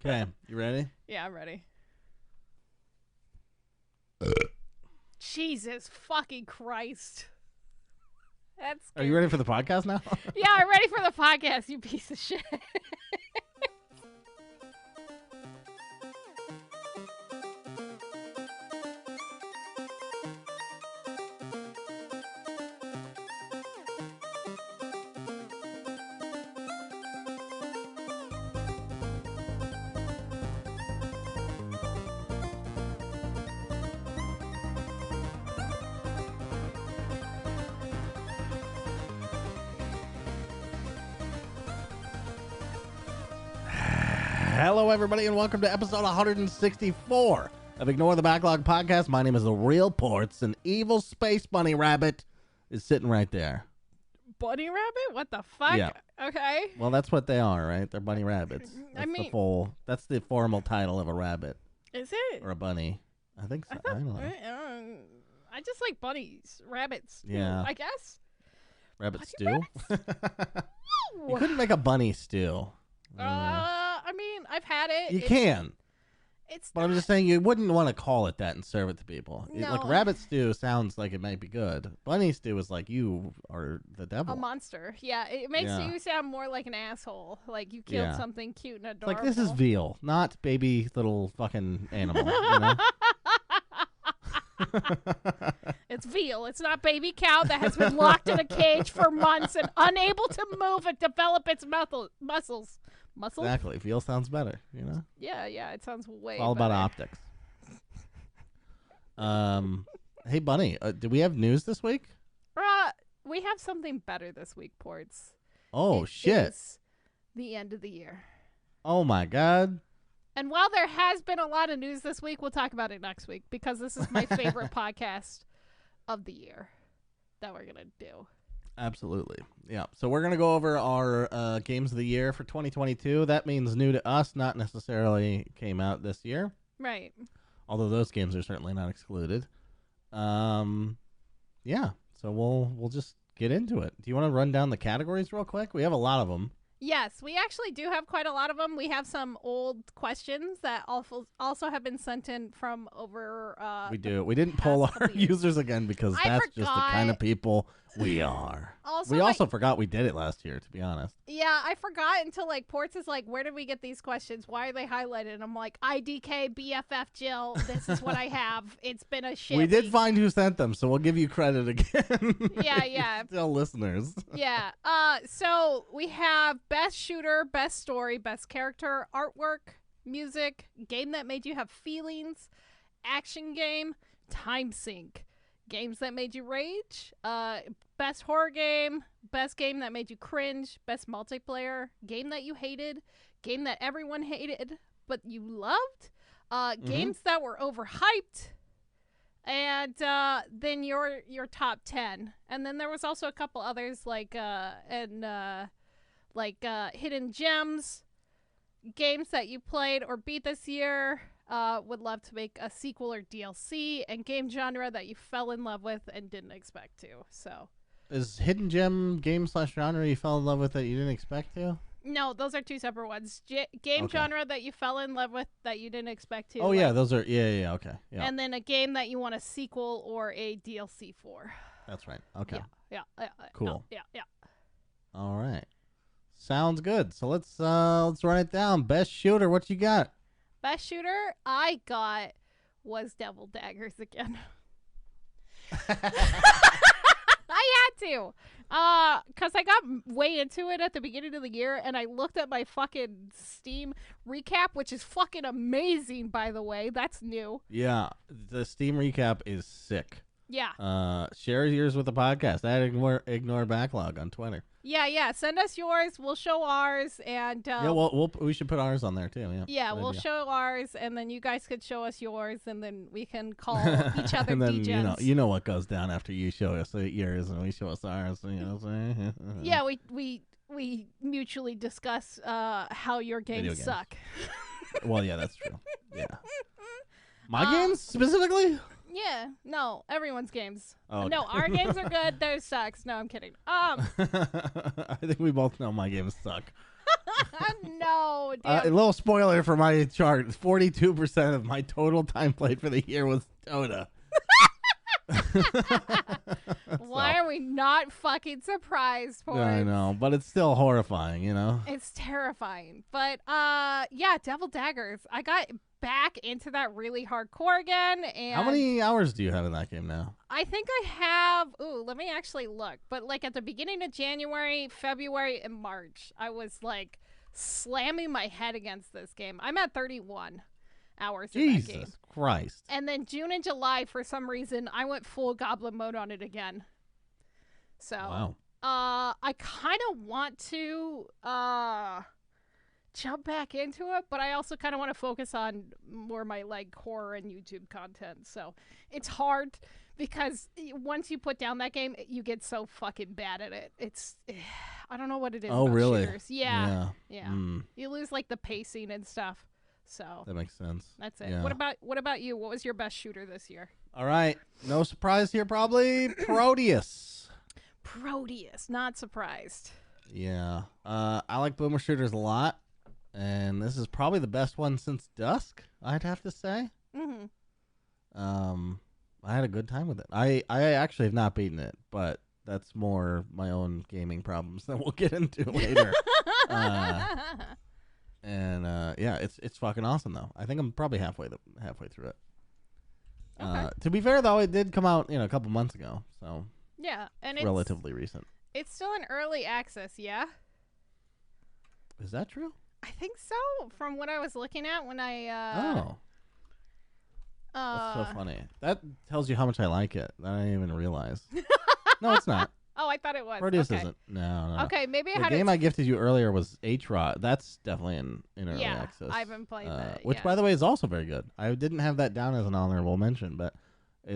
Okay, you ready? Yeah, I'm ready. Jesus fucking Christ. That's Are you ready for the podcast now? Yeah, I'm ready for the podcast, you piece of shit. Hello, everybody, and welcome to episode 164 of Ignore the Backlog podcast. My name is The Real Ports, and evil space bunny rabbit is sitting right there. Bunny rabbit? What the fuck? Yeah. Okay. Well, that's what they are, right? They're bunny rabbits. I mean, that's the formal title of a rabbit. Is it? Or a bunny. I think so. I don't know. I just like bunnies. Rabbits. Yeah. I guess. Rabbit Bunny stew? You couldn't make a bunny stew. I mean, I've had it. You can. But not, I'm just saying you wouldn't want to call it that and serve it to people. No. Like rabbit stew sounds like it might be good. Bunny stew is like you are the devil. a monster. Yeah, it makes you sound more like an asshole. Like you killed something cute and It's adorable. like this is veal, not baby little fucking animal. You know? It's veal. It's not baby cow that has been locked in a cage for months and unable to move and develop its muscles. Muscles? Exactly. Veal sounds better, you know? Yeah, it sounds way It's all about better. optics. Hey, Bunny, do we have news this week? We have something better this week, Ports. Oh, It shit. is the end of the year. Oh, my God. And while there has been a lot of news this week, we'll talk about it next week because this is my favorite podcast of the year that we're going to do. Absolutely. Yeah. So we're going to go over our games of the year for 2022. That means new to us, not necessarily came out this year. Right. Although those games are certainly not excluded. Yeah. So we'll just get into it. Do you want to run down the categories real quick? We have a lot of them. Yes, we actually do have quite a lot of them. We have some old questions that also have been sent in from over. We do. We didn't poll our users again because that's just the kind of people we are. Also, we also forgot we did it last year, to be honest. Yeah, I forgot until like Ports is like, where did we get these questions? Why are they highlighted? And I'm like, IDK, BFF, Jill. This is what I have. It's been a shit. We did week. find who sent them, so we'll give you credit again. Yeah. Still listeners. Yeah. So we have best shooter, best story, best character, artwork, music, game that made you have feelings, action game, time sync, games that made you rage, best horror game, best game that made you cringe, best multiplayer, game that you hated, game that everyone hated but you loved, games that were overhyped, and then your top 10. And then there was also a couple others like hidden gems, games that you played or beat this year, would love to make a sequel or DLC, and game genre that you fell in love with and didn't expect to. So is hidden gem game/genre you fell in love with that you didn't expect to? no, those are two separate ones. Game genre that you fell in love with that you didn't expect to. Oh, yeah, those are okay. Yeah. And then a game that you want a sequel or a DLC for. That's right. Okay. Yeah. Cool. Yeah. All right. Sounds good. So let's run it down. Best shooter, what you got? Best shooter I got was Devil Daggers again. I had to. Because I got way into it at the beginning of the year, and I looked at my fucking Steam recap, which is fucking amazing, by the way. That's new. Yeah, the Steam recap is sick. Yeah. Share yours with the podcast. Ignore Backlog on Twitter. Yeah. Send us yours. We'll show ours, and we should put ours on there too. Yeah, we'll show ours, and then you guys could show us yours, and then we can call each other and then degens. you know what goes down after you show us yours and we show us ours. You know what I'm saying? Yeah, we mutually discuss how your games suck. Well, yeah, that's true. Yeah, my games specifically. Yeah, no, everyone's games. Oh, okay. No, our games are good. Theirs sucks. No, I'm kidding. I think we both know my games suck. No, A little spoiler for my chart. 42% of my total time played for the year was Dota. Why are we not fucking surprised, Ports? I know, but it's still horrifying, you know? It's terrifying. But, yeah, Devil Daggers. I got back into that really hardcore again. And how many hours do you have in that game now? I think I have, let me actually look. But, like, at the beginning of January, February, and March, I was, like, slamming my head against this game. I'm at 31 hours in that game. Jesus Christ. And then June and July, for some reason, I went full goblin mode on it again. So, wow. I kind of want to jump back into it, but I also kind of want to focus on more my like horror and YouTube content. So it's hard because once you put down that game, you get so fucking bad at it. It's I don't know what it is. Oh, about really? Shooters. Yeah. Mm. You lose like the pacing and stuff. So that makes sense. That's it. Yeah. What about you? What was your best shooter this year? All right. No surprise here, probably. Proteus. Proteus. Not surprised. Yeah. I like boomer shooters a lot. And this is probably the best one since Dusk, I'd have to say. Mm-hmm. I had a good time with it. I actually have not beaten it, but that's more my own gaming problems that we'll get into later. Yeah, it's fucking awesome though. I think I'm probably halfway through it. Okay. To be fair though, it did come out a couple months ago, so yeah, and it's relatively recent. It's still in early access, yeah. Is that true? I think so. From what I was looking at when I that's so funny. That tells you how much I like it. I didn't even realize. No, it's not. Oh, I thought it was. Proteus okay. isn't. No. Okay, maybe The game I gifted you earlier was H-Rod. That's definitely in early access. I haven't played that. Which, by the way, is also very good. I didn't have that down as an honorable mention, but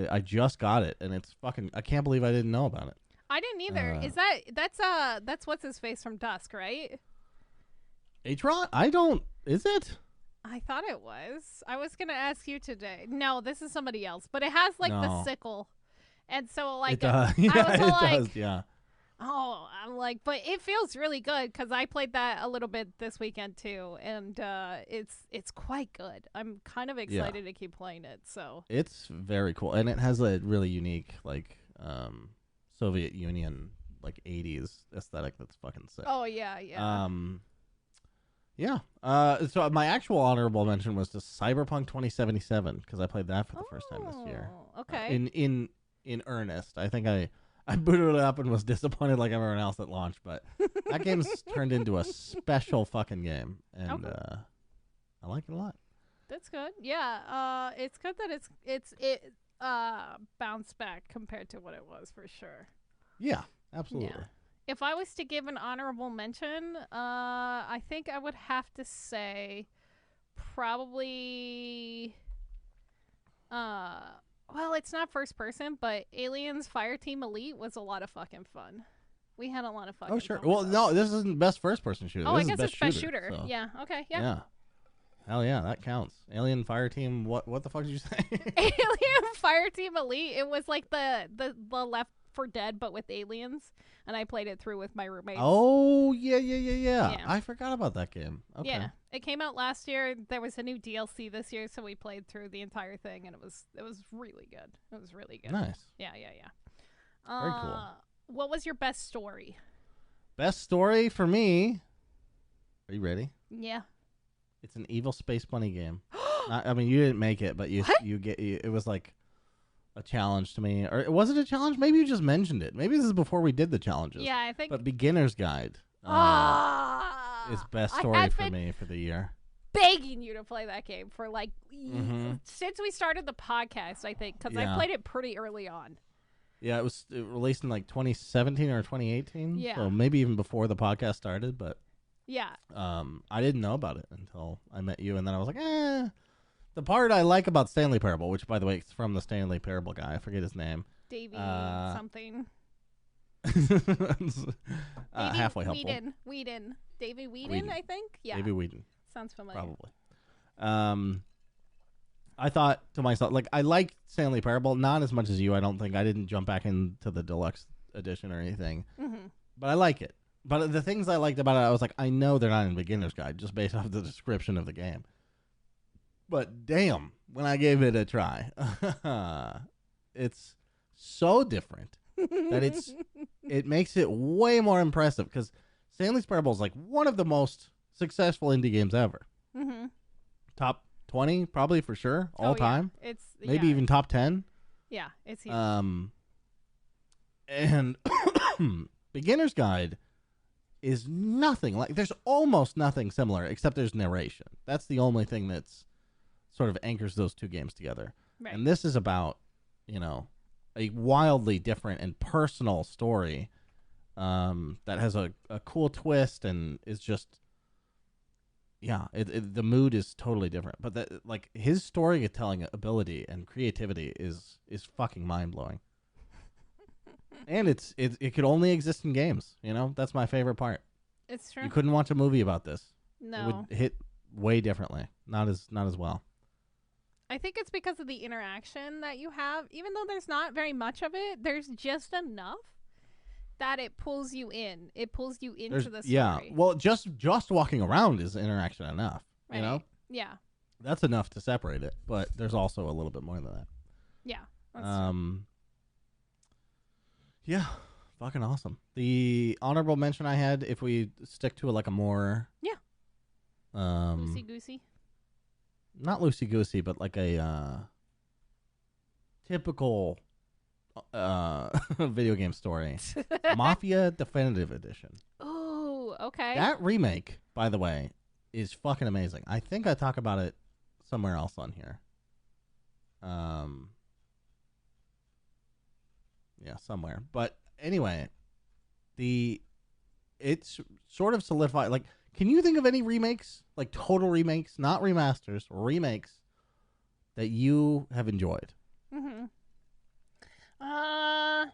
I just got it, and it's fucking. I can't believe I didn't know about it. I didn't either. That's what's his face from Dusk, right? H-Rod? I don't. Is it? I thought it was. I was gonna ask you today. No, this is somebody else. But it has like the sickle, and so like it does. I was all like, does. Yeah. Oh, I'm like, but it feels really good because I played that a little bit this weekend too, and it's quite good. I'm kind of excited to keep playing it. So it's very cool, and it has a really unique like Soviet Union like 80s aesthetic that's fucking sick. Oh yeah. Yeah. So my actual honorable mention was to Cyberpunk 2077 because I played that for the first time this year. Okay. In earnest, I think I booted it up and was disappointed like everyone else at launch, but that game's turned into a special fucking game, and I like it a lot. That's good. Yeah. It's good that it bounced back compared to what it was for sure. Yeah, absolutely. Yeah. If I was to give an honorable mention, I think I would have to say probably, well, it's not first person, but Aliens Fireteam Elite was a lot of fucking fun. We had a lot of fucking sure. fun. Well, no, this isn't best first person shooter. Oh, this I guess is it's best shooter. shooter. So. Yeah. Okay. Yeah. Yeah. Hell yeah, that counts. Alien Fireteam. What the fuck did you say? Alien Fireteam Elite. It was like the Left 4 Dead, but with aliens, and I played it through with my roommates. Oh yeah. I forgot about that game. Okay. Yeah, it came out last year. There was a new DLC this year, so we played through the entire thing, and it was really good. It was really good. Nice. Yeah. Very cool. What was your best story? Best story for me. Are you ready? Yeah. It's an Evil Space Bunny game. I mean, you didn't make it, but you get it was like a challenge to me, or was it a challenge? Maybe you just mentioned it. Maybe this is before we did the challenges. Yeah, I think. But Beginner's Guide is best story for me for the year. Begging you to play that game for like since we started the podcast, I think, because I played it pretty early on. Yeah, it released in like 2017 or 2018. Yeah. So maybe even before the podcast started, but yeah. I didn't know about it until I met you, and then I was like, The part I like about Stanley Parable, which by the way is from the Stanley Parable guy, I forget his name. Davey something. Halfway helpful. Whedon. Davey Whedon, I think. Yeah. Davey Whedon. Sounds familiar. Probably. I thought to myself, like, I like Stanley Parable, not as much as you. I don't think I didn't jump back into the deluxe edition or anything, but I like it. But the things I liked about it, I was like, I know they're not in beginner's guide just based off the description of the game. But damn, when I gave it a try, it's so different that it makes it way more impressive because Stanley's Parable is like one of the most successful indie games ever. Mm-hmm. Top 20, probably for sure, all time. It's maybe even top 10. Yeah, it's huge. And beginner's guide is nothing like. There's almost nothing similar except there's narration. That's the only thing that's sort of anchors those two games together. Right. And this is about, a wildly different and personal story that has a cool twist and is just, the mood is totally different. But that, like, his storytelling ability and creativity is fucking mind blowing. And it could only exist in games. That's my favorite part. It's true. You couldn't watch a movie about this. No. It would hit way differently. Not as well. I think it's because of the interaction that you have. Even though there's not very much of it, there's just enough that it pulls you in. It pulls you into the story. Yeah. Well, just walking around is interaction enough. Right. Yeah. That's enough to separate it. But there's also a little bit more than that. Yeah. That's true. Yeah. Fucking awesome. The honorable mention I had, if we stick to a more Loosey goosey. Not loosey goosey, but like a typical video game story. Mafia Definitive Edition. Oh, okay. That remake, by the way, is fucking amazing. I think I talk about it somewhere else on here. Yeah, somewhere. But anyway, it's sort of solidified. Like, can you think of any remakes, like total remakes, not remasters, remakes that you have enjoyed? Mm-hmm. I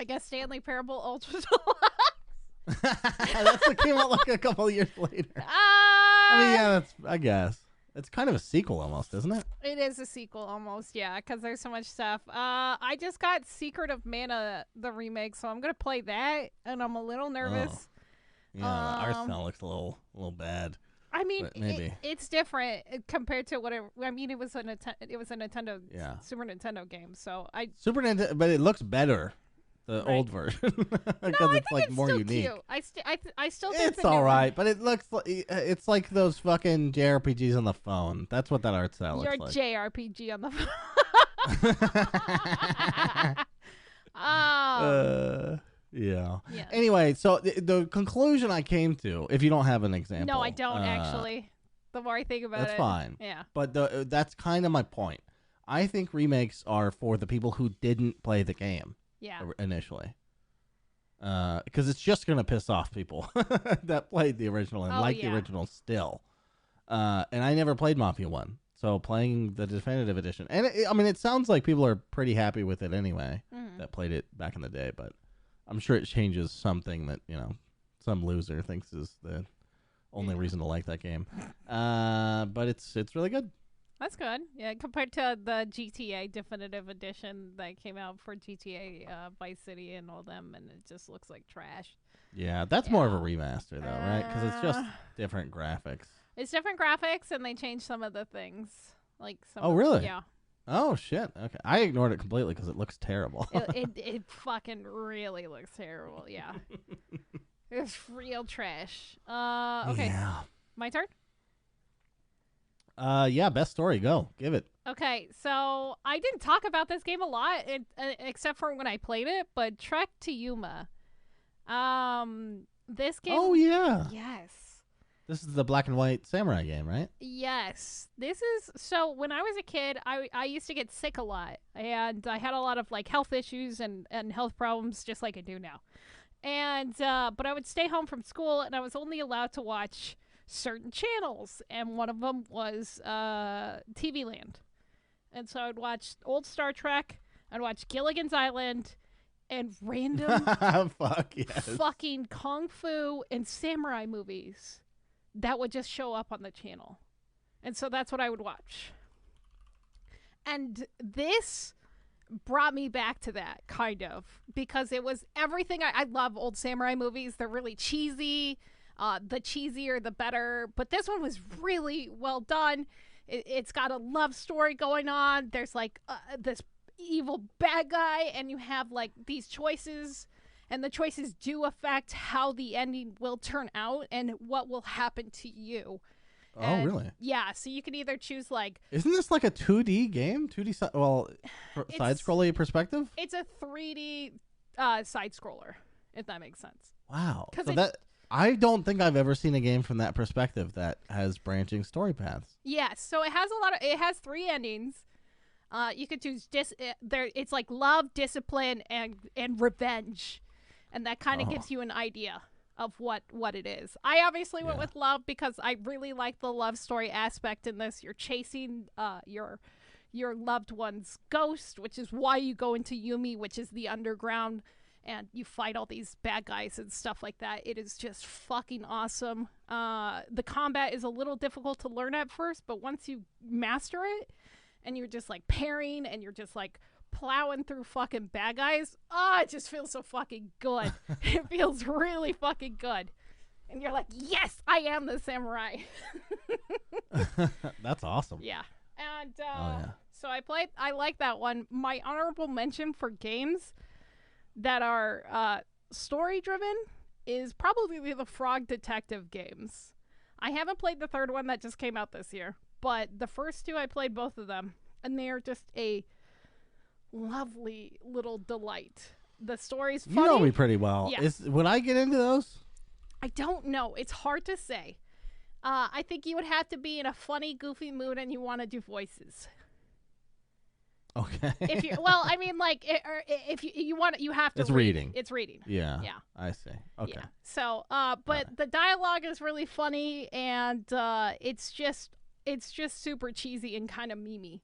guess Stanley Parable Ultra Deluxe. That's what came out like a couple of years later. I mean, I guess. It's kind of a sequel almost, isn't it? It is a sequel almost, yeah, because there's so much stuff. I just got Secret of Mana, the remake, so I'm going to play that, and I'm a little nervous. Oh. Yeah, the art style looks a little bad. I mean, maybe it's different compared to whatever. I mean, it was a Nintendo, Super Nintendo game, so Super Nintendo, but it looks better, the old version, because it's like more still unique. Cute. I still think it's all right, but it looks like it's like those fucking JRPGs on the phone. That's what that art style looks like. Your JRPG on the phone. Yeah. Anyway, so the conclusion I came to, if you don't have an example. No, I don't actually. The more I think about it. That's fine. Yeah. But that's kind of my point. I think remakes are for the people who didn't play the game. Yeah. Initially. Because it's just going to piss off people that played the original and the original still. And I never played Mafia 1. So playing the definitive edition. And it sounds like people are pretty happy with it anyway that played it back in the day. But I'm sure it changes something that, some loser thinks is the only reason to like that game. But it's really good. That's good. Yeah, compared to the GTA Definitive Edition that came out for GTA Vice City and all them, and it just looks like trash. Yeah, that's more of a remaster, though, right? Because it's just different graphics. It's different graphics, and they changed some of the things. Really? Yeah. Oh, shit. Okay. I ignored it completely because it looks terrible. it fucking really looks terrible, yeah. It's real trash. Okay. Yeah. My turn? Yeah, best story. Go. Give it. Okay, so I didn't talk about this game a lot, except for when I played it, but Trek to Yuma. This game... Oh, yeah. Yes. This is the black and white samurai game, right? Yes. This is... So, when I was a kid, I used to get sick a lot, and I had a lot of, health issues and health problems, just like I do now. And, but I would stay home from school, and I was only allowed to watch certain channels, and one of them was TV Land. And so I'd watch old Star Trek, I'd watch Gilligan's Island, and random fucking kung fu and samurai movies that would just show up on the channel. And so that's what I would watch. And this brought me back to that, kind of, because it was everything. I love old samurai movies. They're really cheesy. The cheesier, the better. But this one was really well done. It's got a love story going on. There's like this evil bad guy, and you have like these choices, and the choices do affect how the ending will turn out and what will happen to you. Oh, really? Yeah, so you can either choose like... Isn't this like a 2D game? 2D, side-scrolly perspective? It's a 3D side-scroller, if that makes sense. Wow. So I don't think I've ever seen a game from that perspective that has branching story paths. Yes, so it has 3 endings. You could choose it's like love, discipline, and revenge. And that kind of gives you an idea of what it is. I obviously went with love because I really like the love story aspect in this. You're chasing your loved one's ghost, which is why you go into Yumi, which is the underground, and you fight all these bad guys and stuff like that. It is just fucking awesome. The combat is a little difficult to learn at first, but once you master it and you're just like parrying and you're just like plowing through fucking bad guys, it just feels so fucking good. It feels really fucking good. And you're like, yes, I am the samurai. That's awesome. Yeah. And so I like that one. My honorable mention for games that are story driven is probably the Frog Detective games. I haven't played the third one that just came out this year, but the first 2 I played both of them, and they are just a lovely little delight. The story's funny. You know me pretty well. Yeah. Would I get into those? I don't know. It's hard to say. I think you would have to be in a funny, goofy mood, and you want to do voices. Okay. If you you want, you have to. It's reading. It's reading. Yeah. Yeah. I see. Okay. Yeah. So, but the dialogue is really funny, and it's just super cheesy and kind of memey.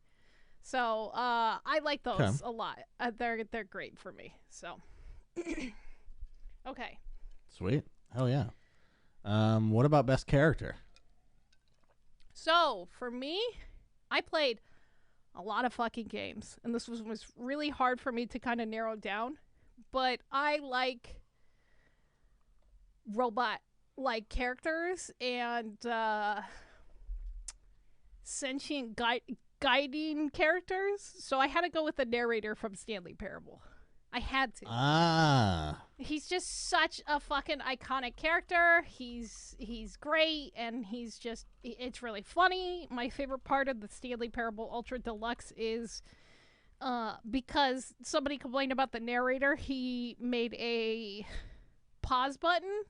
So, I like those a lot. They're great for me. So, okay. Sweet. Hell yeah. What about best character? So, for me, I played a lot of fucking games, and this was really hard for me to kind of narrow down, but I like robot-like characters and sentient guiding characters, so I had to go with the narrator from Stanley Parable. I had to. He's just such a fucking iconic character. He's great, and it's really funny. My favorite part of the Stanley Parable Ultra Deluxe is because somebody complained about the narrator, he made a pause button,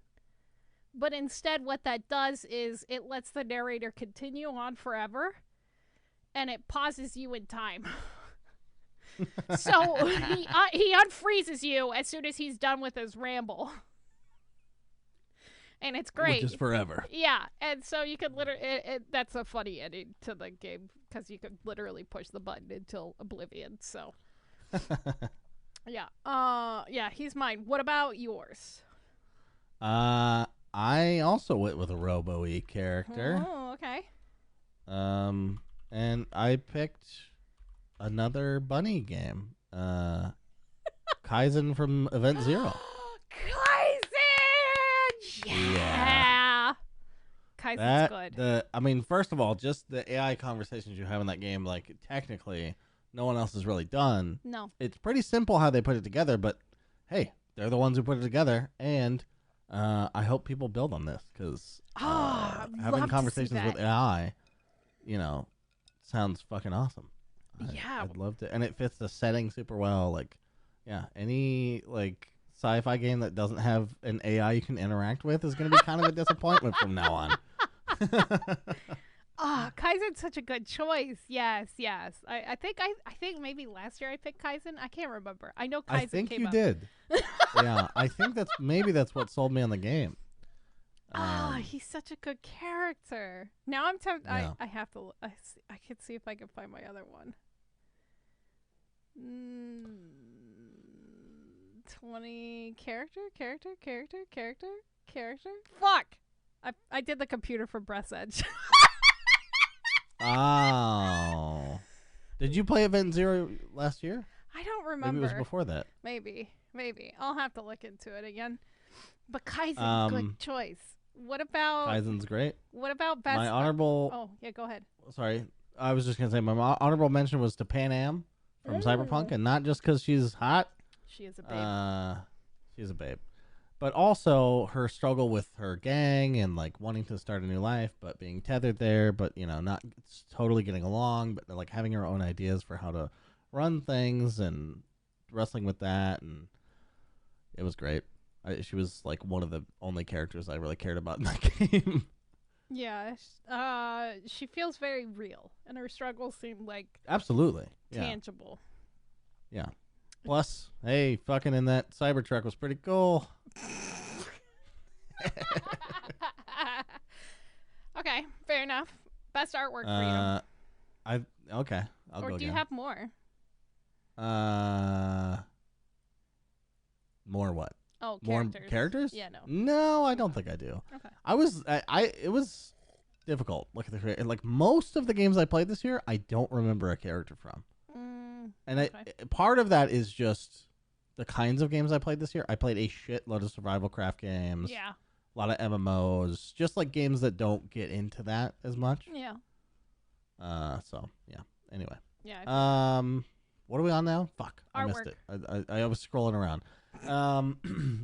but instead what that does is it lets the narrator continue on forever, and it pauses you in time. So he unfreezes you as soon as he's done with his ramble. And it's great. Which is forever. Yeah, and so you could literally... that's a funny ending to the game, because you could literally push the button until oblivion, so... Yeah. Yeah, he's mine. What about yours? I also went with a Robo-E character. Oh, okay. And I picked... another bunny game. Kaizen from Event Zero. Kaizen! Yeah. Kaizen's good. First of all, just the AI conversations you have in that game, like, technically, no one else has really done. No. It's pretty simple how they put it together, but, hey, they're the ones who put it together, and I hope people build on this, because having conversations with AI, sounds fucking awesome. Yeah, I'd love to, and it fits the setting super well. Like, yeah, any like sci-fi game that doesn't have an AI you can interact with is going to be kind of a disappointment from now on. Kaizen's such a good choice. Yes. I think maybe last year I picked Kaizen. I can't remember. I know Kaizen I think came you up. did. Yeah, I think that's what sold me on the game. He's such a good character. Now I'm tempted. Yeah. I have to. I can see if I can find my other one. 20 character. Fuck! I did the computer for Breath's Edge. Oh. Did you play Event Zero last year? I remember. Maybe it was before that. Maybe. I'll have to look into it again. But Kaizen, good choice. What about... Kaizen's great. What about best... My honorable... Oh, yeah, go ahead. Sorry. I was just going to say my honorable mention was to Pan Am from Cyberpunk, and not just because she's hot. She is a babe. She's a babe. But also her struggle with her gang and like wanting to start a new life, but being tethered there, but not totally getting along, but like having her own ideas for how to run things and wrestling with that, and it was great. She was like one of the only characters I really cared about in that game. Yeah, she feels very real, and her struggles seem like absolutely tangible. Yeah. Plus, hey, fucking in that Cybertruck was pretty cool. Okay, fair enough. Best artwork for you. Okay. I'll go again. Or do you have more? More what? Oh, more characters? Yeah, no. No, I don't think I do. Okay. It was difficult. Like most of the games I played this year, I don't remember a character from. And part of that is just the kinds of games I played this year. I played a shitload of survival craft games. Yeah. A lot of MMOs. Just like games that don't get into that as much. Yeah. So, yeah. Anyway. Yeah. What are we on now? Fuck. Artwork. I missed it. I was scrolling around.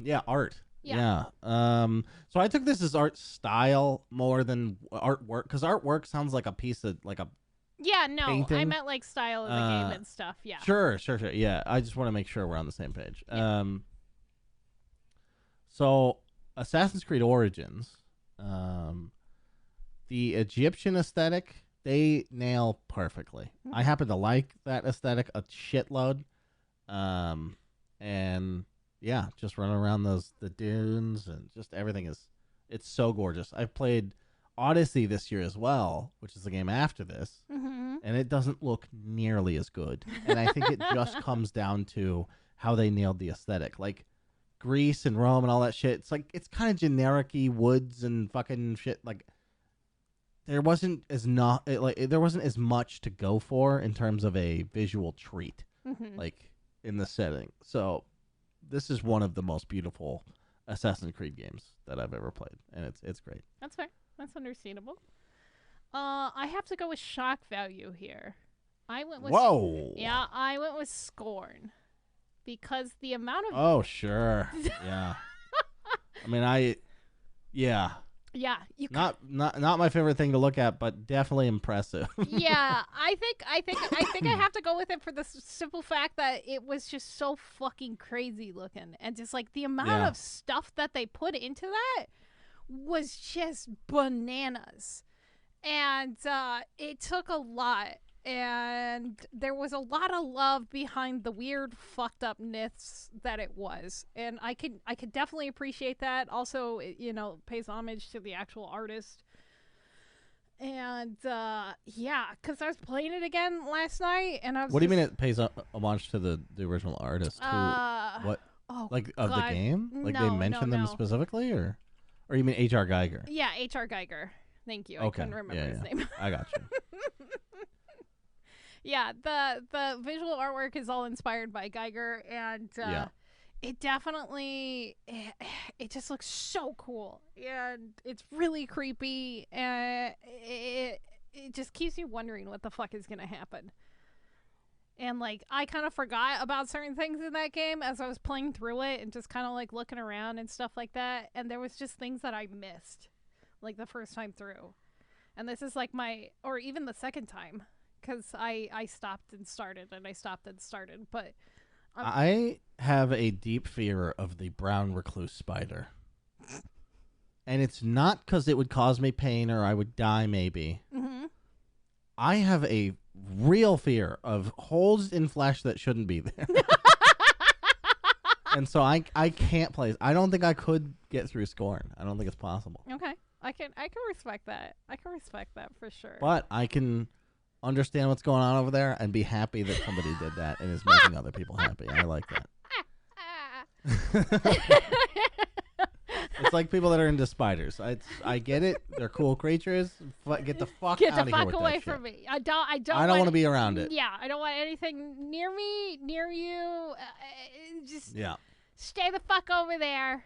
Yeah, art. Yeah. So I took this as art style more than artwork, because artwork sounds like a piece of like a... Yeah, no, painting. I meant like style of the game and stuff. Yeah. Sure. Yeah, I just want to make sure we're on the same page. Yeah. So Assassin's Creed Origins, the Egyptian aesthetic, they nail perfectly. Mm-hmm. I happen to like that aesthetic a shitload. And yeah, just running around the dunes and just everything it's so gorgeous. I've played Odyssey this year as well, which is the game after this, and it doesn't look nearly as good. And I think it just comes down to how they nailed the aesthetic. Like Greece and Rome and all that shit, it's kind of generic-y woods and fucking shit. Like there wasn't as much to go for in terms of a visual treat, like in the setting. So this is one of the most beautiful Assassin's Creed games that I've ever played, and it's great. That's fair. That's understandable. I have to go with shock value here. I went with I went with Scorn, because the amount of... Oh, sure. Yeah. I mean, yeah. Yeah, not my favorite thing to look at, but definitely impressive. Yeah, I think I have to go with it for the simple fact that it was just so fucking crazy looking, and just like the amount of stuff that they put into that was just bananas, and it took a lot, and there was a lot of love behind the weird fucked upness that it was, and I could definitely appreciate that. Also, it, pays homage to the actual artist, and because I was playing it again last night, and I was... What do you mean it pays homage to the original artist? What? Oh, like of God. The game? Like no, they mentioned them specifically, or you mean H.R. Geiger? Yeah, H.R. Geiger. Thank you. Okay. I couldn't remember his name. I got you. Yeah, the visual artwork is all inspired by Geiger, and it definitely it just looks so cool, and it's really creepy, and it just keeps you wondering what the fuck is gonna happen. And like I kind of forgot about certain things in that game as I was playing through it and just kind of like looking around and stuff like that, and there was just things that I missed like the first time through, and this is like or even the second time, because I stopped and started and I stopped and started. But I have a deep fear of the brown recluse spider, and it's not because it would cause me pain or I would die maybe. I have a real fear of holes in flesh that shouldn't be there. And so I can't play. I don't think I could get through Scorn. I don't think it's possible. Okay. I can respect that. I can respect that for sure. But I can understand what's going on over there and be happy that somebody did that and is making other people happy. I like that. It's like people that are into spiders. I get it. They're cool creatures. Get the fuck Get out the of here fuck with away that from shit. me. I don't want to be around it. Yeah, I don't want anything near me, near you. Just stay the fuck over there,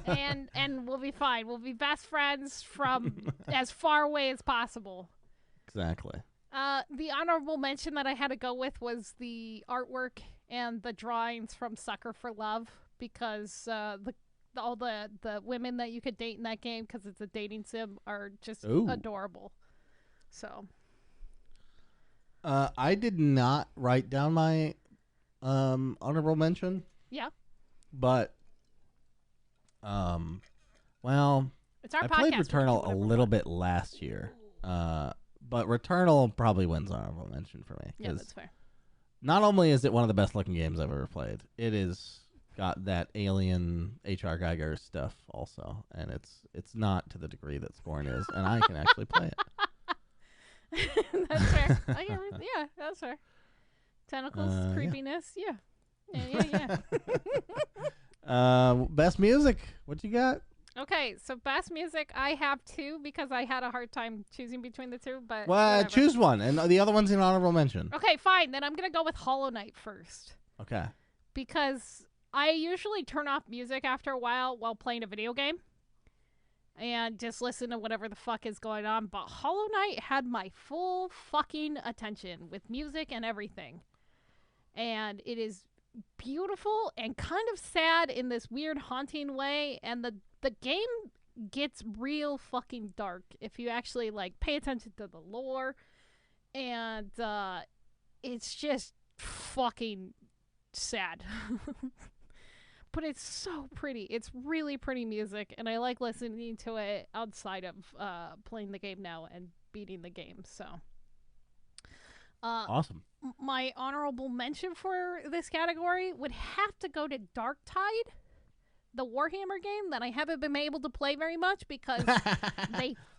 and we'll be fine. We'll be best friends from as far away as possible. Exactly. The honorable mention that I had to go with was the artwork and the drawings from Sucker for Love, because all the women that you could date in that game, because it's a dating sim, are just adorable. So I did not write down my honorable mention. Yeah. But well, it's our I podcast. played Returnal a little bit last year. But Returnal probably wins honorable mention for me. Yeah, that's fair. Not only is it one of the best looking games I've ever played, it is got that alien H.R. Geiger stuff also, and it's not to the degree that Scorn is, and I can actually play it. That's fair. Yeah, that's fair. Tentacles, creepiness, yeah. Best music. What you got? Okay, so best music, I have two because I had a hard time choosing between the two. But choose one, and the other one's an honorable mention. Okay, fine. Then I'm gonna go with Hollow Knight first. Okay. Because I usually turn off music after a while playing a video game, and just listen to whatever the fuck is going on. But Hollow Knight had my full fucking attention with music and everything, and it is beautiful and kind of sad in this weird haunting way, and the game gets real fucking dark if you actually pay attention to the lore, and it's just fucking sad. But it's so pretty. It's really pretty music, and I like listening to it outside of playing the game now and beating the game. So awesome. My honorable mention for this category would have to go to Dark Tide, the Warhammer game that I haven't been able to play very much because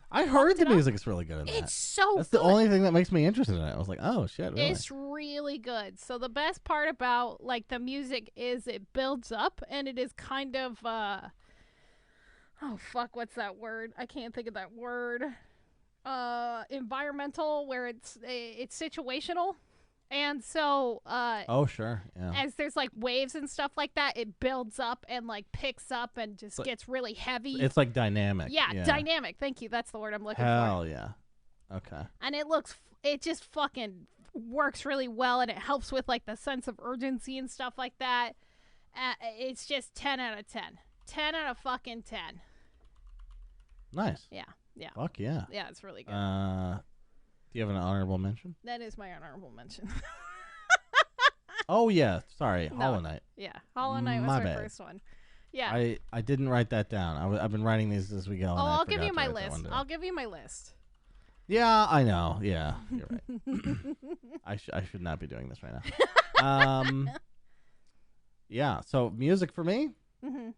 I heard the music is really good in that. It's so That's good. the only thing that makes me interested in it. I was like, oh shit, really? It's really good. So the best part about the music is it builds up, and it is kind of oh fuck, what's that word? I can't think of that word. Environmental, where it's situational. And so oh sure, yeah. As there's waves and stuff like that, it builds up and picks up and just gets really heavy. It's dynamic. Yeah, dynamic. Thank you. That's the word I'm looking for. Hell yeah. Okay. And it just fucking works really well, and it helps with the sense of urgency and stuff like that. It's just 10 out of 10. 10 out of fucking 10. Nice. Yeah. Fuck yeah. Yeah, it's really good. Do you have an honorable mention? That is my honorable mention. Oh yeah, sorry, Hollow Knight. Yeah, Hollow Knight was my first one. Yeah. I didn't write that down. I've been writing these as we go. Oh, I'll give you my list. I'll give you my list. Yeah, I know. Yeah, you're right. I should not be doing this right now. Yeah. So music for me. Mm-hmm.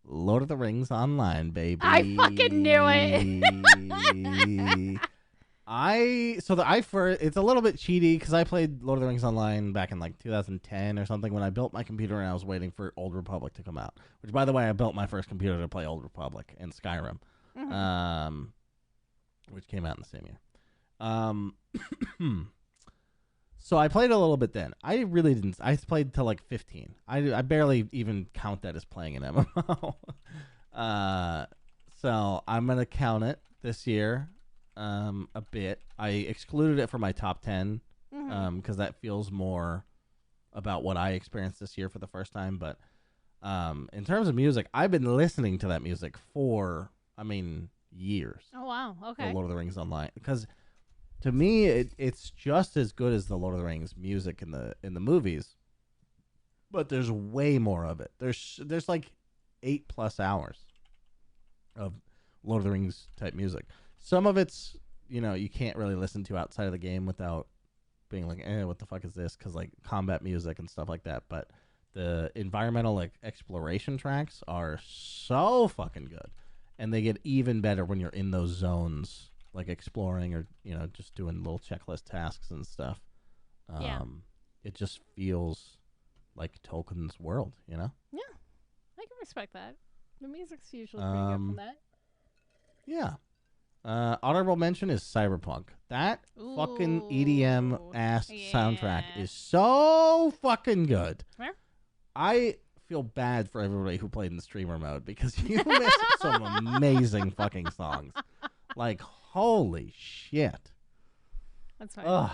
Lord of the Rings Online, baby. I fucking knew it. It's a little bit cheaty because I played Lord of the Rings Online back in 2010 or something when I built my computer and I was waiting for Old Republic to come out. Which, by the way, I built my first computer to play Old Republic and Skyrim, which came out in the same year. So I played a little bit then. I really didn't. I played till 15. I barely even count that as playing an MMO. So I'm gonna count it this year. A bit. I excluded it from my top 10 because that feels more about what I experienced this year for the first time. But in terms of music, I've been listening to that music for years. Oh wow, okay. Lord of the Rings Online, because to me it's just as good as the Lord of the Rings music in the movies, but there's way more of it. There's 8+ hours of Lord of the Rings type music. Some of it's, you can't really listen to outside of the game without being what the fuck is this? Because combat music and stuff like that. But the environmental exploration tracks are so fucking good, and they get even better when you're in those zones, exploring or just doing little checklist tasks and stuff. It just feels like Tolkien's world, Yeah, I can respect that. The music's usually pretty good from that. Yeah. Honorable mention is Cyberpunk. That fucking EDM ass soundtrack is so fucking good. Where? I feel bad for everybody who played in streamer mode because you missed some amazing fucking songs. Like, holy shit. That's fine. Ugh.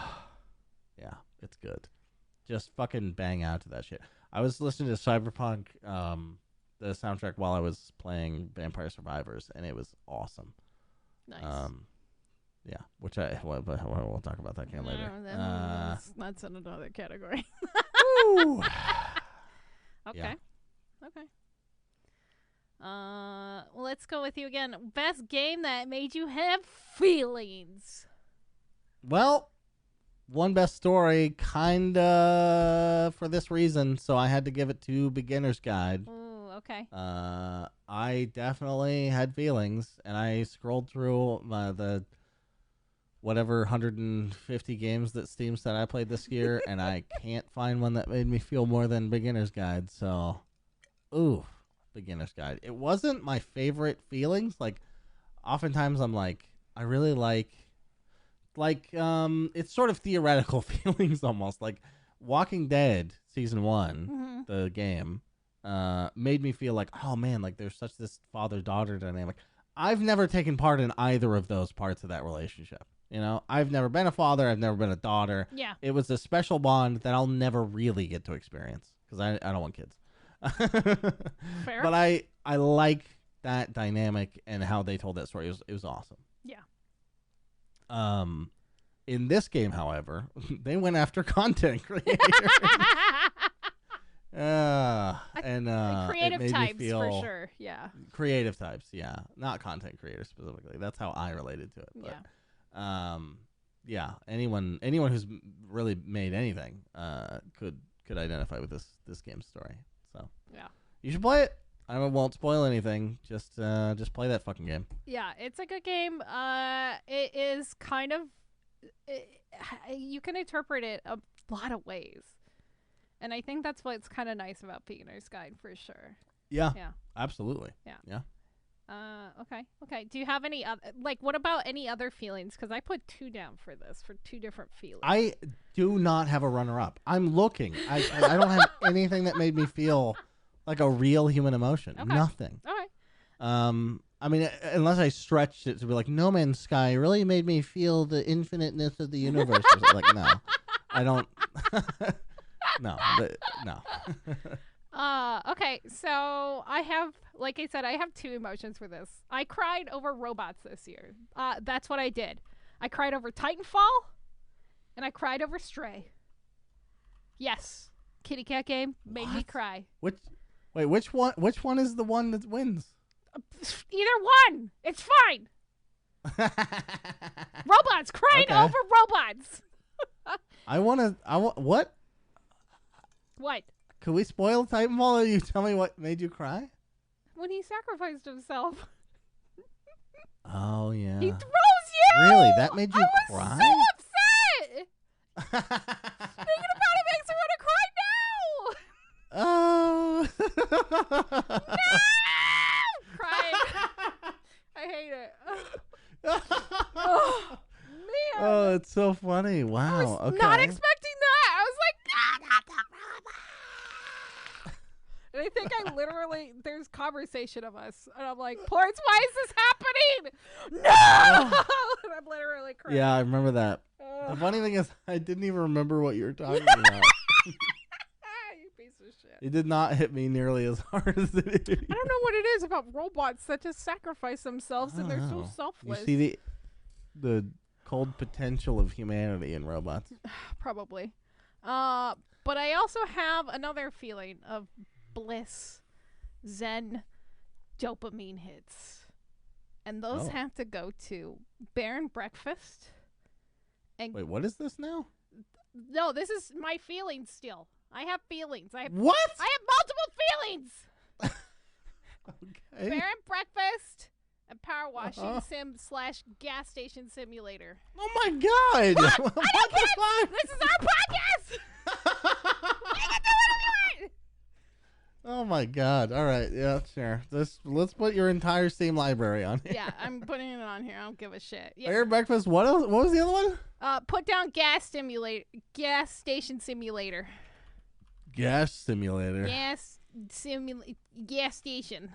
Yeah, it's good. Just fucking bang out to that shit. I was listening to Cyberpunk, the soundtrack, while I was playing Vampire Survivors, and it was awesome. Nice. Yeah, which we'll talk about that again later. That's in another category. Woo. Okay. Yeah. Okay. Let's go with you again. Best game that made you have feelings. Well, one best story, kinda for this reason, so I had to give it to Beginner's Guide. Ooh, okay. I definitely had feelings, and I scrolled through the whatever 150 games that Steam said I played this year, and I can't find one that made me feel more than Beginner's Guide. So, Beginner's Guide. It wasn't my favorite feelings. Like, oftentimes I'm like, I really like it's sort of theoretical feelings almost. Like, Walking Dead Season 1, the game, made me feel like, oh man, like there's such this father-daughter dynamic. I've never taken part in either of those parts of that relationship. You know, I've never been a father. I've never been a daughter. Yeah. It was a special bond that I'll never really get to experience because I don't want kids. Fair. But I like that dynamic and how they told that story. It was awesome. Yeah. In this game, however, they went after content creators. Creative it made types me feel for sure. Yeah. Creative types, yeah, not content creators specifically. That's how I related to it. But, yeah. Anyone who's really made anything could identify with this game's story. So yeah, you should play it. I won't spoil anything. Just play that fucking game. Yeah, it's a good game. It is kind of you can interpret it a lot of ways. And I think that's what's kind of nice about Beginner's Guide for sure. Yeah. Absolutely. Yeah. Okay. Do you have any other, what about any other feelings? Because I put 2 down for this, for 2 different feelings. I do not have a runner-up. I'm looking. I don't have anything that made me feel like a real human emotion. Okay. Nothing. All right. I mean, unless I stretched it to be like, No Man's Sky really made me feel the infiniteness of the universe. Like, no. I don't. No. Okay, so I have, like I said, I have 2 emotions for this. I cried over robots this year. That's what I did. I cried over Titanfall, and I cried over Stray. Yes, kitty cat game made me cry. Which one? Which one is the one that wins? Either one. It's fine. Robots crying over robots. What? What? Could we spoil Titanfall, or you tell me what made you cry? When he sacrificed himself. Oh, yeah. He throws you! Really? That made you cry? I was so upset! Thinking about it makes me want to cry now! Oh. No! Crying. I hate it. Oh, man. Oh, it's so funny. Wow. I was not expecting that. I was like, not the robot. And I think I literally, there's conversation of us. And I'm like, Ports, why is this happening? No! And I'm literally crying. Yeah, I remember that. The funny thing is, I didn't even remember what you were talking about. You piece of shit. It did not hit me nearly as hard as it did. I don't know what it is about robots that just sacrifice themselves and they're so selfless. You see the cold potential of humanity in robots. Probably. But I also have another feeling of bliss, zen, dopamine hits. And those have to go to Bear and Breakfast. And wait, what is this now? No, this is my feelings still. I have feelings. What? I have multiple feelings. Okay. Bear and Breakfast and Power Washing Sim / gas station simulator. Oh my God! What? I don't get it. This is our podcast. We can do what we want. Oh my god. All right. Yeah, sure. Let's put your entire Steam library on here. Yeah, I'm putting it on here. I don't give a shit. Yeah. Air breakfast. What else? What was the other one? Put down gas station simulator. Gas simulator. Gas station.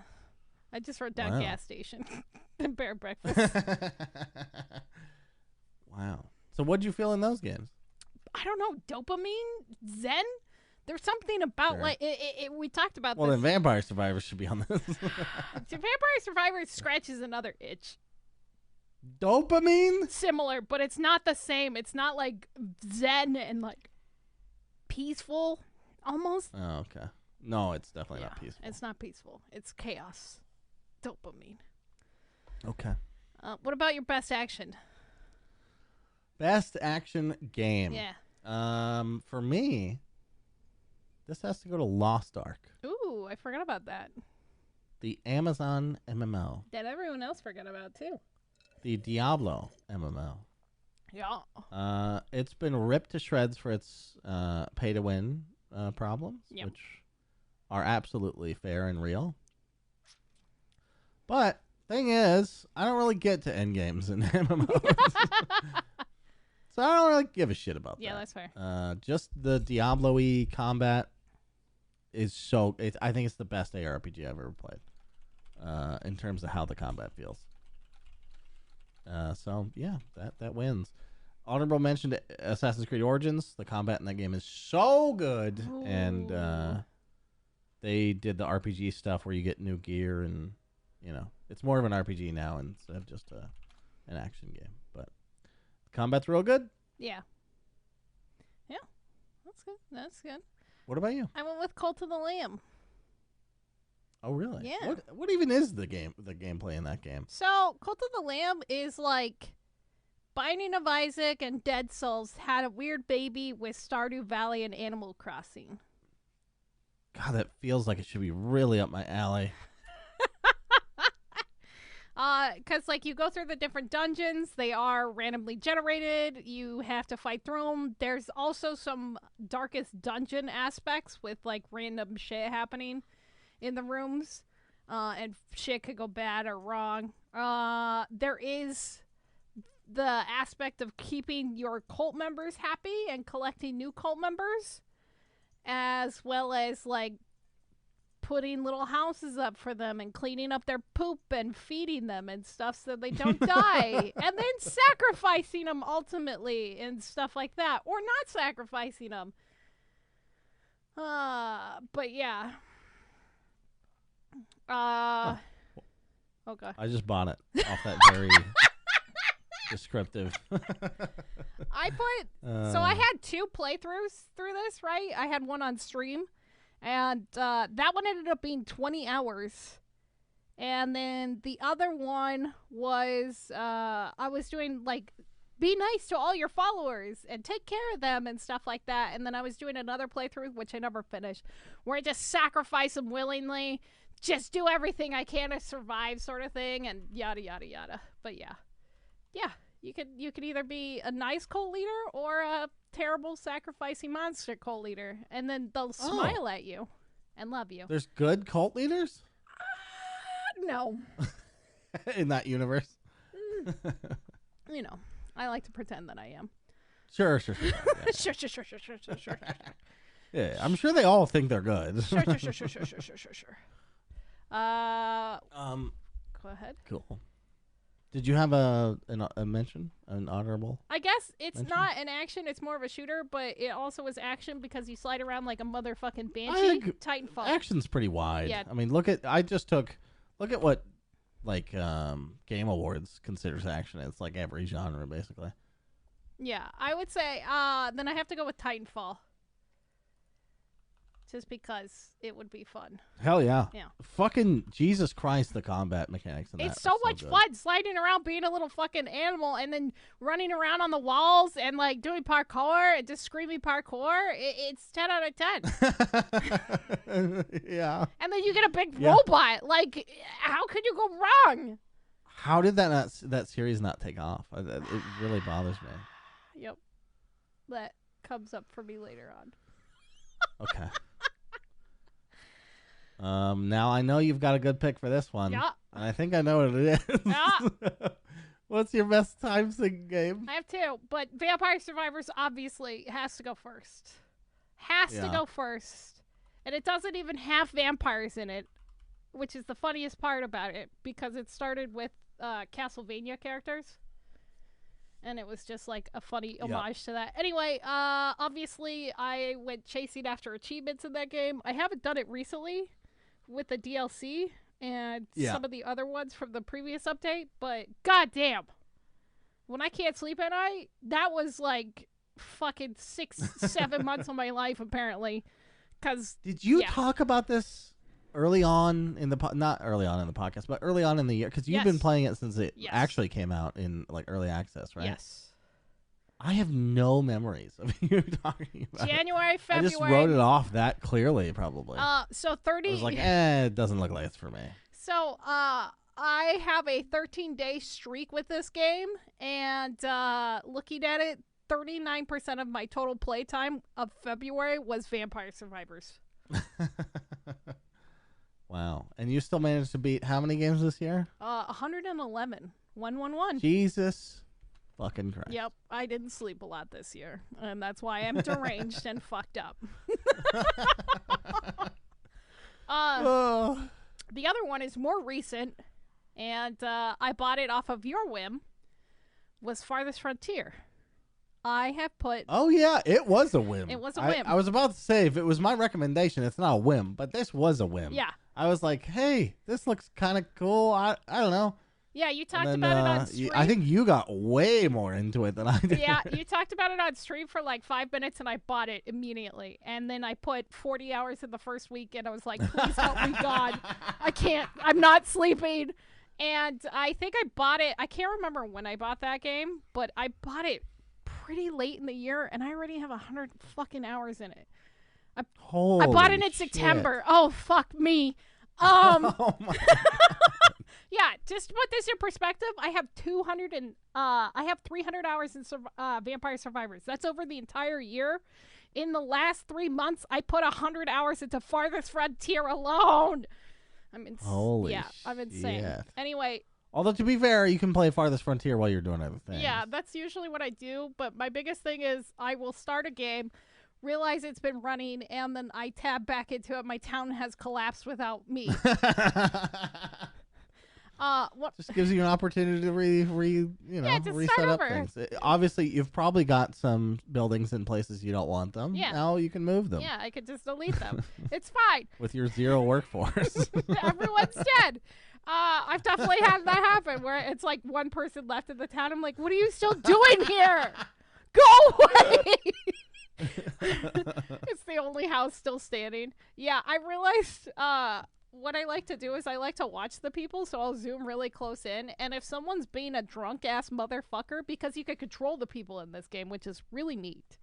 I just wrote down gas station. Bear breakfast. Wow. So what'd you feel in those games? I don't know. Dopamine? Zen? There's something about like we talked about. Well, this. then Vampire Survivors should be on this. Vampire Survivors scratches another itch. Dopamine? Similar, but it's not the same. It's not like zen and like peaceful, almost. Oh, okay. No, it's definitely not peaceful. It's not peaceful. It's chaos. Dopamine. Okay. What about your best action? Best action game. Yeah. For me, this has to go to Lost Ark. Ooh, I forgot about that. The Amazon MMO. That everyone else forgot about too. The Diablo MMO. Yeah. It's been ripped to shreds for its pay-to-win problems, which are absolutely fair and real. But thing is, I don't really get to end games in MMOs. So I don't really give a shit about that. Yeah, that's fair. Just the Diablo-y combat is so... I think it's the best ARPG I've ever played in terms of how the combat feels. So, yeah, that wins. Honorable mention to Assassin's Creed Origins. The combat in that game is so good. Ooh. And they did the RPG stuff where you get new gear and, you know, it's more of an RPG now instead of just an action game. But the combat's real good. Yeah. Yeah, that's good. That's good. What about you? I went with Cult of the Lamb. Oh, really? Yeah. What even is the gameplay in that game? So, Cult of the Lamb is like Binding of Isaac and Dead Souls had a weird baby with Stardew Valley and Animal Crossing. God, that feels like it should be really up my alley. Because like you go through the different dungeons, they are randomly generated. You have to fight through them. There's also some Darkest Dungeon aspects with like random shit happening in the rooms, and shit could go bad or wrong. There is the aspect of keeping your cult members happy and collecting new cult members, as well as like putting little houses up for them and cleaning up their poop and feeding them and stuff so they don't die, and then sacrificing them ultimately and stuff like that, or not sacrificing them. But yeah. Okay. I just bought it off that very descriptive. I so I had 2 playthroughs through this, right? I had one on stream, and that one ended up being 20 hours. And then the other one was I was doing like be nice to all your followers and take care of them and stuff like that. And then I was doing another playthrough, which I never finished, where I just sacrifice them willingly, just do everything I can to survive sort of thing, and yada, yada, yada. But yeah. Yeah, you could either be a nice cult leader or a terrible sacrificing monster cult leader, and then they'll smile at you and love you. There's good cult leaders? No. In that universe? You know, I like to pretend that I am. Sure. Yeah. Sure. Yeah, I'm sure they all think they're good. Sure. Go ahead. Cool. Did you have a mention, an honorable? I guess it's mention? not an action; it's more of a shooter, but it also is action because you slide around like a motherfucking banshee. Titanfall. Action's pretty wide. Yeah. I mean, look at what like Game Awards considers action. It's like every genre basically. Yeah, I would say then I have to go with Titanfall. Just because it would be fun. Hell yeah. Yeah. Fucking Jesus Christ, the combat mechanics in that. It's so much good. fun sliding around being a little fucking animal and then running around on the walls and like doing parkour and just screaming parkour. It's 10 out of 10. Yeah. And then you get a big robot. Like, how could you go wrong? How did that series not take off? It really bothers me. Yep. That comes up for me later on. Okay. Now I know you've got a good pick for this one. Yeah. And I think I know what it is. Yeah. What's your best time sync game? I have two, but Vampire Survivors obviously has to go first. Has to go first. And it doesn't even have vampires in it, which is the funniest part about it, because it started with Castlevania characters. And it was just like a funny homage to that. Anyway, obviously I went chasing after achievements in that game. I haven't done it recently with the DLC and some of the other ones from the previous update, but goddamn, when I can't sleep at night, that was like fucking 6-7 months of my life apparently. Cause did you talk about this early on in the not early on in the podcast, but early on in the year? Because you've been playing it since it actually came out in like early access, right? Yes. I have no memories of you talking about January, February. I just wrote it off that clearly, probably. So 30. I was like, it doesn't look like it's for me. So, I have a 13-day streak with this game, and looking at it, 39% of my total playtime of February was Vampire Survivors. Wow. And you still managed to beat how many games this year? 111. 111. Jesus fucking Christ. Yep. I didn't sleep a lot this year, and that's why I'm deranged and fucked up. The other one is more recent, and I bought it off of your whim, was Farthest Frontier. I have put... Oh, yeah, it was a whim. It was a whim. I was about to say, if it was my recommendation, it's not a whim, but this was a whim. Yeah. I was like, hey, this looks kind of cool. I don't know. Yeah, you talked about it on stream. I think you got way more into it than I did. Yeah, you talked about it on stream for like 5 minutes, and I bought it immediately. And then I put 40 hours in the first week, and I was like, please help me, God. I can't. I'm not sleeping. And I think I bought it. I can't remember when I bought that game, but I bought it pretty late in the year, and I already have 100 fucking hours in it. I bought it in September. Oh, fuck me. Oh my God. Yeah, just to put this in perspective, I have 300 hours in Vampire Survivors. That's over the entire year. In the last 3 months, I put 100 hours into Farthest Frontier alone. I'm insane. Anyway. Although, to be fair, you can play Farthest Frontier while you're doing other things. Yeah, that's usually what I do. But my biggest thing is I will start a game, realize it's been running, and then I tab back into it. My town has collapsed without me. Just gives you an opportunity to reset up things. Obviously, you've probably got some buildings in places you don't want them. Yeah. Now you can move them. Yeah, I could just delete them. It's fine. With your zero workforce. Everyone's dead. I've definitely had that happen where it's like one person left in the town. I'm like, what are you still doing here? Go away. It's the only house still standing. Yeah, I realized what I like to do is I like to watch the people, so I'll zoom really close in. And if someone's being a drunk-ass motherfucker, because you can control the people in this game, which is really neat.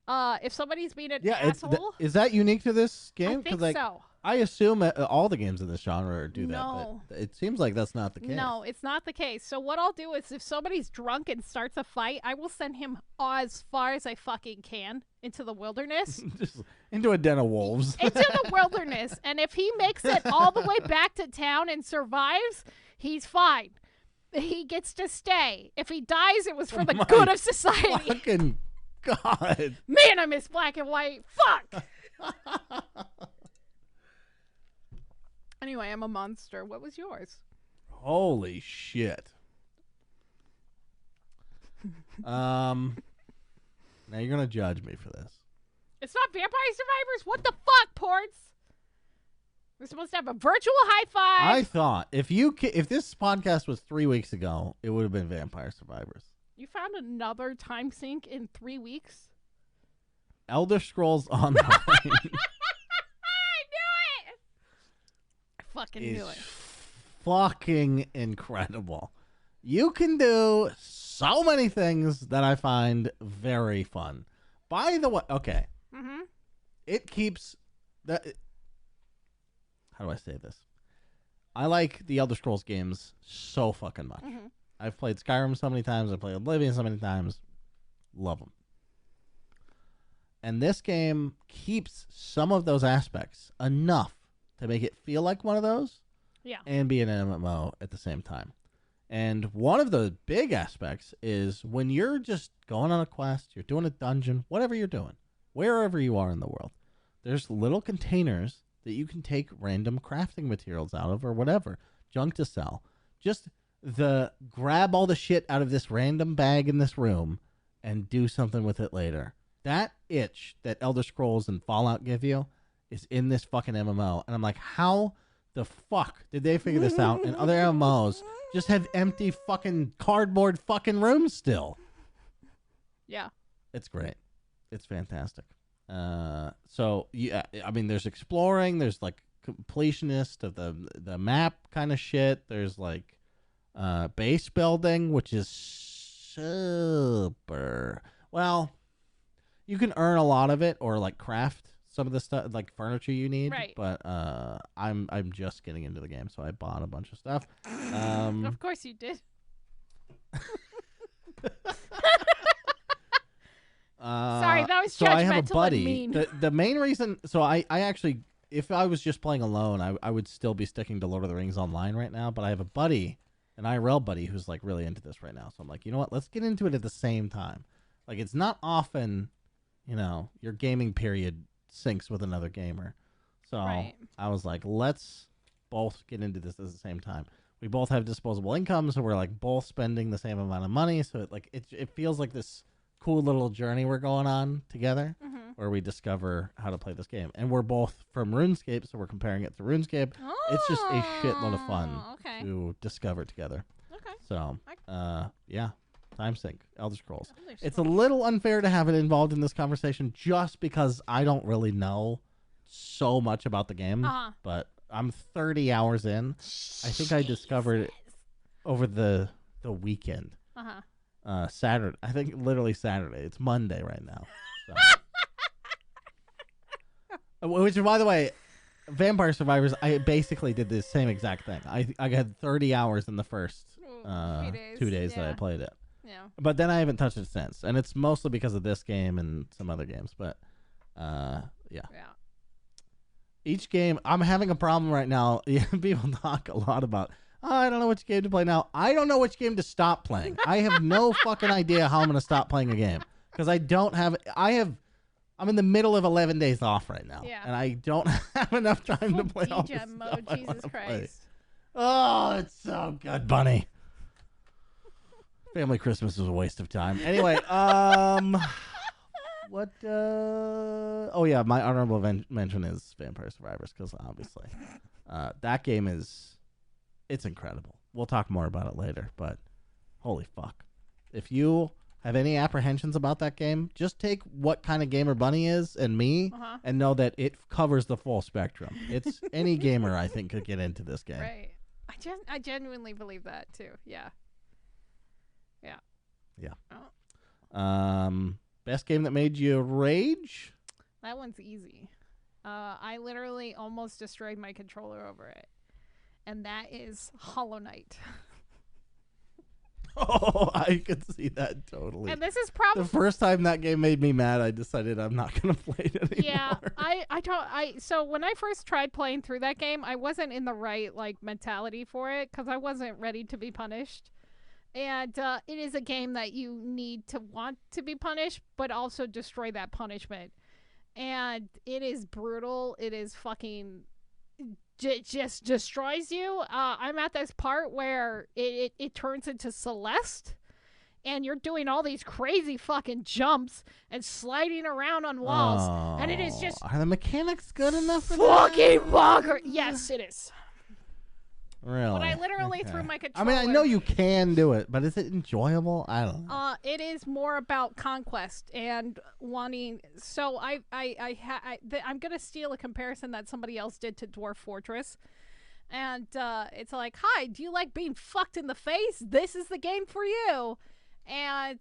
If somebody's being an asshole... is that unique to this game? I think so. I assume all the games in this genre do that, but it seems like that's not the case. No, it's not the case. So what I'll do is if somebody's drunk and starts a fight, I will send him as far as I fucking can into the wilderness. Just into a den of wolves. Into the wilderness. And if he makes it all the way back to town and survives, he's fine. He gets to stay. If he dies, it was for the good of society. Fucking God. Man, I miss black and white. Fuck. Anyway, I'm a monster. What was yours? Holy shit. Now you're going to judge me for this. It's not Vampire Survivors? What the fuck, Ports? We're supposed to have a virtual high five. I thought if this podcast was 3 weeks ago, it would have been Vampire Survivors. You found another time sink in 3 weeks? Elder Scrolls Online. Fucking knew it. Fucking incredible. You can do so many things that I find very fun. By the way, okay. Mm-hmm. It keeps that. How do I say this? I like the Elder Scrolls games so fucking much. Mm-hmm. I've played Skyrim so many times. I've played Oblivion so many times. Love them. And this game keeps some of those aspects enough to make it feel like one of those and be an MMO at the same time. And one of the big aspects is when you're just going on a quest, you're doing a dungeon, whatever you're doing, wherever you are in the world, there's little containers that you can take random crafting materials out of or whatever, junk to sell. Just grab all the shit out of this random bag in this room and do something with it later. That itch that Elder Scrolls and Fallout give you is in this fucking MMO. And I'm like, how the fuck did they figure this out? And other MMOs just have empty fucking cardboard fucking rooms still. Yeah. It's great. It's fantastic. So, yeah, I mean, there's exploring. There's, like, completionist of the map kind of shit. There's, like, base building, which is super... Well, you can earn a lot of it or, like, craft some of the stuff, like furniture you need. Right. But I'm just getting into the game, so I bought a bunch of stuff. Of course you did. Sorry, that was judgmental. So I have a buddy. And mean. The main reason, so I actually, if I was just playing alone, I would still be sticking to Lord of the Rings Online right now. But I have a buddy, an IRL buddy, who's like really into this right now. So I'm like, you know what? Let's get into it at the same time. Like, it's not often, your gaming period syncs with another gamer. So I was like, let's both get into this at the same time. We both have disposable income, so we're like both spending the same amount of money. So it feels like this cool little journey we're going on together, where we discover how to play this game. And we're both from RuneScape, so we're comparing it to RuneScape. It's just a shitload of fun to discover together. Okay. So, yeah. Time sync, Elder Scrolls. It's a little unfair to have it involved in this conversation just because I don't really know so much about the game, but I'm 30 hours in. I think I discovered it over the weekend. Saturday. I think literally Saturday. It's Monday right now. So. Which, by the way, Vampire Survivors, I basically did the same exact thing. I had 30 hours in the first 2 days that I played it. Yeah. But then I haven't touched it since. And it's mostly because of this game and some other games. But, yeah. Each game, I'm having a problem right now. People talk a lot about, I don't know which game to play now. I don't know which game to stop playing. I have no fucking idea how I'm going to stop playing a game. Because I'm in the middle of 11 days off right now. Yeah. And I don't have enough time to play all this stuff Jesus Christ. Play. Oh, it's so good, Bunny. Family Christmas was a waste of time. Anyway, what? Oh yeah, my honorable mention is Vampire Survivors because obviously, that game it's incredible. We'll talk more about it later, but holy fuck! If you have any apprehensions about that game, just take what kind of gamer Bunny is and me, and know that it covers the full spectrum. It's any gamer I think could get into this game. Right. I genuinely believe that too. Yeah. Yeah. Best game that made you rage? That one's easy. I literally almost destroyed my controller over it. And that is Hollow Knight. Oh, I could see that totally. And this is probably the first time that game made me mad. I decided I'm not going to play it anymore. Yeah, so when I first tried playing through that game, I wasn't in the right mentality for it because I wasn't ready to be punished. And it is a game that you need to want to be punished, but also destroy that punishment. And it is brutal. It is fucking just destroys you. I'm at this part where it turns into Celeste, and you're doing all these crazy fucking jumps and sliding around on walls, and it is just... Are the mechanics good enough for fucking bonkers? Yes, it is. Really? But I literally threw my controller. I mean, I know you can do it, but is it enjoyable? I don't know. It is more about conquest and wanting. So I'm gonna steal a comparison that somebody else did to Dwarf Fortress, and it's like, hi, do you like being fucked in the face? This is the game for you. And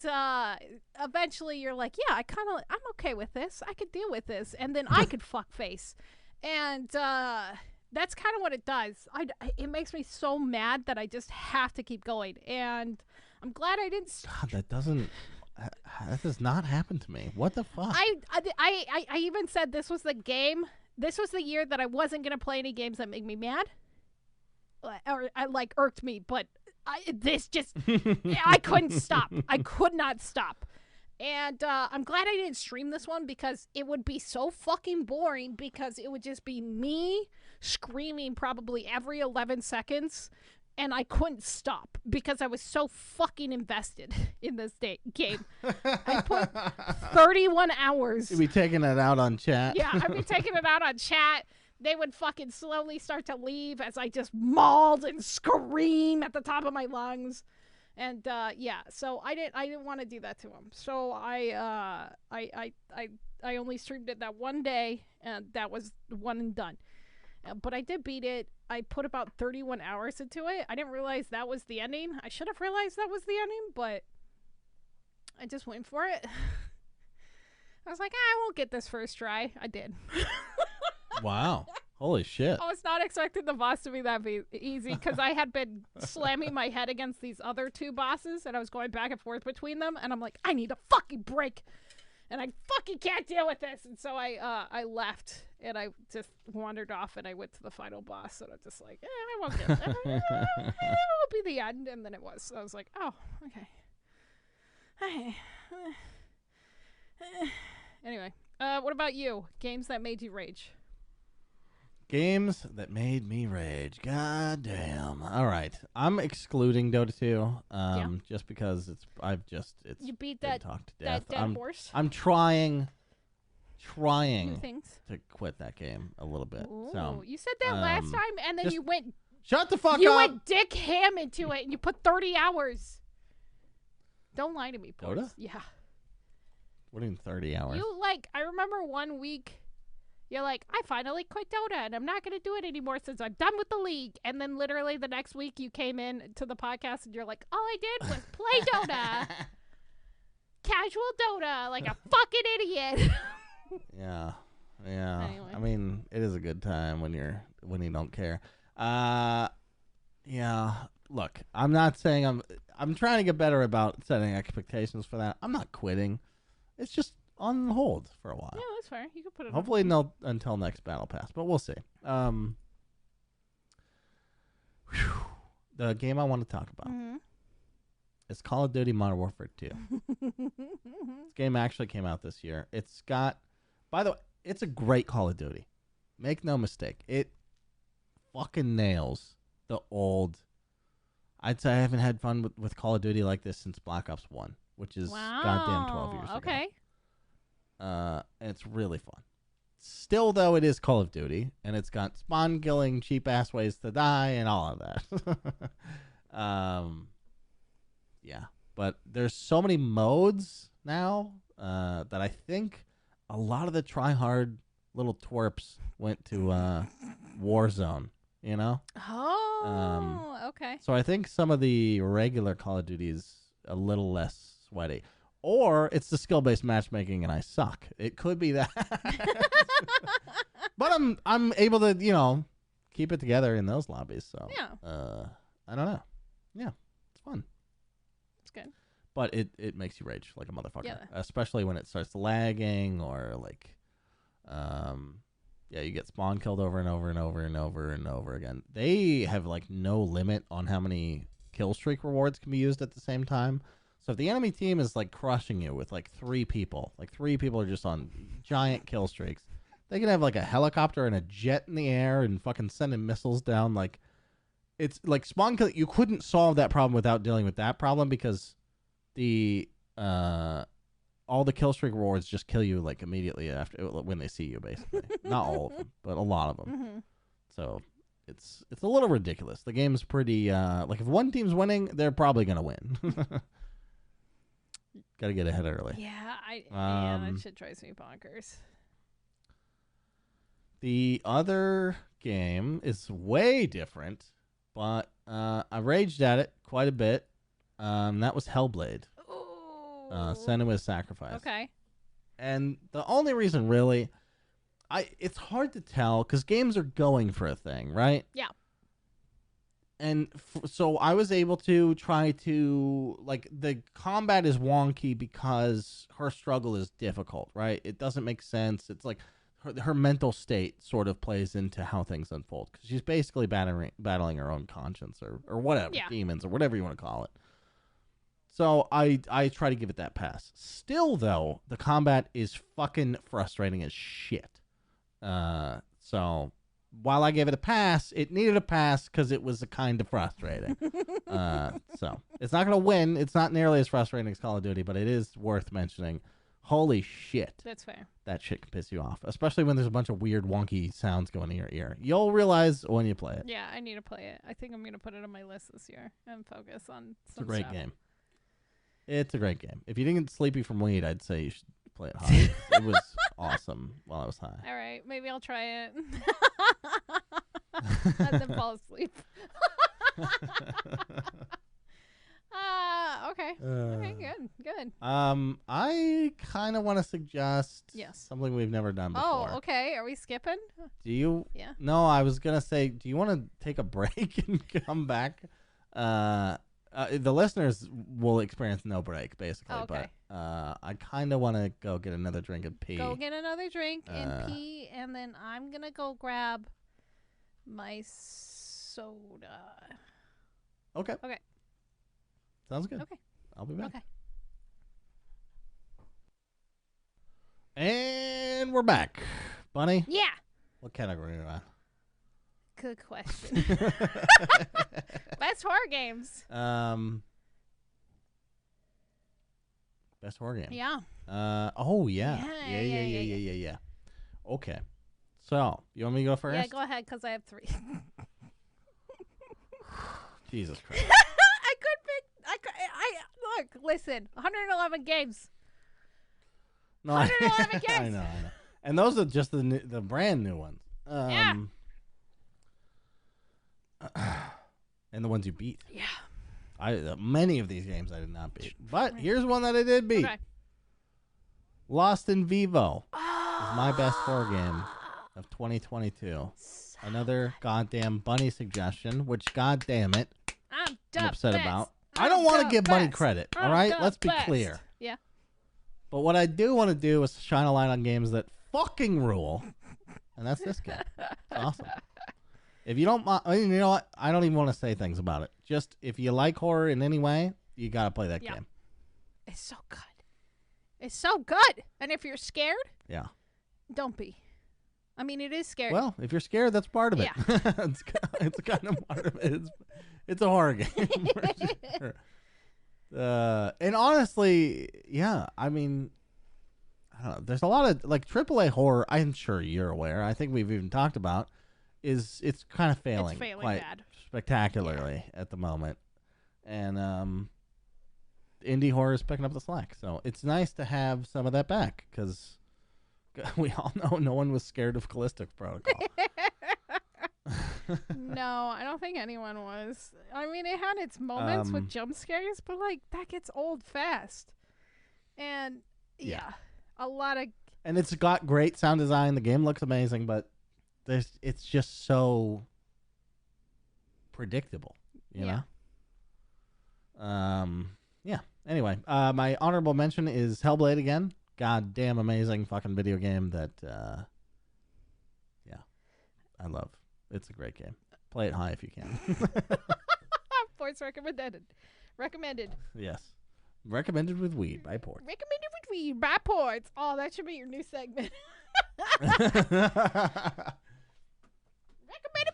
eventually you're like, yeah, I'm okay with this. I could deal with this, and then I could fuck face, and that's kind of what it does. It makes me so mad that I just have to keep going, and I'm glad I didn't. God, that does not happen to me. What the fuck? I even said this was the game this was the year that I wasn't going to play any games that make me mad. Or like irked me, but I couldn't stop. I could not stop. And I'm glad I didn't stream this one because it would be so fucking boring because it would just be me screaming probably every 11 seconds and I couldn't stop because I was so fucking invested in this game. I put 31 hours. You'd be taking it out on chat. Yeah, I'd be taking it out on chat. They would fucking slowly start to leave as I just mauled and scream at the top of my lungs. And yeah, so I didn't want to do that to him. So I only streamed it that one day, and that was one and done. But I did beat it. I put about 31 hours into it. I didn't realize that was the ending. I should have realized that was the ending, but I just went for it. I was like, I won't get this first try. I did. Wow. Holy shit. I was not expecting the boss to be that easy because I had been slamming my head against these other two bosses and I was going back and forth between them and I'm like, I need a fucking break and I fucking can't deal with this. And so I left and I just wandered off and I went to the final boss and I'm just like, I won't get it. It won't be the end. And then it was. So I was like, oh, okay. Anyway, what about you? Games that made you rage? Games that made me rage. God damn. All right. I'm excluding Dota 2 just because it's you beat that talked to death. That dead horse? I'm trying New things? to quit that game a little bit. Ooh, So you said that last time and then you went shut the fuck up. You went Dick Ham into it and you put 30 hours. Don't lie to me, please. Dota? Yeah. What do you mean 30 hours? I remember one week you're like, I finally quit Dota and I'm not going to do it anymore since I'm done with the league. And then literally the next week you came in to the podcast and you're like, all I did was play Dota. Casual Dota, like a fucking idiot. Yeah. Anyway. I mean, it is a good time when you don't care. Yeah. Look, I'm not saying I'm trying to get better about setting expectations for that. I'm not quitting. It's just on hold for a while. Yeah, that's fair. You can put it hopefully no until next battle pass, but we'll see. The game I want to talk about is Call of Duty Modern Warfare 2. This game actually came out this year. It's got, by the way, it's a great Call of Duty. Make no mistake. It fucking nails the old. I'd say I haven't had fun with Call of Duty like this since Black Ops 1, which is goddamn 12 years ago. Okay. It's really fun. Still, though, it is Call of Duty, and it's got spawn killing, cheap-ass ways to die, and all of that. Yeah. But there's so many modes now that I think a lot of the try-hard little twerps went to Warzone, you know? Oh, okay. So I think some of the regular Call of Duty is a little less sweaty. Or it's the skill-based matchmaking and I suck. It could be that. But I'm able to, keep it together in those lobbies. So yeah. I don't know. Yeah, it's fun. It's good. But it makes you rage like a motherfucker. Yeah. Especially when it starts lagging or like you get spawn killed over and over and over and over and over again. They have like no limit on how many kill streak rewards can be used at the same time. So if the enemy team is like crushing you with like three people are just on giant kill streaks, they can have like a helicopter and a jet in the air and fucking sending missiles down. Like it's like spawn kill. You couldn't solve that problem without dealing with that problem because the all the kill streak rewards just kill you like immediately after when they see you, basically. Not all of them, but a lot of them. Mm-hmm. So it's a little ridiculous. The game's pretty like if one team's winning, they're probably gonna win. Gotta get ahead early. Yeah, that shit drives me bonkers. The other game is way different, but I raged at it quite a bit. That was Hellblade. Ooh. Senua's Sacrifice. Okay. And the only reason really, it's hard to tell because games are going for a thing, right? Yeah. And so I was able to try to, like, the combat is wonky because her struggle is difficult, right? It doesn't make sense. It's like her mental state sort of plays into how things unfold. Because she's basically battling her own conscience or whatever, demons or whatever you want to call it. So I try to give it that pass. Still, though, the combat is fucking frustrating as shit. So while I gave it a pass, it needed a pass because it was kind of frustrating. So it's not going to win. It's not nearly as frustrating as Call of Duty, but it is worth mentioning. Holy shit. That's fair. That shit can piss you off, especially when there's a bunch of weird, wonky sounds going in your ear. You'll realize when you play it. Yeah, I need to play it. I think I'm going to put it on my list this year and focus on some It's a great stuff. game. It's a great game. If you didn't get sleepy from weed, I'd say you should play it high. It was awesome while I was high. All right, maybe I'll try it. And then fall asleep. Okay. Okay, good. I kind of want to suggest something we've never done before. Oh, okay. Are we skipping? Do you? Yeah. No, I was going to say, do you want to take a break and come back? The listeners will experience no break, basically. Oh, okay. But I kind of want to go get another drink and pee. Go get another drink and pee, and then I'm going to go grab my soda. Okay. Okay. Sounds good. Okay. I'll be back. Okay. And we're back. Bunny? Yeah. What category are you on? Good question. Best horror games. Best horror game. Yeah. Oh, yeah. Yeah. Okay. So, you want me to go first? Yeah, go ahead, because I have 3. Jesus Christ. Look, listen, 111 games. No, 111 games. I know. And those are just the brand new ones. Yeah. And the ones you beat. Yeah. Many of these games I did not beat. But here's one that I did beat. Okay. Lost in Vivo is my best horror game of 2022. Another goddamn Bunny suggestion, which goddamn it, I'm upset about. I don't want to give Bunny credit, all right? Let's be clear. Yeah. But what I do want to do is shine a light on games that fucking rule. And that's this game. It's awesome. If you don't mind, you know what? I don't even want to say things about it. Just if you like horror in any way, you got to play that game. It's so good. It's so good. And if you're scared, don't be. I mean, it is scary. Well, if you're scared, that's part of it. Yeah. it's kind of part of it. It's a horror game. For sure. And honestly, I mean, I don't know. There's a lot of like AAA horror. I'm sure you're aware. I think we've even talked about. It's kind of failing. It's failing quite bad. Spectacularly at the moment, and indie horror is picking up the slack. So it's nice to have some of that back because we all know no one was scared of Callisto Protocol. No, I don't think anyone was. I mean, it had its moments with jump scares, but like that gets old fast. And a lot of. And it's got great sound design. The game looks amazing, but it's just so predictable, you know. Anyway, my honorable mention is Hellblade again. Goddamn amazing fucking video game that I love. It's a great game. Play it high if you can. Ports recommended. Yes. Recommended with weed by Ports. Recommended with weed by Ports. Oh, that should be your new segment. Recommended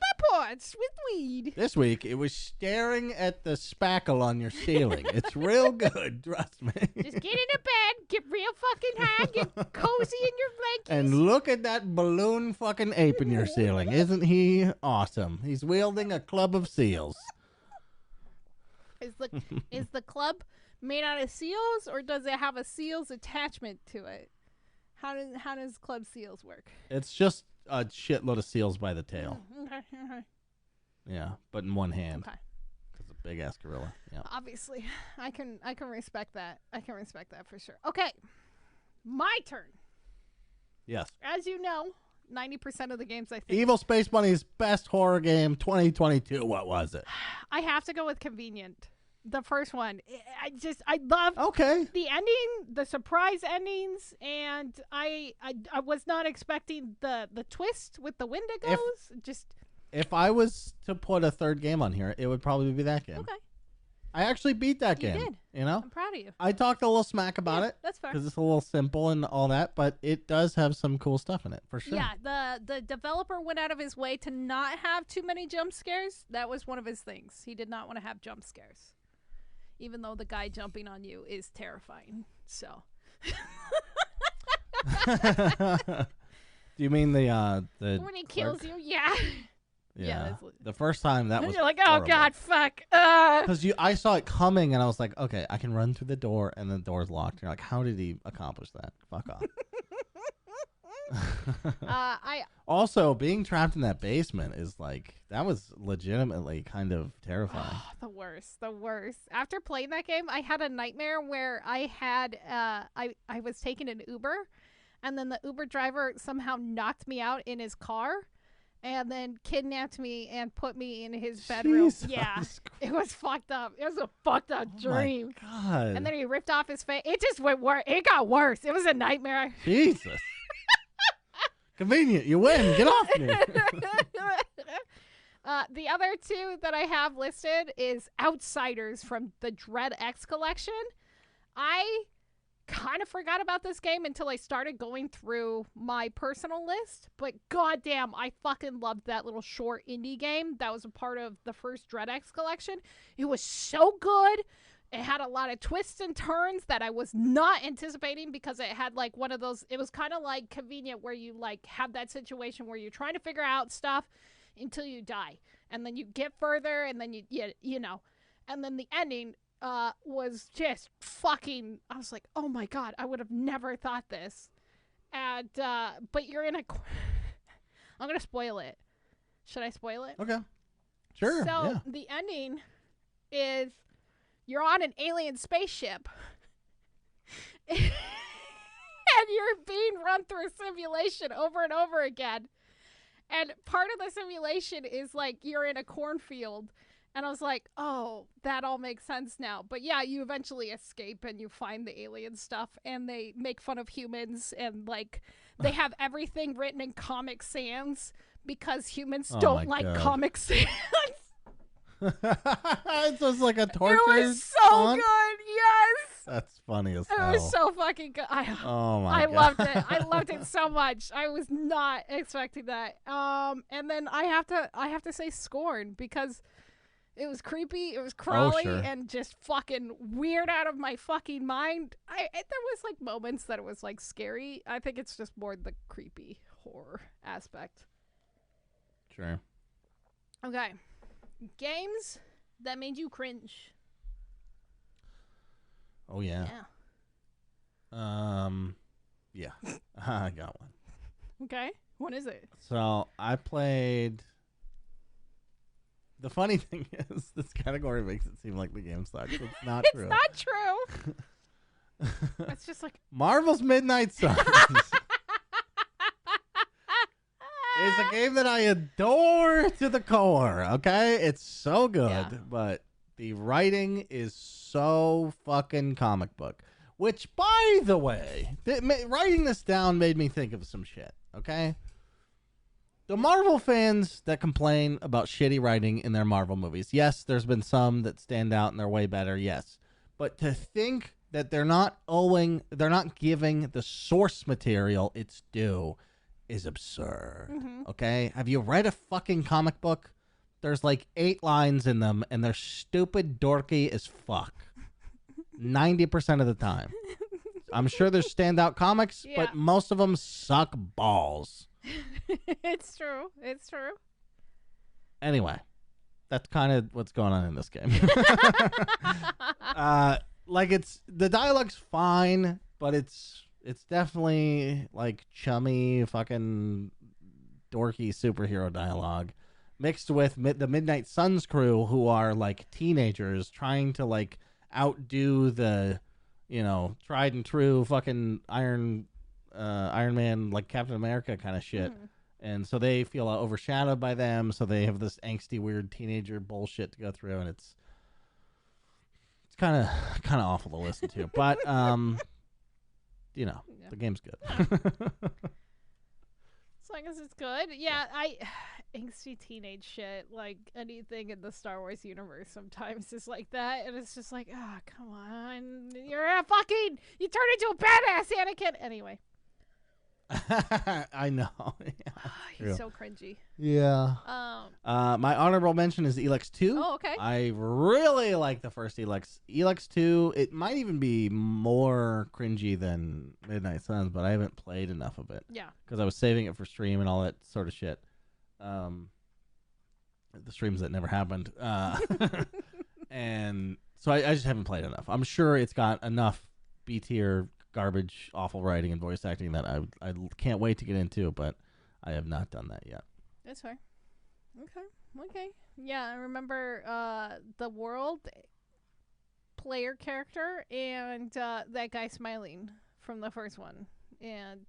by Ports with weed. This week, it was staring at the spackle on your ceiling. It's real good, trust me. Just get into bed, get real fucking high, get cozy in your blankets. And look at that balloon fucking ape in your ceiling. Isn't he awesome? He's wielding a club of seals. Is the club made out of seals, or does it have a seals attachment to it? How does club seals work? It's just a shitload of seals by the tail. Okay. Yeah, but in one hand. Okay. Because a big ass gorilla. Yeah. Obviously, I can respect that. I can respect that for sure. Okay, my turn. Yes. As you know, 90% of the games I think Evil Space Bunny's best horror game 2022. What was it? I have to go with convenient. The first one. I love the ending, the surprise endings, and I was not expecting the twist with the Wendigos. If I was to put a third game on here, it would probably be that game. Okay. I actually beat that game. You did. You know? I'm proud of you. I talked a little smack about it. That's fair. Because it's a little simple and all that, but it does have some cool stuff in it, for sure. Yeah, the developer went out of his way to not have too many jump scares. That was one of his things. He did not want to have jump scares. Even though the guy jumping on you is terrifying. So. Do you mean the when he kills you? Yeah. Yeah, the first time that was. You're like, oh horrible. God, fuck. Because I saw it coming, and I was like, okay, I can run through the door, and the door's locked. And you're like, how did he accomplish that? Fuck off. Also, being trapped in that basement is like, that was legitimately kind of terrifying. Oh, the worst. After playing that game, I had a nightmare where I had I was taking an Uber, and then the Uber driver somehow knocked me out in his car. And then kidnapped me and put me in his bedroom. Jesus Christ. It was fucked up. It was a fucked up dream. My God. And then he ripped off his face. It just went worse. It got worse. It was a nightmare. Jesus. Convenient. You win. Get off me. The other two that I have listed is Outsiders from the Dread X collection. I kind of forgot about this game until I started going through my personal list, but goddamn, I fucking loved that little short indie game that was a part of the first Dread X collection. It was so good. It had a lot of twists and turns that I was not anticipating because it had like one of those, it was kind of like Convenient where you like have that situation where you're trying to figure out stuff until you die, and then you get further, and then you know, and then the ending was just fucking, I was like, oh my God, I would have never thought this. And, but you're in a, I'm going to spoil it. Should I spoil it? Okay. Sure. So the ending is you're on an alien spaceship and you're being run through a simulation over and over again. And part of the simulation is like you're in a cornfield. And I was like, oh, that all makes sense now. But yeah, you eventually escape and you find the alien stuff, and they make fun of humans, and like they have everything written in Comic Sans because humans don't like Comic Sans. It's just like a torture. It was so font? good, yes. That's funny as hell. It was so fucking good. I loved it. I loved it so much. I was not expecting that. And then I have to say Scorn because it was creepy, it was crawly, and just fucking weird out of my fucking mind. There was like moments that it was like scary. I think it's just more the creepy horror aspect. Sure. Okay. Games that made you cringe. Oh yeah. Yeah. I got one. Okay. What is it? So I played. The funny thing is, this category makes it seem like the game sucks. It's not true. It's not true. It's just like Marvel's Midnight Suns. It's a game that I adore to the core. Okay, it's so good, but the writing is so fucking comic book. Which, by the way, writing this down made me think of some shit. Okay. The Marvel fans that complain about shitty writing in their Marvel movies, yes, there's been some that stand out and they're way better, yes. But to think that they're not giving the source material its due is absurd. Mm-hmm. Okay? Have you read a fucking comic book? There's like 8 lines in them and they're stupid dorky as fuck. 90% of the time. I'm sure there's standout comics, but most of them suck balls. It's true. It's true. Anyway, that's kind of what's going on in this game. Like the dialogue's fine, but it's definitely like chummy, fucking dorky superhero dialogue mixed with the Midnight Suns crew, who are like teenagers trying to like outdo the, tried and true fucking Iron Man, like Captain America kind of shit. Mm-hmm. And so they feel overshadowed by them. So they have this angsty, weird teenager bullshit to go through. And It's kind of awful to listen to, but you know, the game's good. As long as it's good. Yeah, I angsty teenage shit, like anything in the Star Wars universe sometimes is like that, and it's just like, oh, come on. You turned into a badass, Anakin. Anyway. I know. He's so cringy. Yeah. My honorable mention is Elex 2. Oh, okay. I really like the first Elex. Elex 2, it might even be more cringy than Midnight Suns, but I haven't played enough of it. Yeah. Because I was saving it for stream and all that sort of shit. The streams that never happened. And so I just haven't played enough. I'm sure it's got enough B tier garbage, awful writing and voice acting that I can't wait to get into, but I have not done that yet. That's fair. Okay. Yeah, I remember the world player character and that guy smiling from the first one and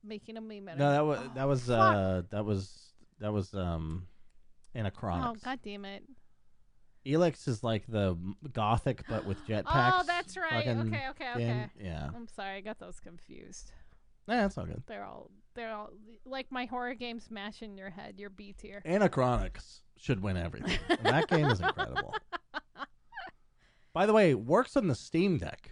making a meme. No, that was Anachronix. Oh, god damn it. Elex is like the gothic, but with jetpacks. Oh, that's right. Okay. Yeah. I'm sorry, I got those confused. Yeah, that's all good. They're all like my horror game smash in your head. You're B tier. Anachronix should win everything. That game is incredible. By the way, works on the Steam Deck.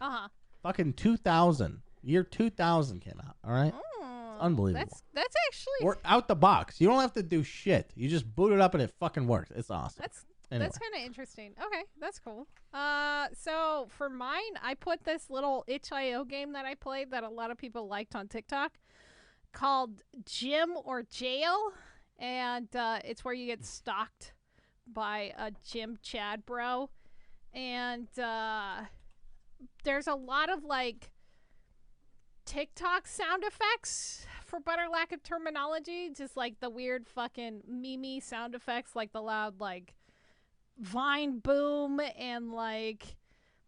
Fucking 2000. Year 2000 came out. All right. It's unbelievable. That's actually. Or out the box. You don't have to do shit. You just boot it up and it fucking works. It's awesome. Anyway. That's kind of interesting. Okay, that's cool. So for mine, I put this little itch.io game that I played that a lot of people liked on TikTok called Gym or Jail, and it's where you get stalked by a gym Chad bro, and there's a lot of like TikTok sound effects, for better lack of terminology, just like the weird fucking meme sound effects, like the loud like Vine boom and like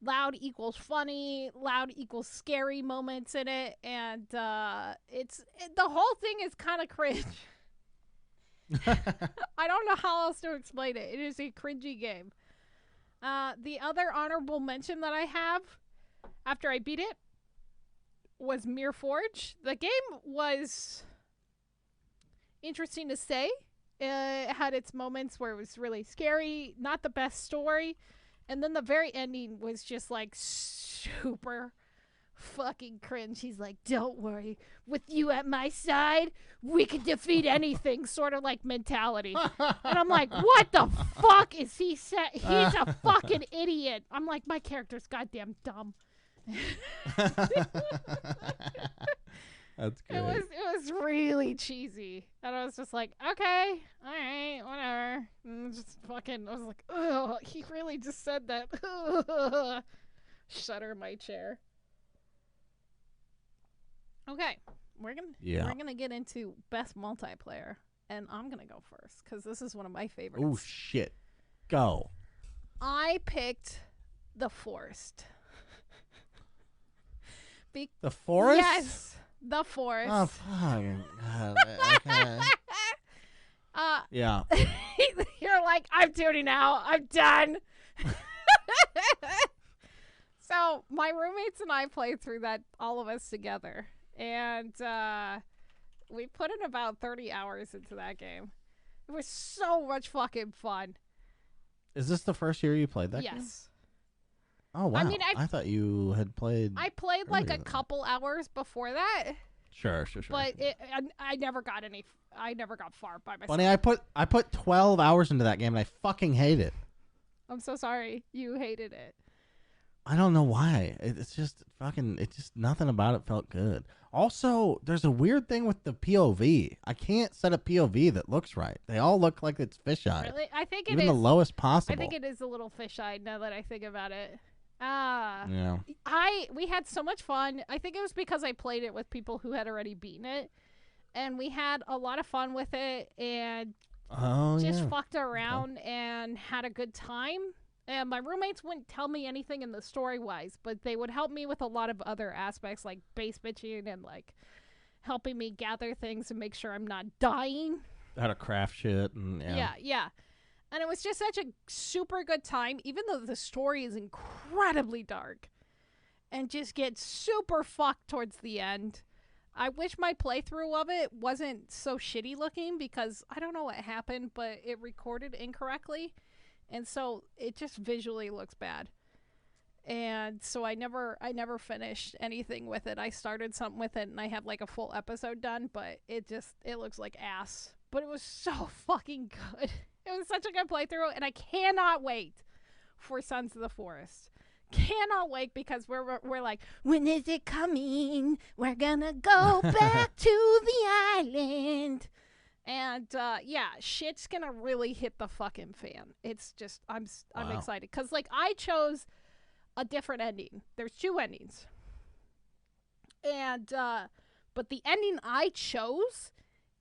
loud equals funny, loud equals scary moments in it, and the whole thing is kind of cringe. I don't know how else to explain it. It is a cringy game. The other honorable mention that I have after I beat it was Mirror Forge. The game was interesting to say. It had its moments where it was really scary, not the best story, and then the very ending was just like super fucking cringe. He's like, don't worry, with you at my side, we can defeat anything, sort of like mentality. And I'm like, what the fuck is he saying? He's a fucking idiot. I'm like, my character's goddamn dumb. That's good. It was really cheesy, and I was just like, okay, all right, whatever. And just fucking, I was like, oh, he really just said that. Shudder my chair. Okay, we're gonna get into best multiplayer, and I'm gonna go first because this is one of my favorites. Oh shit, go! I picked The Forest. The Forest? Yes. The Forest. Oh, fucking God. Okay. Yeah. You're like, I'm tuning out. I'm done. So my roommates and I played through that, all of us together. And we put in about 30 hours into that game. It was so much fucking fun. Is this the first year you played that game? Yes. Oh, wow. I mean, I thought you had played... I played like a couple hours before that. Sure. But I never got far by myself. Funny, I put 12 hours into that game and I fucking hate it. I'm so sorry. You hated it. I don't know why. It's just nothing about it felt good. Also, there's a weird thing with the POV. I can't set a POV that looks right. They all look like it's fisheye. Really? I think it Even is. the lowest possible. I think it is a little fisheye now that I think about it. Yeah. We had so much fun. I think it was because I played it with people who had already beaten it, and we had a lot of fun with it and just fucked around and had a good time. And my roommates wouldn't tell me anything in the story-wise, but they would help me with a lot of other aspects like base bitching and like helping me gather things and make sure I'm not dying. How to craft shit and yeah. And it was just such a super good time, even though the story is incredibly dark and just gets super fucked towards the end. I wish my playthrough of it wasn't so shitty looking because I don't know what happened, but it recorded incorrectly. And so it just visually looks bad. And so I never finished anything with it. I started something with it and I have like a full episode done, but it looks like ass. But it was so fucking good. It was such a good playthrough, and I cannot wait for Sons of the Forest. Cannot wait because we're like, when is it coming? We're gonna go back to the island. And yeah, shit's gonna really hit the fucking fan. It's just I'm excited because like I chose a different ending. There's 2 endings, and but the ending I chose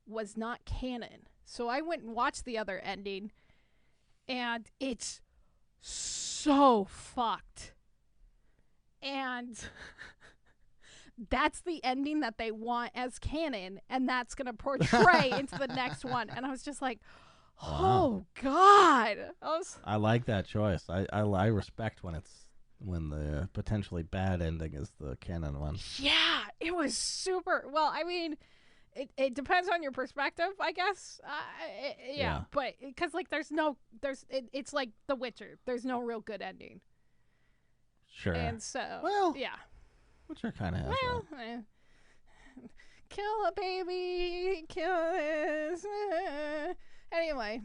was not canon. So I went and watched the other ending, and it's so fucked. And that's the ending that they want as canon, and that's going to portray into the next one. And I was just like, oh, God. I like that choice. I respect when the potentially bad ending is the canon one. Yeah, it was super. Well, I mean, it depends on your perspective, I guess. Yeah, but because like it's like The Witcher. There's no real good ending. Sure. And so, well, yeah. Witcher kind of has that. Kill a baby, kill this. Anyway.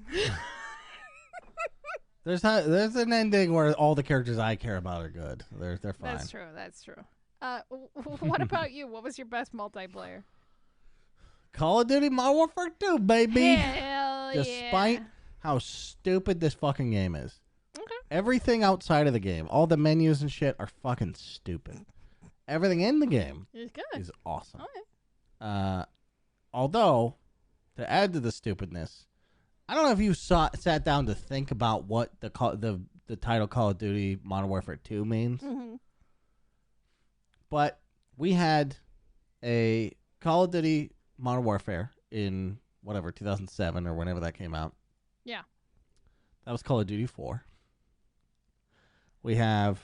There's an ending where all the characters I care about are good. They're fine. That's true. What about you? What was your best multiplayer? Call of Duty Modern Warfare 2, baby. Hell Despite how stupid this fucking game is. Okay. Everything outside of the game, all the menus and shit are fucking stupid. Everything in the game is awesome. Okay. Although, to add to the stupidness, I don't know if you sat down to think about what the title Call of Duty Modern Warfare 2 means. Mm-hmm. But we had a Call of Duty Modern Warfare in whatever 2007 or whenever that came out. Yeah. That was Call of Duty 4. We have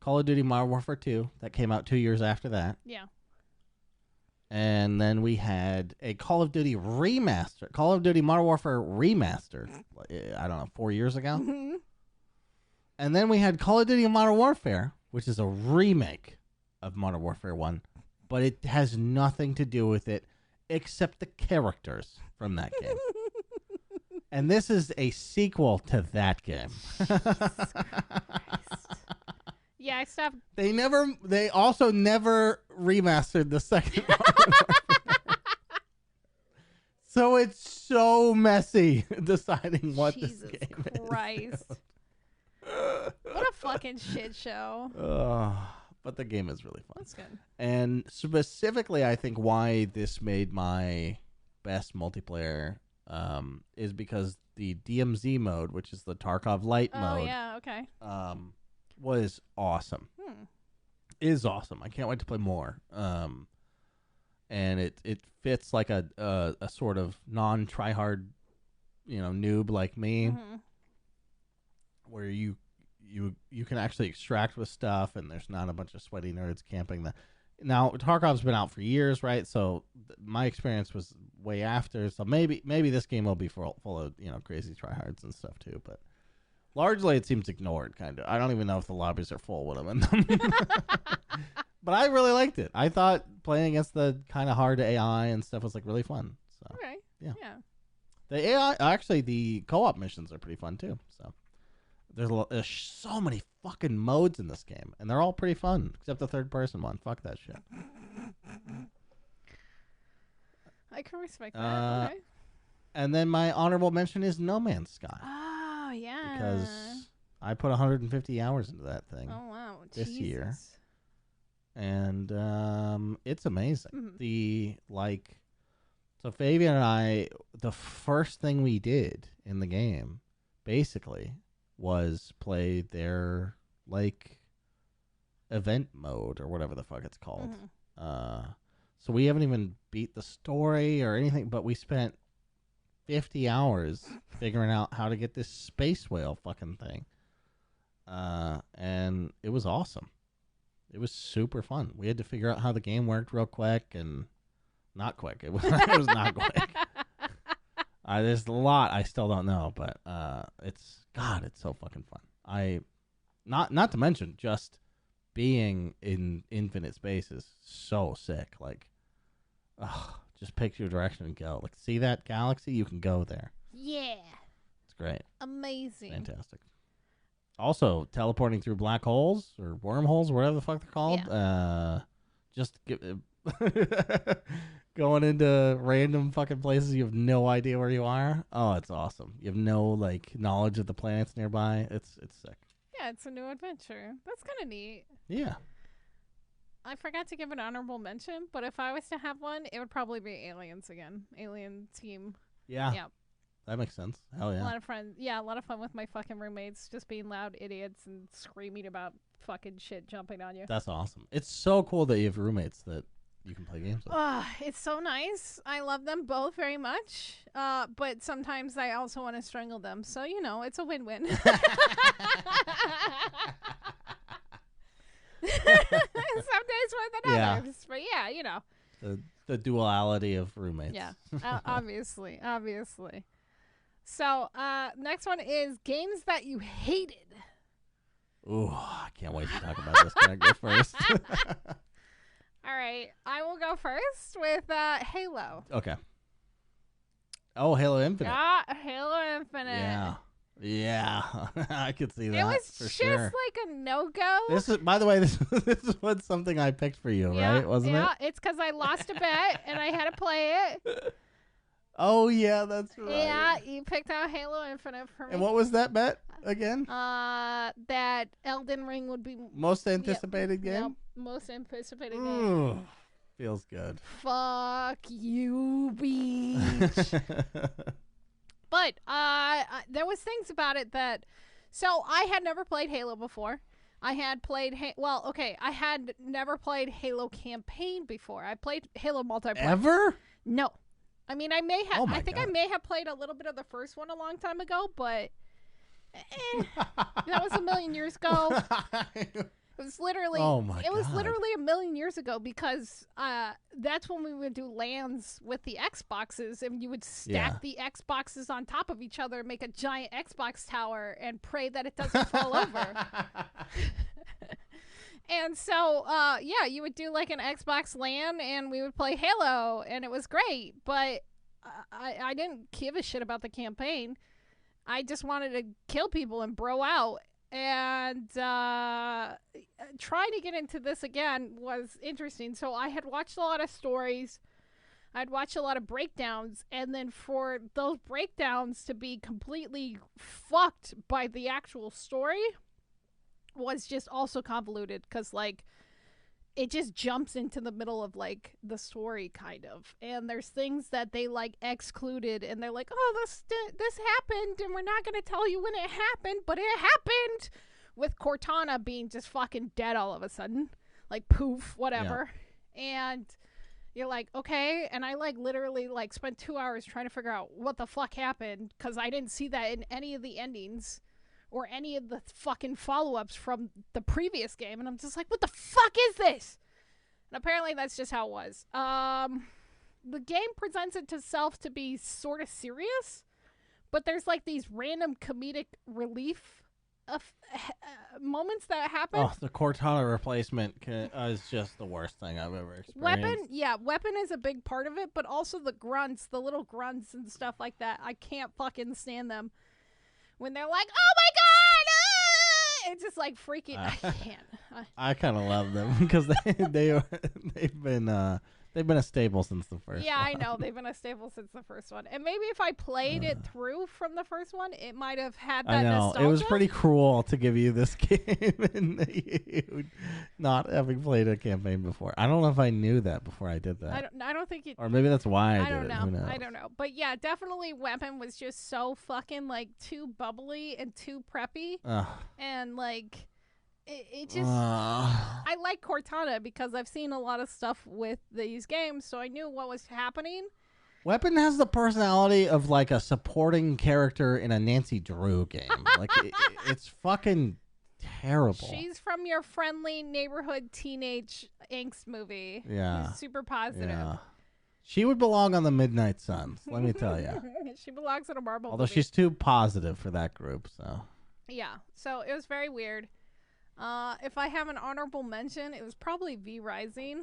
Call of Duty Modern Warfare 2 that came out 2 years after that. Yeah. And then we had a Call of Duty remaster, Call of Duty Modern Warfare remaster, I don't know, 4 years ago. Mm-hmm. And then we had Call of Duty Modern Warfare, which is a remake of Modern Warfare 1, but it has nothing to do with it except the characters from that game. And this is a sequel to that game. Yeah, I stopped. They also never remastered the second one. So it's so messy deciding what Jesus this game Christ. is. What a fucking shit show. But the game is really fun. That's good. And specifically, I think why this made my best multiplayer is because the DMZ mode, which is the Tarkov Light mode. Oh, yeah, okay. Was awesome. Is awesome. I can't wait to play more. And it fits like a sort of non-tryhard, noob like me, where you can actually extract with stuff, and there's not a bunch of sweaty nerds camping. Now Tarkov's been out for years, right? So my experience was way after. So maybe this game will be full of crazy tryhards and stuff too, but. Largely, it seems ignored, kind of. I don't even know if the lobbies are full with them in them. But I really liked it. I thought playing against the kind of hard AI and stuff was like really fun. So, okay. Yeah. The AI, actually, the co-op missions are pretty fun too. So there's so many fucking modes in this game, and they're all pretty fun, except the third-person one. Fuck that shit. I can respect that. Okay. And then my honorable mention is No Man's Sky. Oh, yeah. Because I put 150 hours into that thing. Oh, wow. This Jesus. year. And it's amazing. Mm-hmm. So Fabian and I, the first thing we did in the game, basically, was play their, event mode, or whatever the fuck it's called. Mm-hmm. So we haven't even beat the story or anything, but we spent 50 hours figuring out how to get this space whale fucking thing. And it was awesome. It was super fun. We had to figure out how the game worked real quick and not quick. It was, it was not quick. There's a lot I still don't know, but it's so fucking fun. Not to mention just being in infinite space is so sick. Like, just pick your direction and go. Like, see that galaxy? You can go there. Yeah. It's great. Amazing. Fantastic. Also, teleporting through black holes or wormholes, whatever the fuck they're called. Yeah. Just going into random fucking places you have no idea where you are. Oh, it's awesome. You have no like knowledge of the planets nearby. It's sick. Yeah, it's a new adventure. That's kind of neat. Yeah. I forgot to give an honorable mention, but if I was to have one, it would probably be Aliens again. Alien team. Yeah. Yeah. That makes sense. Hell yeah. A lot of friends. Yeah, a lot of fun with my fucking roommates, just being loud idiots and screaming about fucking shit jumping on you. That's awesome. It's so cool that you have roommates that you can play games with. It's so nice. I love them both very much. But sometimes I also want to strangle them. So, you know, it's a win-win. Some days more than others. But yeah, you know. The duality of roommates. Yeah, obviously. So, next one is games that you hated. Ooh, I can't wait to talk about this. Can I go first? All right, I will go first with Halo. Okay. Oh, Halo Infinite. Halo Infinite. Yeah. I could see that. It was for just sure. like a no-go. This is, by the way, this was something I picked for you, right? Wasn't it? Yeah, it's because I lost a bet and I had to play it. Oh, yeah, that's right. Yeah, you picked out Halo Infinite for me. And what was that bet again? That Elden Ring would be most anticipated game? Yep, most anticipated game. Feels good. Fuck you, beach. But there was things about it that... So, I had never played Halo before. I had played... I had never played Halo campaign before. I played Halo multiplayer. Ever? No. I mean, I may have... Oh my I think God. I may have played a little bit of the first one a long time ago, but... that was a million years ago. It was literally... Oh my God. It was literally a million years ago because that's when we would do LANs with the Xboxes, and you would stack the Xboxes on top of each other, make a giant Xbox tower, and pray that it doesn't fall over. And so, you would do like an Xbox LAN, and we would play Halo, and it was great. But I didn't give a shit about the campaign. I just wanted to kill people and bro out. And trying to get into this again was interesting. So I had watched a lot of stories. I'd watched a lot of breakdowns. And then for those breakdowns to be completely fucked by the actual story was just also convoluted. Because, like, it just jumps into the middle of, like, the story, kind of. And there's things that they, like, excluded. And they're like, oh, this happened, and we're not going to tell you when it happened, but it happened! With Cortana being just fucking dead all of a sudden. Like, poof, whatever. Yeah. And you're like, okay. And I, like, literally, like, spent 2 hours trying to figure out what the fuck happened. Because I didn't see that in any of the endings. Or any of the fucking follow-ups from the previous game. And I'm just like, what the fuck is this? And apparently that's just how it was. The game presents itself to be sort of serious. But there's like these random comedic relief moments that happen. Oh, the Cortana replacement is just the worst thing I've ever experienced. Weapon is a big part of it. But also the grunts, the little grunts and stuff like that. I can't fucking stand them. When they're like, oh my God! Ah! It's just like freaking. I can't. I kind of love them because they've been a staple since the first. Yeah, one. I know they've been a staple since the first one. And maybe if I played it through from the first one, it might have had that. I know nostalgia. it was pretty cruel to give you this game and you not having played a campaign before. I don't know if I knew that before I did that. I don't think it. Or maybe that's why I did don't it. know. Who knows? I don't know. But yeah, definitely Weapon was just so fucking like too bubbly and too preppy, and like. It just... I like Cortana because I've seen a lot of stuff with these games, so I knew what was happening. Weapon has the personality of like a supporting character in a Nancy Drew game. Like it's fucking terrible. She's from your friendly neighborhood teenage angst movie. Yeah. Who's super positive. Yeah. She would belong on the Midnight Suns, let me tell you. She belongs in a Marvel Although movie. she's too positive for that group, so. Yeah, so it was very weird. If I have an honorable mention, it was probably V Rising.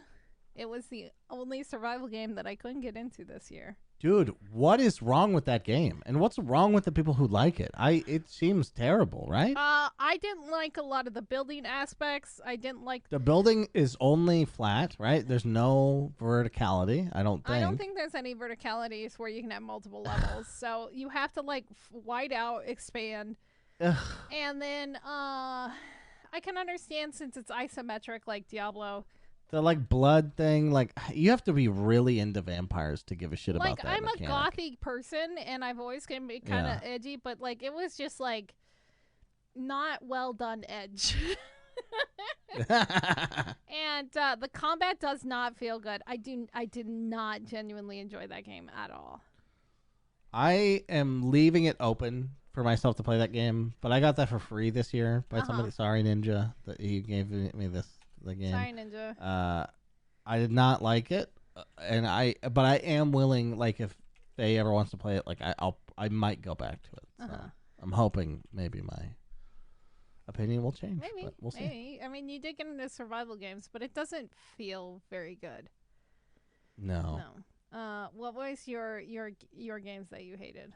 It was the only survival game that I couldn't get into this year. Dude, what is wrong with that game? And what's wrong with the people who like it? It seems terrible, right? I didn't like a lot of the building aspects. I didn't like... The building is only flat, right? There's no verticality, I don't think. I don't think there's any verticalities where you can have multiple levels. So you have to, like, wide out, expand. Ugh. And then, I can understand since it's isometric like Diablo. The like blood thing, like you have to be really into vampires to give a shit about like, that. I'm mechanic. a gothic person, and I've always can be kind of edgy, but like it was just like not well done edge. And the combat does not feel good. I did not genuinely enjoy that game at all. I am leaving it open for myself to play that game, but I got that for free this year by somebody. Sorry, Ninja, that you gave me the game. Sorry, Ninja. I did not like it, but I am willing. Like, if Faye ever wants to play it, like I might go back to it. So I'm hoping maybe my opinion will change. Maybe but we'll see. Maybe. I mean, you did get into survival games, but it doesn't feel very good. No. What was your games that you hated?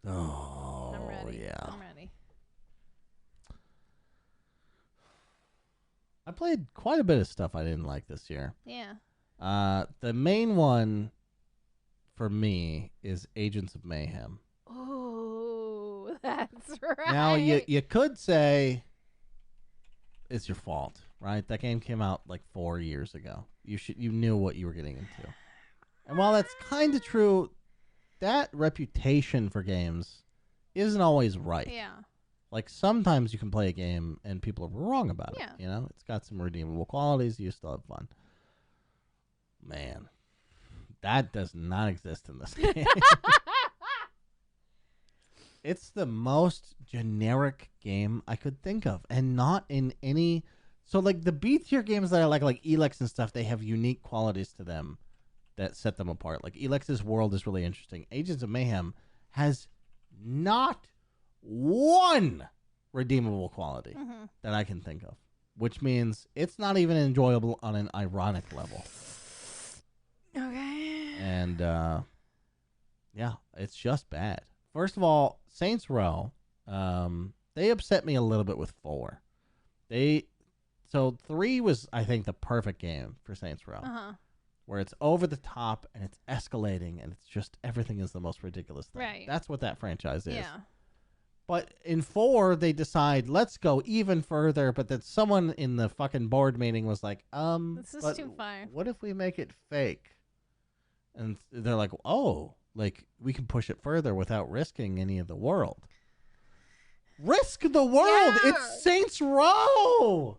Oh, I'm ready. Yeah. I'm ready. I played quite a bit of stuff I didn't like this year. Yeah. The main one for me is Agents of Mayhem. Oh, that's right. Now you could say it's your fault, right? That game came out like 4 years ago. You knew what you were getting into. And while that's kind of true, that reputation for games isn't always right. Yeah. Like, sometimes you can play a game and people are wrong about Yeah. it. You know, it's got some redeemable qualities. You still have fun. Man, that does not exist in this game. It's the most generic game I could think of, and not in any. So, like, the B tier games that I like Elex and stuff, they have unique qualities to them that set them apart. Like, Elex's world is really interesting. Agents of Mayhem has not one redeemable quality that I can think of, which means it's not even enjoyable on an ironic level. Okay. And yeah, it's just bad. First of all, Saints Row, they upset me a little bit with 4. So 3 was, I think, the perfect game for Saints Row. Where it's over the top and it's escalating and it's just everything is the most ridiculous thing. Right. That's what that franchise is. Yeah. But in 4, they decide, let's go even further. But then someone in the fucking board meeting was like, this is too far. What if we make it fake? And they're like, oh, like we can push it further without risking any of the world. Risk the world! Yeah. It's Saints Row!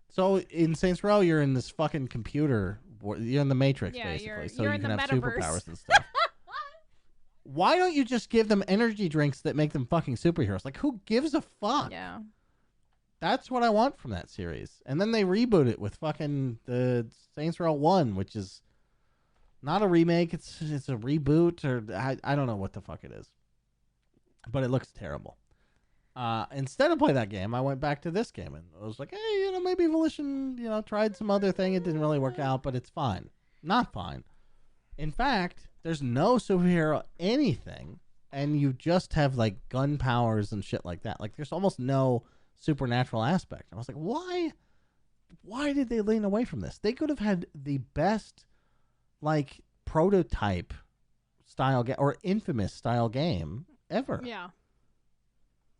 So in Saints Row, you're in this fucking computer. You're in the Matrix, basically. So you're you in can the have metaverse. superpowers and stuff. Why don't you just give them energy drinks that make them fucking superheroes? Like, who gives a fuck? Yeah. That's what I want from that series. And then they reboot it with fucking the Saints Row 1, which is not a remake. It's a reboot, or I don't know what the fuck it is. But it looks terrible. Instead of play that game, I went back to this game and I was like, hey, maybe Volition, tried some other thing. It didn't really work out, but it's fine. Not fine. In fact, there's no superhero anything, and you just have like gun powers and shit like that. Like, there's almost no supernatural aspect. I was like, why did they lean away from this? They could have had the best like prototype style game or infamous style game ever. Yeah.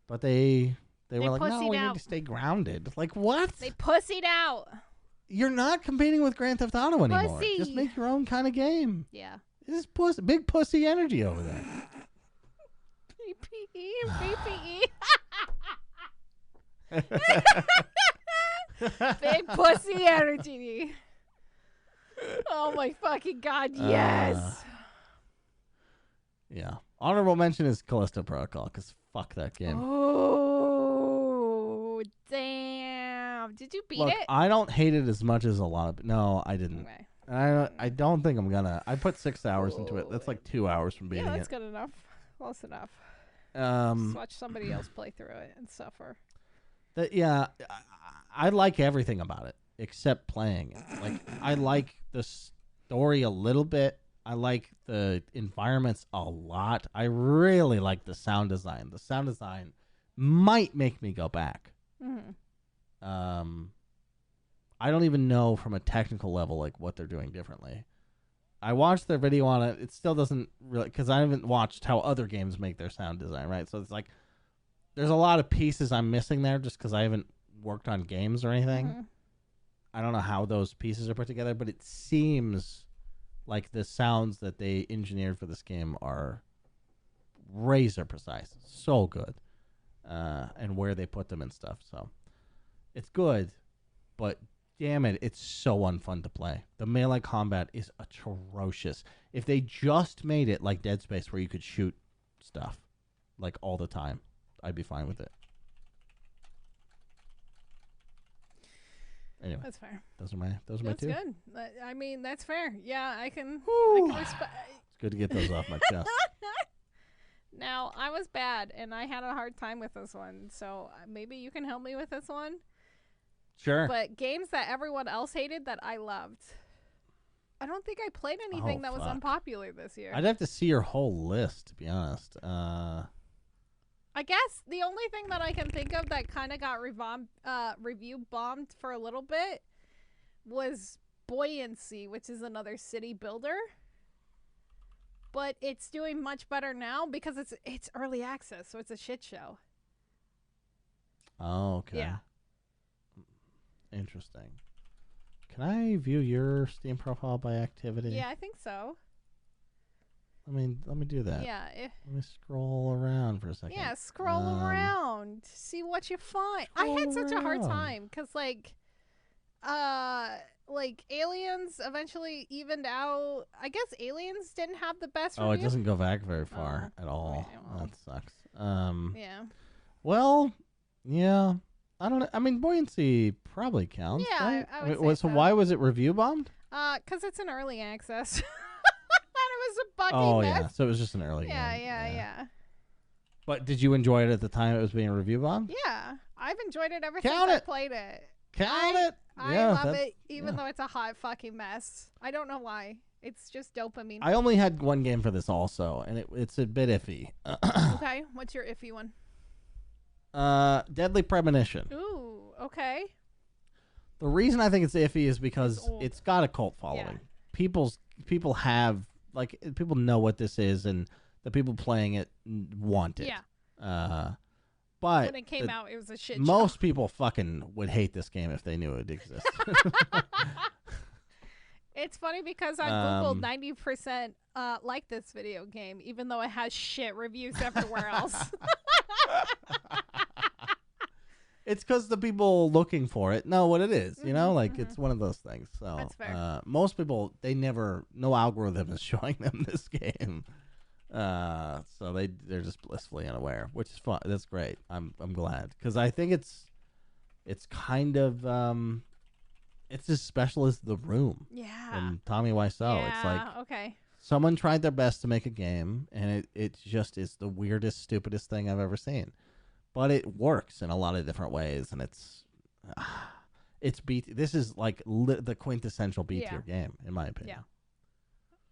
But they were like, no, we out. need to stay grounded. Like, what? They pussied out. You're not competing with Grand Theft Auto anymore. Pussy. Just make your own kind of game. Yeah. This is big pussy energy over there. PPE. Big pussy energy. Oh my fucking god, yes. Yeah. Honorable mention is Callisto Protocol, because fuck that game. Oh, damn. Did you beat it? I don't hate it as much as a lot of... No, I didn't. Okay. I don't think I'm gonna... I put 6 hours into it. That's like 2 hours from beating it. Yeah, that's good enough. Close enough. Just watch somebody else play through it and suffer. Yeah, I like everything about it except playing it. Like, I like the story a little bit. I like the environments a lot. I really like the sound design. The sound design might make me go back. Mm-hmm. I don't even know from a technical level like what they're doing differently. I watched their video on it. It still doesn't really, because I haven't watched how other games make their sound design, right? So it's like there's a lot of pieces I'm missing there just because I haven't worked on games or anything. Mm-hmm. I don't know how those pieces are put together, but it seems like the sounds that they engineered for this game are razor precise. So good. And where they put them and stuff. So it's good, but damn it, it's so unfun to play. The melee combat is atrocious. If they just made it like Dead Space where you could shoot stuff like all the time, I'd be fine with it. Anyway, that's fair. Those are my two. That's good. I mean, that's fair. Yeah, I can respect. It's good to get those off my chest. Now, I was bad, and I had a hard time with this one, so maybe you can help me with this one. Sure. But games that everyone else hated that I loved. I don't think I played anything that was unpopular this year. I'd have to see your whole list, to be honest. I guess the only thing that I can think of that kind of got review bombed for a little bit was Buoyancy, which is another city builder. But it's doing much better now because it's early access, so it's a shit show. Oh, okay. Yeah. Interesting. Can I view your Steam profile by activity? Yeah, I think so. Let me do that. Yeah. Let me scroll around for a second. Yeah, scroll around. See what you find. I had such a hard time because, like Aliens eventually evened out. I guess Aliens didn't have the best review. It doesn't go back very far at all. That sucks. Yeah. Well, yeah. I don't know. I mean, Buoyancy probably counts. Yeah, right? I would say so. Why was it review bombed? Because it's an early access. And it was a buggy mess. Yeah. So it was just an early game. Yeah. But did you enjoy it at the time it was being review bombed? Yeah. I've enjoyed it ever since I played it. Count it. I love it, even though it's a hot fucking mess. I don't know why. It's just dopamine. I only had one game for this also, and it's a bit iffy. Okay. What's your iffy one? Deadly Premonition. Ooh, okay. The reason I think it's iffy is because it's got a cult following. Yeah. People have people know what this is, and the people playing it want it. Yeah. But when it came out, it was a shit show. Most people fucking would hate this game if they knew it existed. It's funny because on Google, 90% like this video game, even though it has shit reviews everywhere else. It's because the people looking for it know what it is, you know? It's one of those things. So that's fair. Most people, no algorithm is showing them this game. So they're just blissfully unaware, which is fun. That's great. I'm glad, because I think it's kind of it's as special as The Room. Yeah. From Tommy Wiseau. Yeah, it's like okay. Someone tried their best to make a game, and it just is the weirdest, stupidest thing I've ever seen. But it works in a lot of different ways, and it's this is like the quintessential B tier game, in my opinion. Yeah.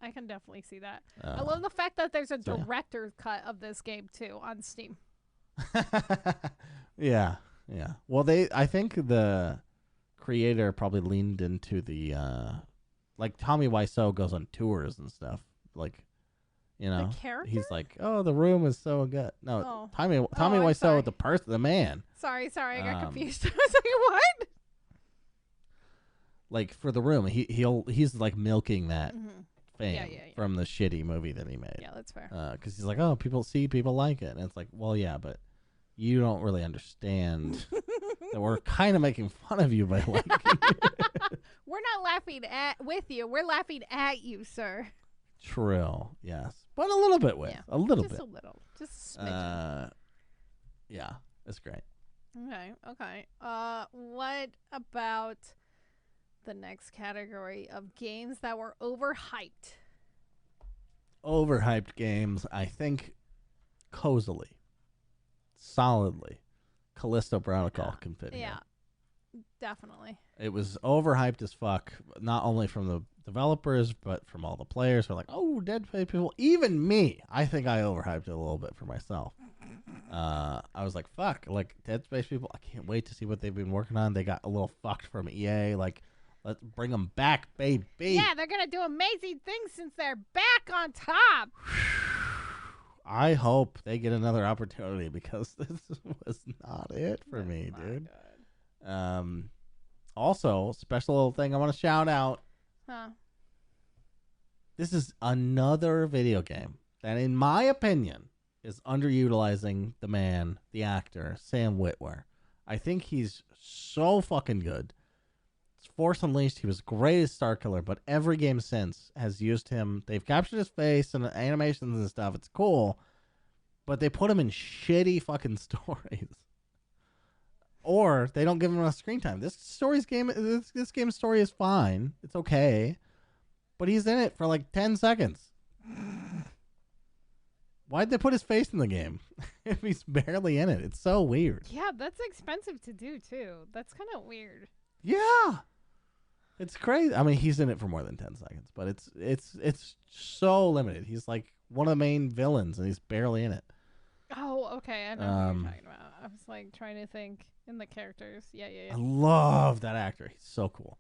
I can definitely see that. I love the fact that there's a director's cut of this game too on Steam. Yeah. Well, I think the creator probably leaned into the like Tommy Wiseau goes on tours and stuff. Like, you know, the character? He's like, "Oh, The Room is so good." No, Tommy Wiseau, the man. Sorry, I got confused. I was like, what? Like for The Room, he's like milking that. Yeah. From the shitty movie that he made. Yeah, that's fair. Because he's like, oh, people like it. And it's like, well, yeah, but you don't really understand that we're kind of making fun of you by liking it. We're not laughing with you. We're laughing at you, sir. True, yes. but a little bit with. Yeah. A little Just bit. a little. Just a smidgen. Yeah, it's great. Okay. What about the next category of games that were overhyped? Overhyped games, I think, cozily, solidly, Callisto Protocol can fit Yeah, here. definitely. It was overhyped as fuck, not only from the developers, but from all the players who are like, oh, Dead Space people. Even me, I think I overhyped it a little bit for myself. I was like, fuck, like Dead Space people, I can't wait to see what they've been working on. They got a little fucked from EA, like, let's bring them back, baby. Yeah, they're going to do amazing things since they're back on top. I hope they get another opportunity because this was not it for me, dude. Good. Also, special little thing I want to shout out. This is another video game that, in my opinion, is underutilizing the man, the actor, Sam Witwer. I think he's so fucking good. Force Unleashed, he was great as Starkiller, but every game since has used him. They've captured his face and animations and stuff. It's cool, but they put him in shitty fucking stories, or they don't give him enough screen time. This game's story is fine. It's okay, but he's in it for like 10 seconds. Why'd they put his face in the game if he's barely in it? It's so weird. Yeah, that's expensive to do too. That's kind of weird. Yeah. It's crazy. I mean, he's in it for more than 10 seconds, but it's so limited. He's like one of the main villains, and he's barely in it. Oh, okay. I know what you're talking about. I was like trying to think in the characters. Yeah. I love that actor. He's so cool.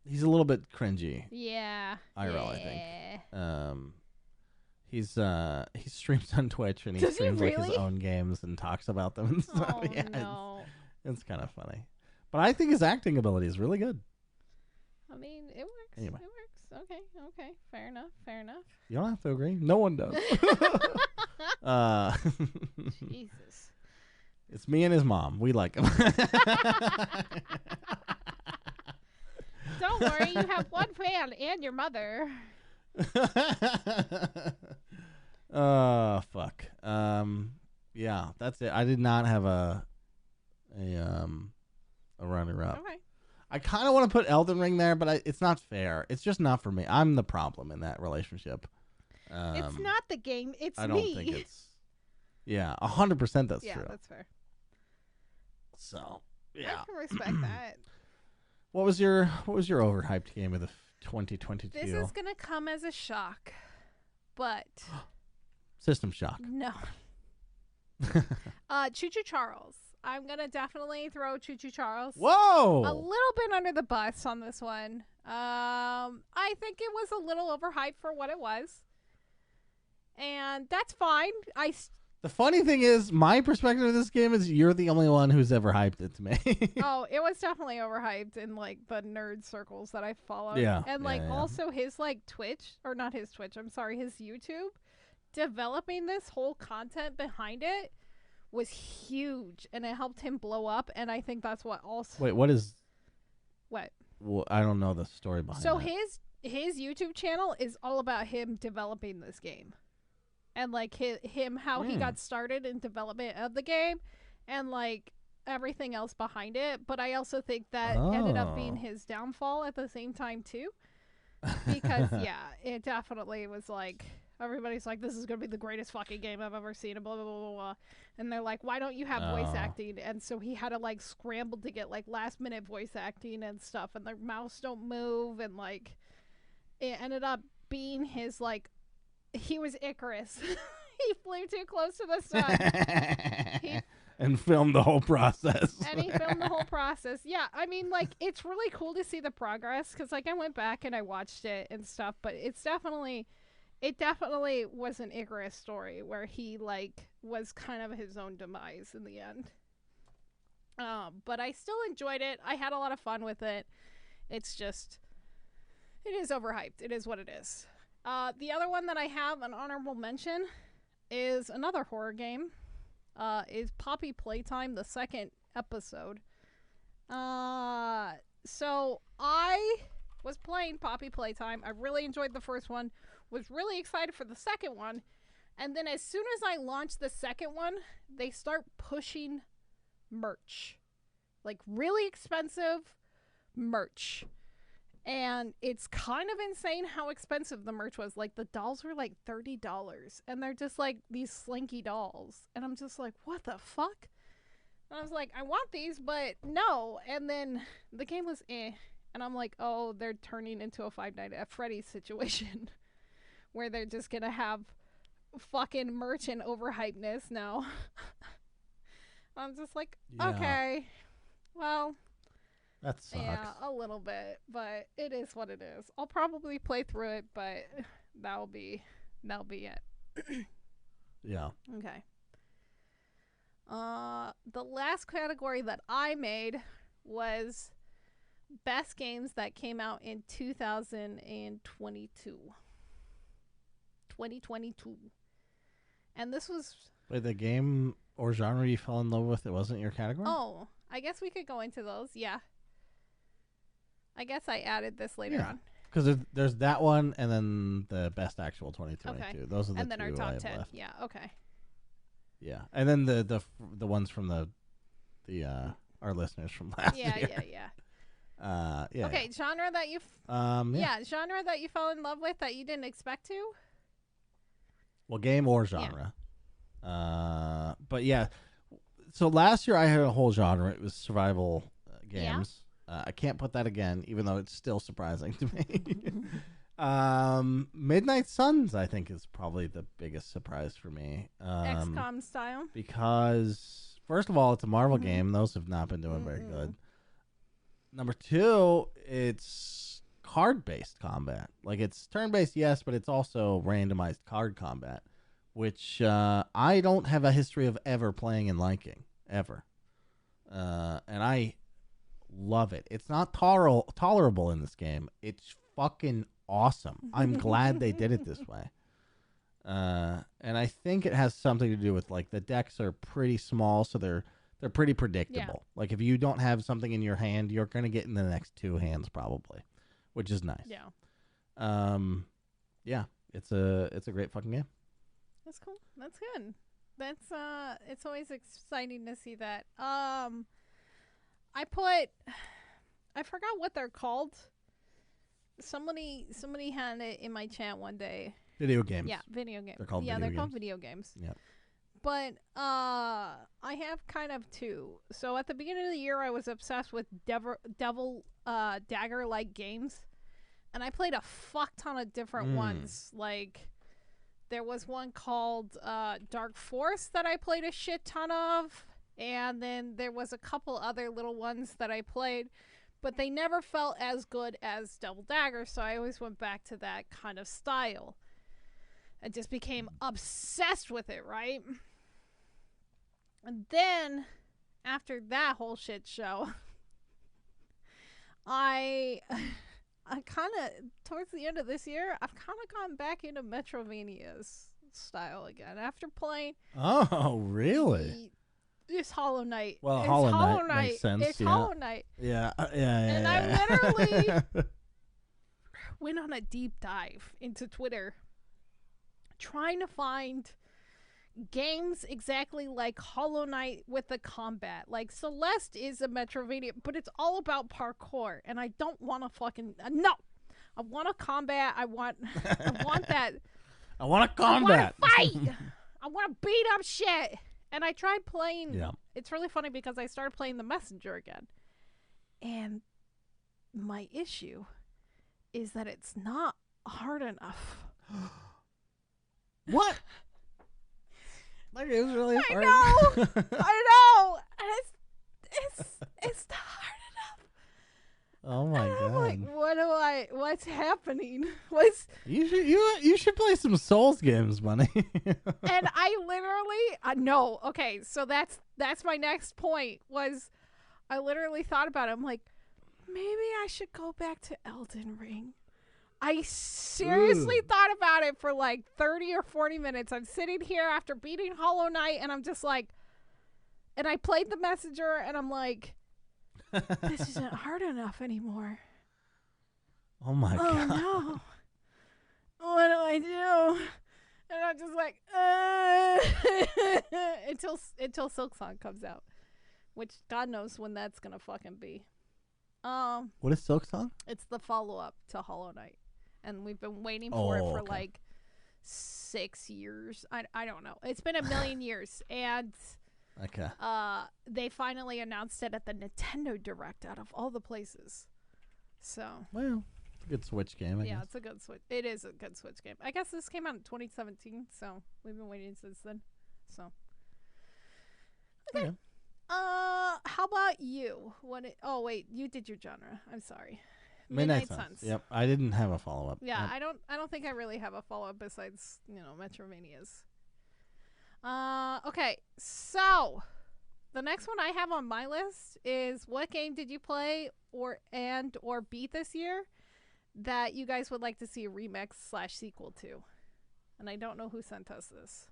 He's a little bit cringy. Yeah. IRL, I think. He streams on Twitch, and he Does streams he really? like his own games and talks about them and stuff. Oh, yeah, no. It's kind of funny. But I think his acting ability is really good. I mean, it works. Anyway. It works. Okay. Fair enough. You don't have to agree. No one does. Jesus. It's me and his mom. We like him. Don't worry. You have one fan and your mother. Fuck. Yeah, that's it. I did not have a runner-up. Okay. I kind of want to put Elden Ring there, but it's not fair. It's just not for me. I'm the problem in that relationship. It's not the game. It's me. I don't think it's. Yeah, 100%. That's true. Yeah, that's fair. So yeah, I can respect that. What was your overhyped game of the 2022? This is gonna come as a shock, but System Shock. No. Choo Choo Charles. I'm gonna definitely throw Choo Choo Charles. Whoa! A little bit under the bus on this one. I think it was a little overhyped for what it was, and that's fine. The funny thing is, my perspective of this game is you're the only one who's ever hyped it to me. Oh, it was definitely overhyped in like the nerd circles that I follow. Yeah. And also his like Twitch, or not his Twitch, I'm sorry, his YouTube, developing this whole content behind it was huge, and it helped him blow up, and I think that's what also... Wait, what is... What? Well, I don't know the story behind that. So his YouTube channel is all about him developing this game. And like how he got started in development of the game, and like everything else behind it. But I also think that ended up being his downfall at the same time too, because yeah, it definitely was like everybody's like, this is gonna be the greatest fucking game I've ever seen, and blah blah blah blah blah. And they're like, why don't you have voice acting? And so he had to like scramble to get like last minute voice acting and stuff, and the mouse don't move, and like it ended up being his like. He was Icarus. He flew too close to the sun. And filmed the whole process. And he filmed the whole process. Yeah, I mean, like, it's really cool to see the progress, because, like, I went back and I watched it and stuff, but it definitely was an Icarus story where he, like, was kind of his own demise in the end. But I still enjoyed it. I had a lot of fun with it. It's just, it is overhyped. It is what it is. The other one that I have an honorable mention is another horror game. Is Poppy Playtime, the second episode. So I was playing Poppy Playtime. I really enjoyed the first one. Was really excited for the second one. And then as soon as I launched the second one, they start pushing merch. Like really expensive merch. And it's kind of insane how expensive the merch was. Like the dolls were like $30. And they're just like these slinky dolls. And I'm just like, what the fuck? And I was like, I want these, but no. And then the game was eh. And I'm like, oh, they're turning into a Five Nights at Freddy's situation. Where they're just going to have fucking merch and overhypeness now. I'm just like, okay. Well, that sucks. Yeah, a little bit, but it is what it is. I'll probably play through it, but that'll be it. Yeah. Okay. The last category that I made was best games that came out in 2022. 2022. And this was... Wait, the game or genre you fell in love with, it wasn't your category? Oh, I guess we could go into those, yeah. I guess I added this later on. Because there's that one and then the best actual 2022. Okay. Those are the and then two our top I have 10. left. Yeah, okay. Yeah. And then the ones from the our listeners from last year. Yeah. Yeah. Okay, genre that you genre that you fell in love with that you didn't expect to? Well, game or genre. Yeah. But yeah. So last year I had a whole genre. It was survival games. Yeah. I can't put that again, even though it's still surprising to me. Midnight Suns, I think, is probably the biggest surprise for me. XCOM style. Because, first of all, it's a Marvel game. Those have not been doing very good. Number two, it's card-based combat. Like, it's turn-based, yes, but it's also randomized card combat, which I don't have a history of ever playing and liking, ever. And I love it. It's not tolerable in this game. It's fucking awesome. I'm glad they did it this way. And I think it has something to do with, like, the decks are pretty small, so they're pretty predictable. Yeah. Like, if you don't have something in your hand, you're going to get in the next two hands probably, which is nice. Yeah. Yeah, it's a great fucking game. That's cool. That's good. That's it's always exciting to see that. I forgot what they're called. Somebody had it in my chat one day. Video games. Yeah, video games. They're called video games. Yeah. But I have kind of two. So at the beginning of the year, I was obsessed with devil dagger-like games. And I played a fuck ton of different ones. Like, there was one called Dark Force that I played a shit ton of. And then there was a couple other little ones that I played. But they never felt as good as Double Dagger. So I always went back to that kind of style. I just became obsessed with it, right? And then, after that whole shit show, I kind of, towards the end of this year, I've kind of gone back into Metrovania's style again. After playing... Oh, really? It's Hollow Knight. Well, Hollow Knight makes sense. It's Hollow Knight. Yeah. And I literally went on a deep dive into Twitter trying to find games exactly like Hollow Knight with the combat. Like, Celeste is a Metrovania, but it's all about parkour, and I don't want to fucking... no! I want a combat. I want that... I want a combat! I want to fight! I want to beat up shit! And I tried playing... Yeah. It's really funny because I started playing The Messenger again. And my issue is that it's not hard enough. What? Like, it was really hard. I know. And it's not hard enough. Oh my god. I'm like, what's happening? You should play some Souls games, Bunny. And I literally no. Okay, so that's my next point was I literally thought about it. I'm like, maybe I should go back to Elden Ring. I seriously thought about it for like 30 or 40 minutes. I'm sitting here after beating Hollow Knight, and I'm just like, and I played The Messenger, and I'm like, this isn't hard enough anymore. Oh my god. No. What do I do? And I'm just like, until Silk Song comes out, which God knows when that's gonna fucking be. What is Silk Song? It's the follow-up to Hollow Knight, and we've been waiting for it for like 6 years. I don't know. It's been a million years, and they finally announced it at the Nintendo Direct out of all the places. So well, it's a good Switch game. I guess. It's a good Switch. It is a good Switch game. I guess this came out in 2017, so we've been waiting since then. So okay. How about you? Oh wait, you did your genre. I'm sorry. Midnight Suns. Yep, I didn't have a follow up. Yeah, yep. I don't think I really have a follow up besides Metrovanias. Okay, so the next one I have on my list is what game did you play or beat this year that you guys would like to see a remix/sequel to? And I don't know who sent us this.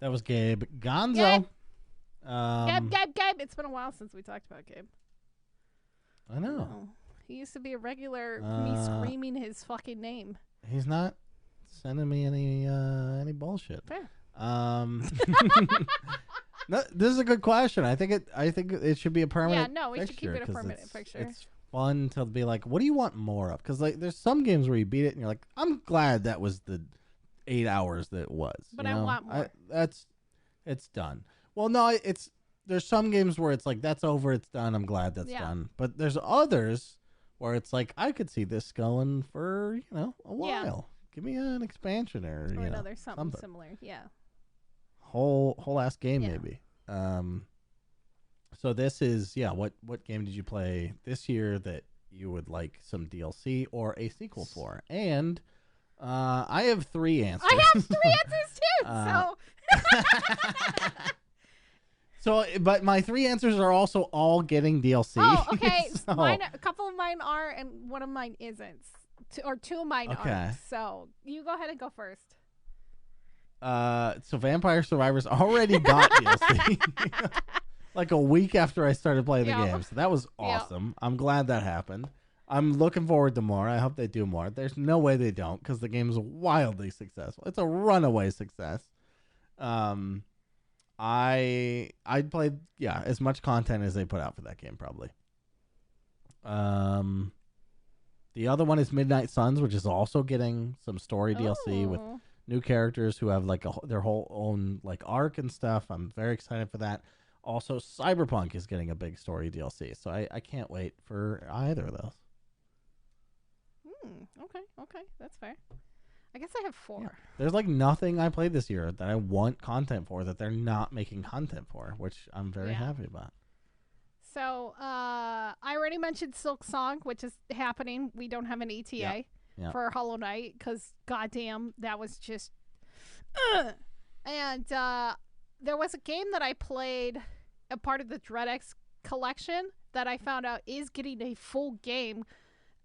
That was Gabe Gonzo. Gabe. It's been a while since we talked about Gabe. I know. Oh, he used to be a regular me screaming his fucking name. He's not sending me any bullshit. Fair. No, this is a good question. I think it should be a permanent. Yeah, no, we should keep it a permanent fixture. It's fun to be like, what do you want more of? Because like, there's some games where you beat it and you're like, I'm glad that was the 8 hours that it was. But I want more. It's done. Well, no, there's some games where it's like, that's over, it's done, I'm glad that's done. But there's others where it's like, I could see this going for, a while. Yeah. Give me an expansion or another something similar. Yeah. Whole ass game maybe. So this is what game did you play this year that you would like some DLC or a sequel for? And I have 3 answers. I have 3 answers too. So, but my 3 answers are also all getting DLC. Oh, okay. So. A couple of mine are, and one of mine isn't. 2 of mine aren't. So you go ahead and go first. So Vampire Survivors already got DLC. Like a week after I started playing the game. So that was awesome. Yep. I'm glad that happened. I'm looking forward to more. I hope they do more. There's no way they don't because the game is wildly successful. It's a runaway success. I'd played as much content as they put out for that game probably. The other one is Midnight Suns, which is also getting some story DLC with new characters who have like their whole own like arc and stuff. I'm very excited for that. Also, Cyberpunk is getting a big story DLC, so I can't wait for either of those. Okay, that's fair. I guess I have 4. Yeah. There's like nothing I played this year that I want content for that they're not making content for, which I'm very happy about. So, I already mentioned Silk Song, which is happening. We don't have an ETA for Hollow Knight because, goddamn, that was just... And there was a game that I played, a part of the DreadX collection, that I found out is getting a full game,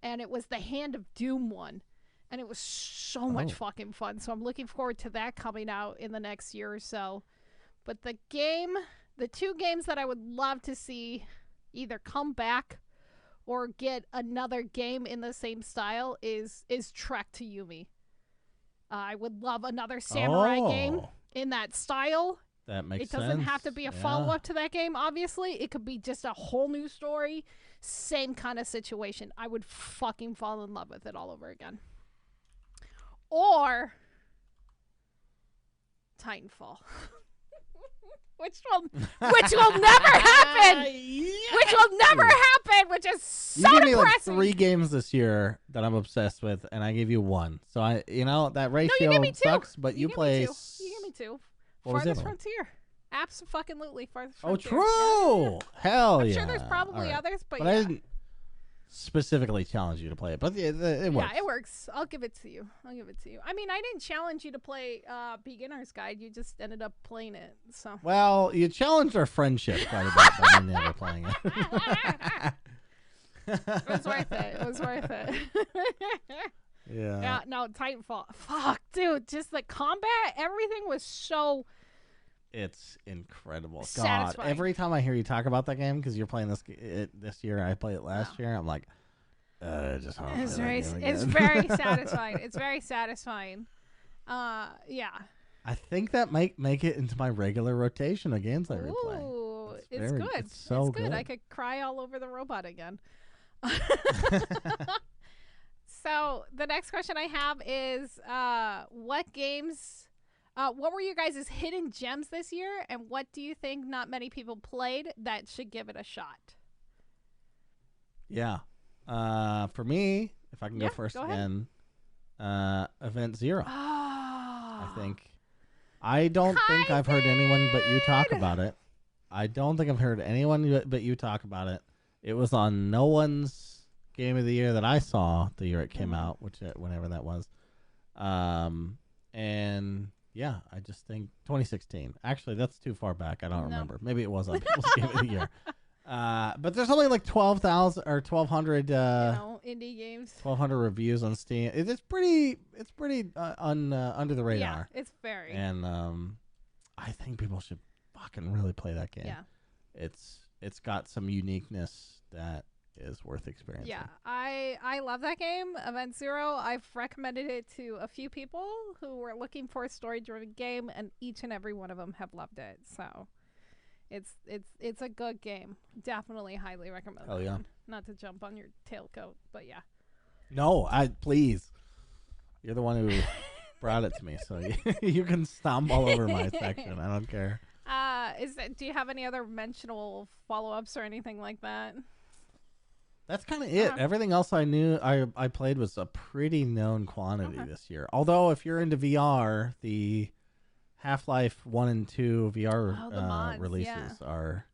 and it was the Hand of Doom one. And it was so much fucking fun. So I'm looking forward to that coming out in the next year or so. But the 2 games that I would love to see either come back or get another game in the same style is Trek to Yumi. I would love another samurai game in that style. That makes sense. It doesn't have to be a follow-up to that game, obviously. It could be just a whole new story. Same kind of situation. I would fucking fall in love with it all over again. Or Titanfall. which will never happen. Which will never happen, which is so you gave depressing. Me like 3 games this year that I'm obsessed with, and I gave you 1. So that ratio sucks, but you play. You gave me 2. Farthest Frontier. Absolutely, Farthest Frontier. Oh, true. Yeah. Hell yeah. I'm sure there's probably others, but I didn't specifically challenge you to play it, but it works. Yeah, it works. I'll give it to you. I mean, I didn't challenge you to play Beginner's Guide. You just ended up playing it. So. Well, you challenged our friendship quite a bit by never playing it. It was worth it. Yeah. Yeah. No, Titanfall. Fuck, dude. Just the combat, everything was so. It's incredible. Satisfying. God, every time I hear you talk about that game, because you're playing this year, I played it last year. I'm like, Just it's very satisfying. It's very satisfying. Yeah. I think that might make it into my regular rotation of games I replay. Ooh, it's good. It's so good. I could cry all over the robot again. So the next question I have is, what games, what were your guys' hidden gems this year, and what do you think not many people played that should give it a shot? Yeah. For me, if I can go first again, Event Zero. I think. I don't think I've heard anyone but you talk about it. I don't think I've heard anyone but you talk about it. It was on no one's game of the year that I saw the year it came out, which whenever that was. And yeah, I just think 2016. Actually, that's too far back. I don't remember. Maybe it was on people's game of the year. But there's only like 12,000 or 1,200 indie games. 1,200 reviews on Steam. It's pretty under the radar. Yeah, it's very. And I think people should fucking really play that game. Yeah. It's got some uniqueness that is worth experiencing. Yeah, I love that game, Event Zero. I've recommended it to a few people who were looking for a story-driven game, and each and every one of them have loved it. So it's a good game. Definitely highly recommend that one. Not to jump on your tailcoat, but yeah. No, please. You're the one who brought it to me, so you can stomp all over my section. I don't care. Do you have any other mentionable follow-ups or anything like that? That's kind of it. Everything else I knew I played was a pretty known quantity this year. Although if you're into VR, the Half-Life 1 and 2 VR releases are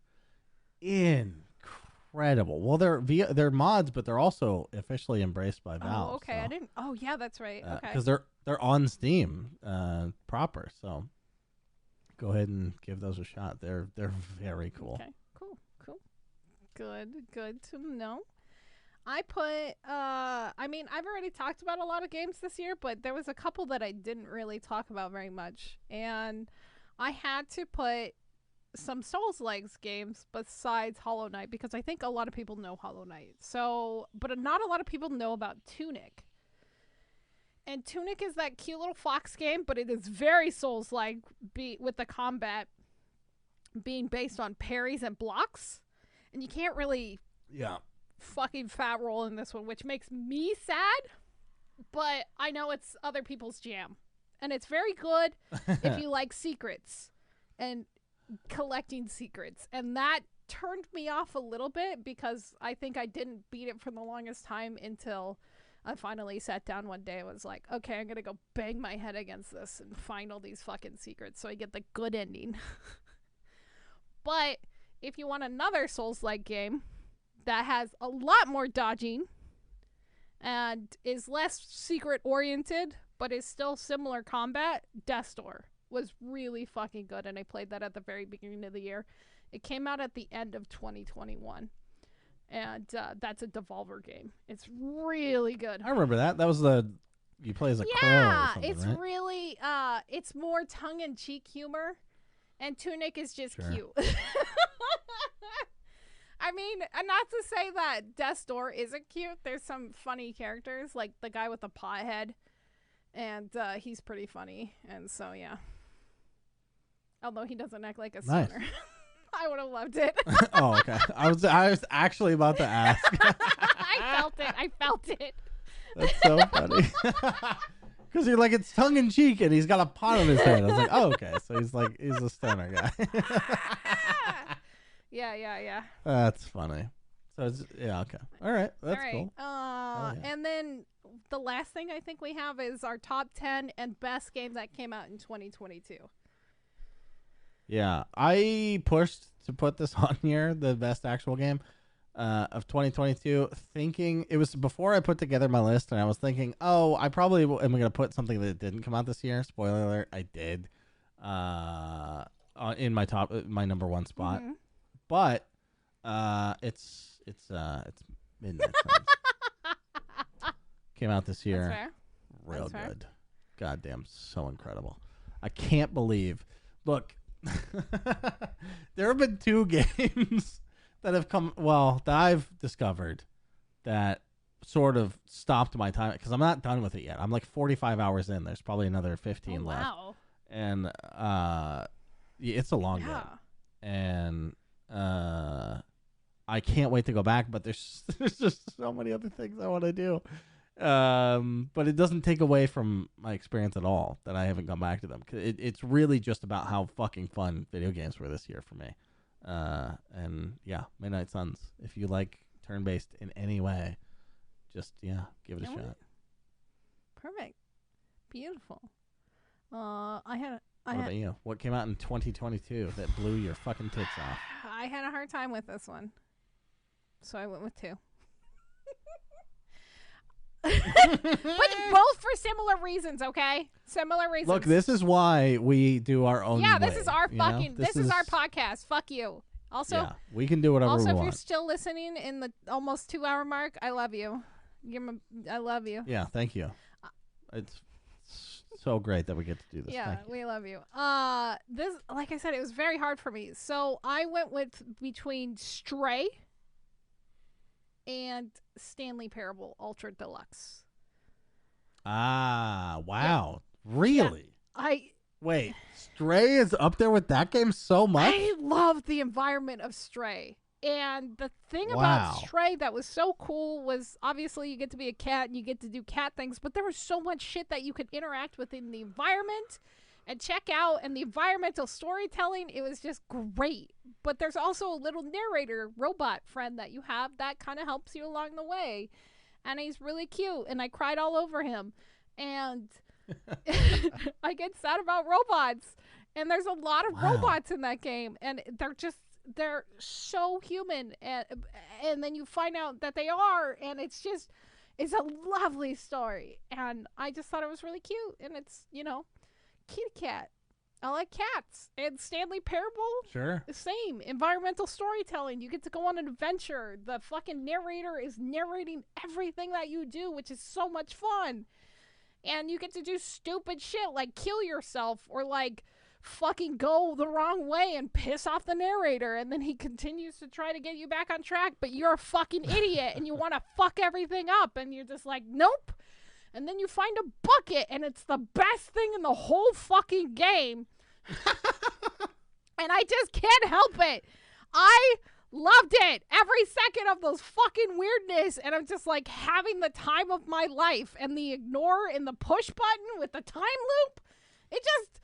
incredible. Well, they're mods, but they're also officially embraced by Valve. Oh, okay. So. I didn't. Oh, yeah, that's right. Okay. Because they're on Steam proper. So go ahead and give those a shot. They're very cool. Okay. Cool. Good to know. I put, I've already talked about a lot of games this year, but there was a couple that I didn't really talk about very much. And I had to put some Souls-like games besides Hollow Knight, because I think a lot of people know Hollow Knight. So, but not a lot of people know about Tunic. And Tunic is that cute little fox game, but it is very Souls-like, with the combat being based on parries and blocks. And you can't really fucking fat roll in this one, which makes me sad, but I know it's other people's jam. And it's very good if you like secrets and collecting secrets. And that turned me off a little bit, because I think I didn't beat it for the longest time until I finally sat down one day and was like, okay, I'm going to go bang my head against this and find all these fucking secrets so I get the good ending. But if you want another Souls-like game that has a lot more dodging and is less secret-oriented, but is still similar combat, Death's Door was really fucking good, and I played that at the very beginning of the year. It came out at the end of 2021, and that's a Devolver game. It's really good. I remember that. That was you play as a crow or something, it's right? really, it's more tongue-in-cheek humor, and Tunic is just cute. I mean, and not to say that Death's Door isn't cute. There's some funny characters, like the guy with the pot head, and he's pretty funny. And so, yeah. Although he doesn't act like a stoner. Nice. I would have loved it. Oh, okay. I was actually about to ask. I felt it. That's so funny. Because you're like, it's tongue in cheek, and he's got a pot on his head. I was like, oh, okay. So he's a stoner guy. Yeah. That's funny. So okay. All right. That's cool. And then the last thing I think we have is our top 10 and best games that came out in 2022. Yeah, I pushed to put this on here, the best actual game of 2022, thinking it was before I put together my list, and I was thinking, oh, I probably am going to put something that didn't come out this year. Spoiler alert, I did. In my number one spot. Mm-hmm. But it's Midnight Suns. Came out this year. That's fair. Real good. Goddamn, so incredible. I can't believe. Look, there have been 2 games that have that I've discovered that sort of stopped my time because I'm not done with it yet. I'm like 45 hours in. There's probably another 15 left. Wow. And it's a long game. And I can't wait to go back, but there's just so many other things I want to do. But it doesn't take away from my experience at all that I haven't gone back to them. It's really just about how fucking fun video games were this year for me. And yeah, Midnight Suns. If you like turn-based in any way, just give it a shot. Perfect. Beautiful. What about you? What came out in 2022 that blew your fucking tits off? I had a hard time with this one, so I went with 2. But both for similar reasons, okay? Similar reasons. Look, this is why we do our own. Yeah, way, this is our fucking. This is our podcast. Fuck you. Also, we can do whatever we want. Also, if you're still listening in the almost 2-hour mark, I love you. I love you. Yeah, thank you. It's so great that we get to do this. Yeah, we love you. This, like I said, it was very hard for me. So I went with between Stray and Stanley Parable Ultra Deluxe. Ah, wow. Yeah. Really? Yeah, Wait, Stray is up there with that game so much? I love the environment of Stray. And the thing about Stray that was so cool was obviously you get to be a cat and you get to do cat things, but there was so much shit that you could interact with in the environment and check out, and the environmental storytelling, it was just great. But there's also a little narrator robot friend that you have that kind of helps you along the way. And he's really cute, and I cried all over him. And I get sad about robots. And there's a lot of robots in that game, and they're so human, and then you find out that they are, and it's a lovely story, and I just thought it was really cute, and it's, kitty cat. I like cats. And Stanley Parable, sure, the same. Environmental storytelling. You get to go on an adventure. The fucking narrator is narrating everything that you do, which is so much fun. And you get to do stupid shit like kill yourself or like fucking go the wrong way and piss off the narrator, and then he continues to try to get you back on track, but you're a fucking idiot and you want to fuck everything up, and you're just like, nope. And then you find a bucket, and it's the best thing in the whole fucking game. And I just can't help it. I loved it. Every second of those fucking weirdness, and I'm just like having the time of my life, and the ignore and the push button with the time loop, it just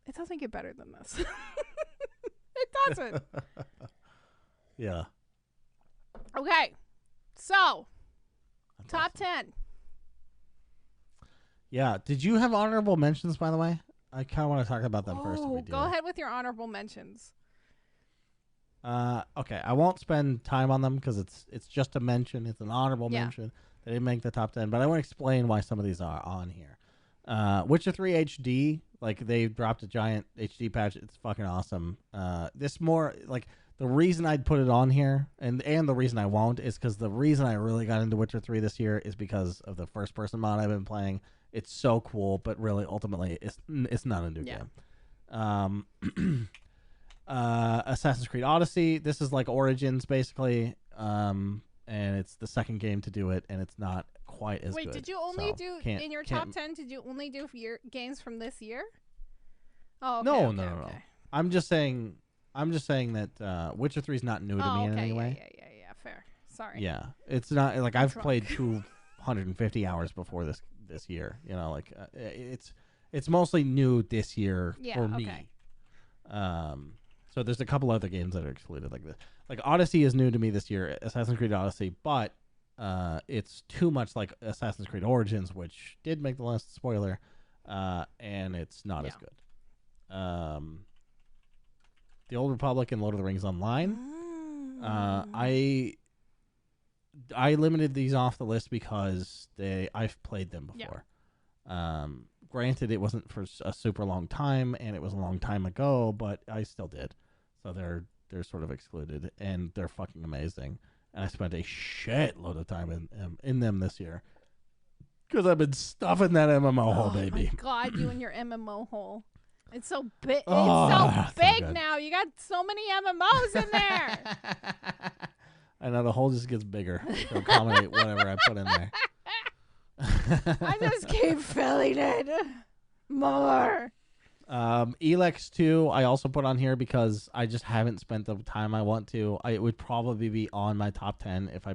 it doesn't get better than this. It doesn't. Yeah. Okay. So, top 10. Yeah. Did you have honorable mentions, by the way? I kind of want to talk about them first. If we do. Go ahead with your honorable mentions. Okay. I won't spend time on them because it's just a mention. It's an honorable mention. They didn't make the top 10, but I want to explain why some of these are on here. Witcher 3 HD, like they dropped a giant HD patch. It's fucking awesome. This more like the reason I'd put it on here and the reason I won't is because the reason I really got into Witcher 3 this year is because of the first person mod I've been playing. It's so cool, but really ultimately it's not a new game. Assassin's Creed Odyssey. This is like Origins basically. And it's the second game to do it, and it's not quite as good. Wait, did you only do in your top 10? Did you only do games from this year? Oh, okay, no. I'm just saying that Witcher 3 is not new to me in any way. Yeah. Fair. Sorry. Yeah, it's not like I've played 250 hours before this year. It's mostly new this year for me. So there's a couple other games that are excluded like this. Like Odyssey is new to me this year, Assassin's Creed Odyssey, but it's too much like Assassin's Creed Origins, which did make the list, spoiler, and it's not as good. The Old Republic and Lord of the Rings Online. I limited these off the list because I've played them before. Granted, it wasn't for a super long time, and it was a long time ago, but I still did. So they're sort of excluded, and they're fucking amazing. And I spent a shitload of time in them this year because I've been stuffing that MMO hole, baby. Oh my God, you and your MMO hole. It's so big. It's so big now. You got so many MMOs in there. I know the hole just gets bigger to accommodate whatever I put in there. I just keep filling it more. Elex 2 I also put on here because I just haven't spent the time I want to. It would probably be on my top 10 if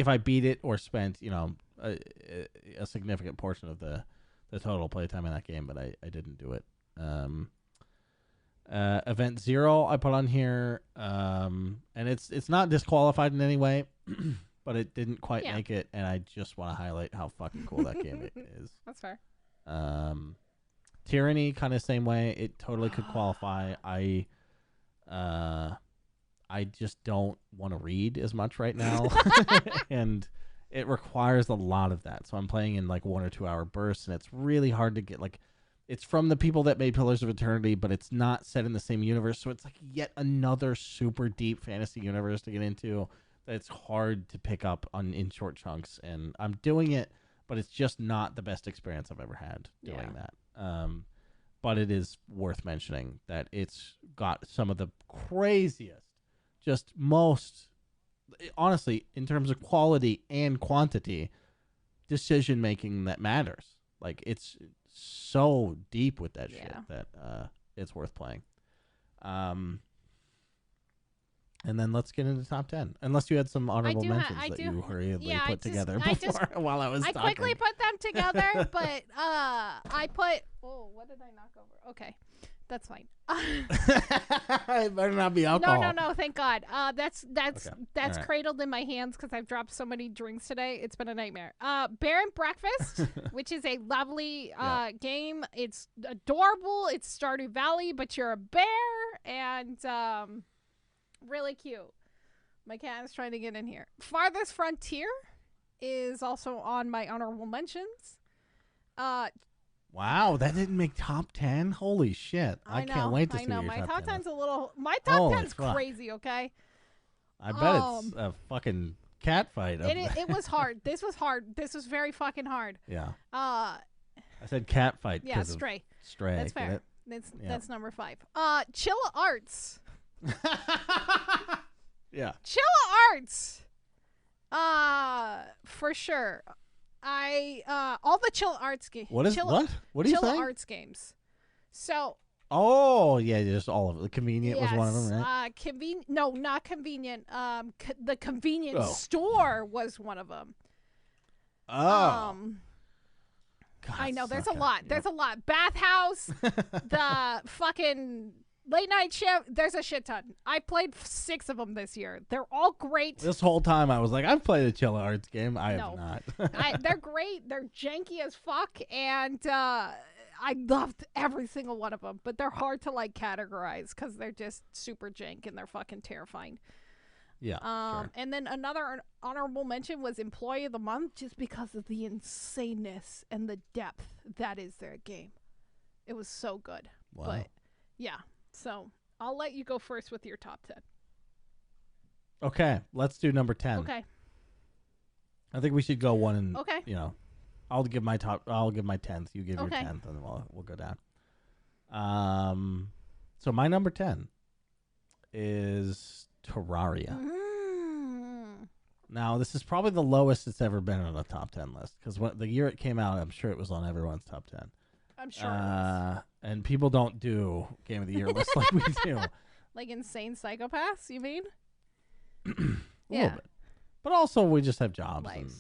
I beat it or spent, a significant portion of the total playtime in that game, but I didn't do it. Event 0 I put on here, and it's not disqualified in any way, but it didn't quite make it, and I just want to highlight how fucking cool that game is. That's fair. Tyranny, kind of same way. It totally could qualify. I just don't want to read as much right now, and it requires a lot of that. So I'm playing in like 1 or 2 hour bursts, and it's really hard to get it's from the people that made Pillars of Eternity, but it's not set in the same universe. So it's like yet another super deep fantasy universe to get into that it's hard to pick up in short chunks. And I'm doing it, but it's just not the best experience I've ever had doing that. But it is worth mentioning that it's got some of the craziest, just most, honestly, in terms of quality and quantity, decision making that matters. Like, it's so deep with that shit that it's worth playing. And then let's get into top 10. Unless you had some honorable mentions that you hurriedly put together while I was talking. I quickly put them together, but I put... Oh, what did I knock over? Okay, that's fine. It better not be alcohol. No, thank God. That's right. Cradled in my hands because I've dropped so many drinks today. It's been a nightmare. Bear and Breakfast, which is a lovely game. It's adorable. It's Stardew Valley, but you're a bear, and... really cute. My cat is trying to get in here. Farthest Frontier is also on my honorable mentions. Wow, that didn't make top 10? Holy shit. I can't wait to see your my top 10. 10's a little... My top 10's crazy, okay? I bet it's a fucking cat fight. It was hard. This was hard. This was very fucking hard. Yeah. I said cat fight. Yeah, Stray. Stray. That's fair. That's number 5. Chilla Arts. Yeah. Chilla Arts. For sure. All the Chilla Arts games. What are you saying? Chilla Arts games. So. Oh yeah, just all of it. The Convenient was one of them, right? No, not Convenient. The Convenience Store was one of them. Oh. God, I know. There's a lot. There's a lot. Bathhouse. The fucking. Late Night Shift, there's a shit ton. I played 6 of them this year. They're all great. This whole time I was like, I've played a Chilla Arts game. I have not. They're great. They're janky as fuck, and I loved every single one of them. But they're hard to categorize because they're just super jank and they're fucking terrifying. Yeah. Sure. And then another honorable mention was Employee of the Month, just because of the insaneness and the depth that is their game. It was so good. Wow. But yeah. So, I'll let you go first with your top 10. Okay, let's do number 10. Okay. I think we should go one and, okay. I'll give my 10th, you give your 10th, and we'll go down. So my number 10 is Terraria. Now, this is probably the lowest it's ever been on a top 10 list, because the year it came out, I'm sure it was on everyone's top 10. I'm sure it was. And people don't do Game of the Year lists like we do. Like Insane Psychopaths, you mean? A little bit. But also, we just have jobs and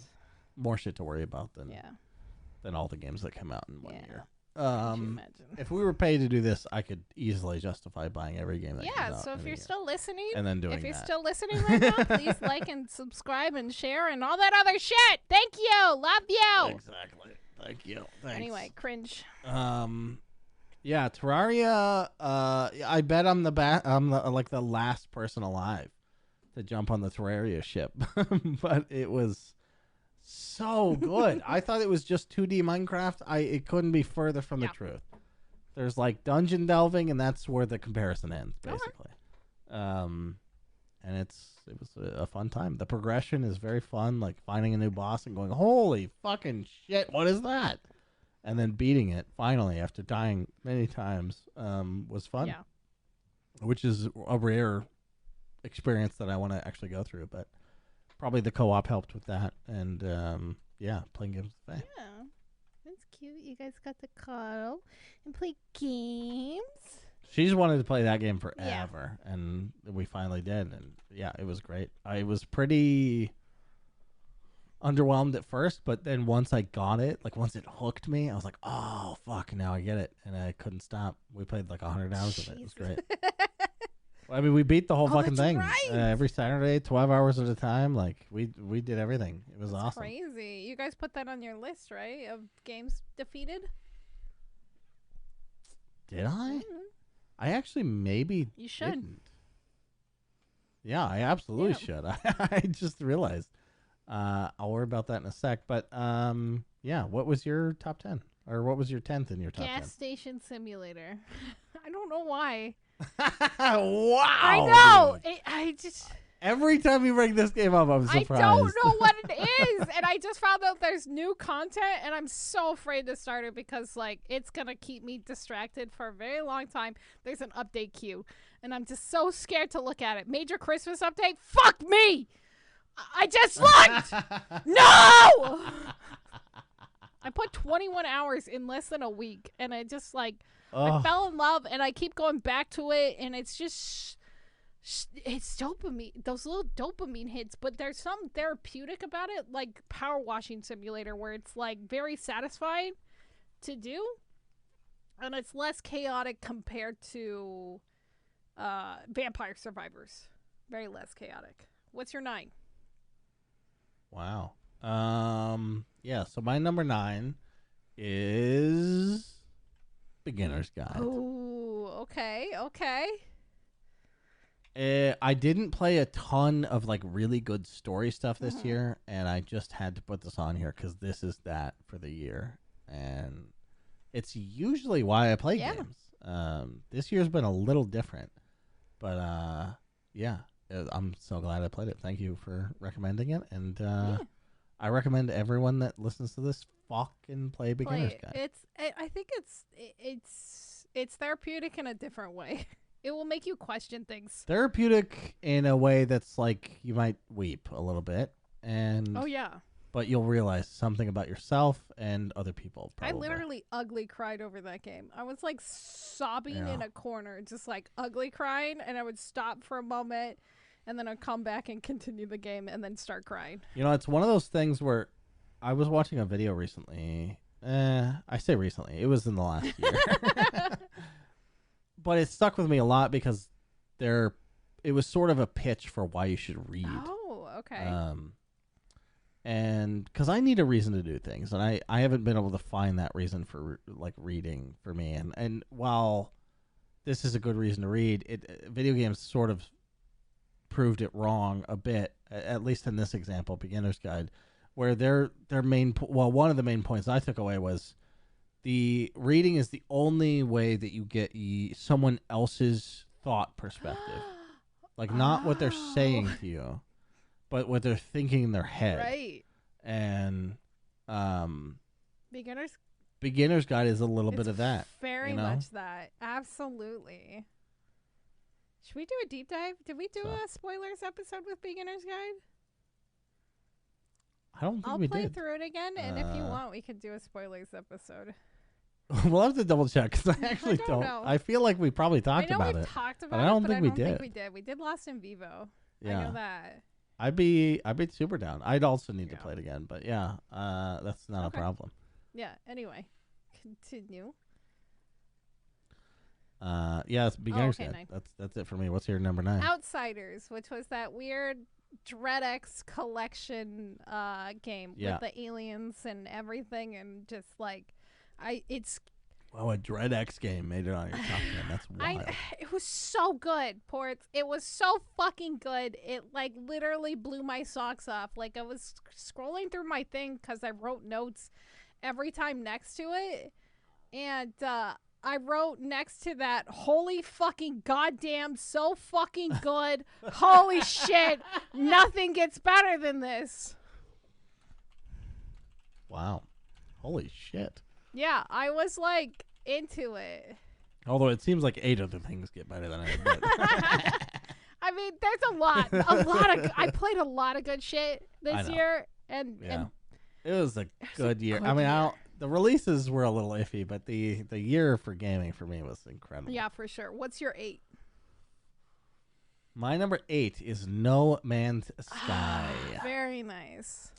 more shit to worry about than all the games that come out in one year. If we were paid to do this, I could easily justify buying every game that comes out. Yeah, so if you're still listening, and then if you're still listening right now, please like and subscribe and share and all that other shit. Thank you. Love you. Exactly. Thank you. Thanks. Anyway, Cringe. Yeah, Terraria. I bet I'm the last person alive to jump on the Terraria ship, but it was so good. I thought it was just 2D Minecraft. It couldn't be further from the truth. There's dungeon delving, and that's where the comparison ends, basically. And it was a fun time. The progression is very fun, finding a new boss and going, holy fucking shit, what is that? And then beating it, finally, after dying many times, was fun. Yeah. Which is a rare experience that I want to actually go through. But probably the co-op helped with that, and playing games with Faye. Yeah, that's cute. You guys got to cuddle and play games. She's wanted to play that game forever, and we finally did, and yeah, it was great. I was pretty underwhelmed at first, but then once I got it, like once it hooked me, I was like, oh, fuck, now I get it, and I couldn't stop. We played like 100 hours of it. It was great. I mean, we beat the whole fucking thing. Right. Every Saturday, 12 hours at a time. Like, we did everything. It was awesome. Crazy. You guys put that on your list, right, of games defeated? Did I? Mm-hmm. I actually maybe You should. Didn't. Yeah, I absolutely should. I just realized. I'll worry about that in a sec. But, yeah, what was your top 10? Or what was your 10th in your top 10? Gas Station Simulator. I don't know why. Wow. I know. I just... Every time you bring this game up, I'm surprised. I don't know what it is. And I just found out there's new content, and I'm so afraid to start it because, like, it's going to keep me distracted for a very long time. There's an update queue, and I'm just so scared to look at it. Major Christmas update? Fuck me! I just looked! No! I put 21 hours in less than a week, and I just, like, I fell in love, and I keep going back to it, and it's just... It's dopamine, those little dopamine hits, but there's something therapeutic about it, like Power Washing Simulator, where it's like very satisfying to do, and it's less chaotic compared to Vampire Survivors. Very less chaotic. What's your 9? Wow. Yeah, so my number 9 is Beginner's Guide. Oh, okay. I didn't play a ton of like really good story stuff this year, and I just had to put this on here because this is that for the year, and it's usually why I play games. This year's been a little different, but yeah, I'm so glad I played it. Thank you for recommending it, and I recommend everyone that listens to this fucking play Beginner's Guide. I think it's therapeutic in a different way. It will make you question things. Therapeutic in a way that's like you might weep a little bit, and but you'll realize something about yourself and other people. Probably. I literally ugly cried over that game. I was like sobbing in a corner, just like ugly crying, and I would stop for a moment, and then I'd come back and continue the game, and then start crying. You know, it's one of those things where I was watching a video recently. I say recently, it was in the last year. But it stuck with me a lot because it was sort of a pitch for why you should read. Oh, okay. And because I need a reason to do things, and I haven't been able to find that reason for like reading for me. And while this is a good reason to read, video games sort of proved it wrong a bit, at least in this example, Beginner's Guide, where their main one of the main points I took away was, the reading is the only way that you get someone else's thought perspective. Like, not what they're saying to you, but what they're thinking in their head. Right. And Beginner's Guide is a little bit of that. Very much that. Absolutely. Should we do a deep dive? Did we do a spoilers episode with Beginner's Guide? I don't think I'll we did. play through it again, and if you want, we could do a spoilers episode. We'll have to double check because I actually don't. I feel like we probably talked about it. Talked about but I don't think we did. We did Lost in Vivo. Yeah. I know that. I'd be super down. I'd also need to play it again, but yeah, that's not a problem. Yeah. Anyway, continue. Yeah, it's Beginner's Guide. That's it for me. What's your number 9? Outsiders, which was that weird DreadX collection game with the aliens and everything, and just like a DreadX game made it on your top 10. That's wild. It was so good, Ports. It was so fucking good. It like literally blew my socks off. Like, I was scrolling through my thing because I wrote notes every time next to it, and I wrote next to that, holy fucking goddamn, so fucking good. Holy shit. Nothing gets better than this. Wow. Holy shit. Yeah, I was like into it. Although it seems like 8 other things get better than it. But I mean, there's a lot of. I played a lot of good shit this year, and it was a good year. I mean, the releases were a little iffy, but the year for gaming for me was incredible. Yeah, for sure. What's your 8? My number 8 is No Man's Sky. Very nice.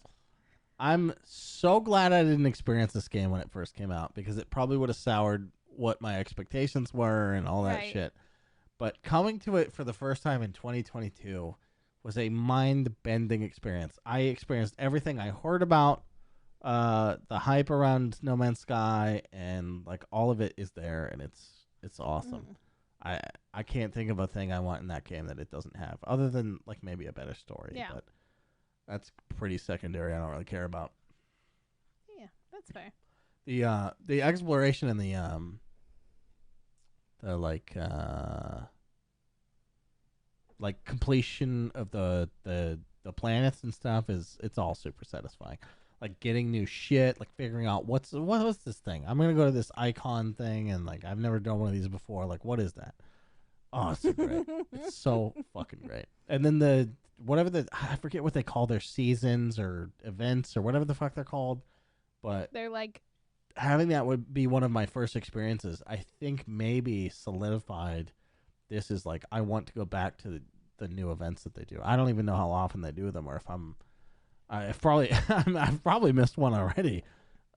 I'm so glad I didn't experience this game when it first came out, because it probably would have soured what my expectations were and all that shit. But coming to it for the first time in 2022 was a mind-bending experience. I experienced everything I heard about, the hype around No Man's Sky, and like all of it is there, and it's awesome. I can't think of a thing I want in that game that it doesn't have, other than like maybe a better story. Yeah. But that's pretty secondary. I don't really care about. Yeah, that's fair. The exploration and the completion of the planets and stuff it's all super satisfying. Like getting new shit, like figuring out what's this thing. I'm gonna go to this icon thing, and like I've never done one of these before. Like, what is that? Oh, it's so great. It's so fucking great. And then I forget what they call their seasons or events or whatever the fuck they're called, but they're like having that would be one of my first experiences. I think maybe solidified this is like I want to go back to the new events that they do. I don't even know how often they do them, or if I've probably missed one already.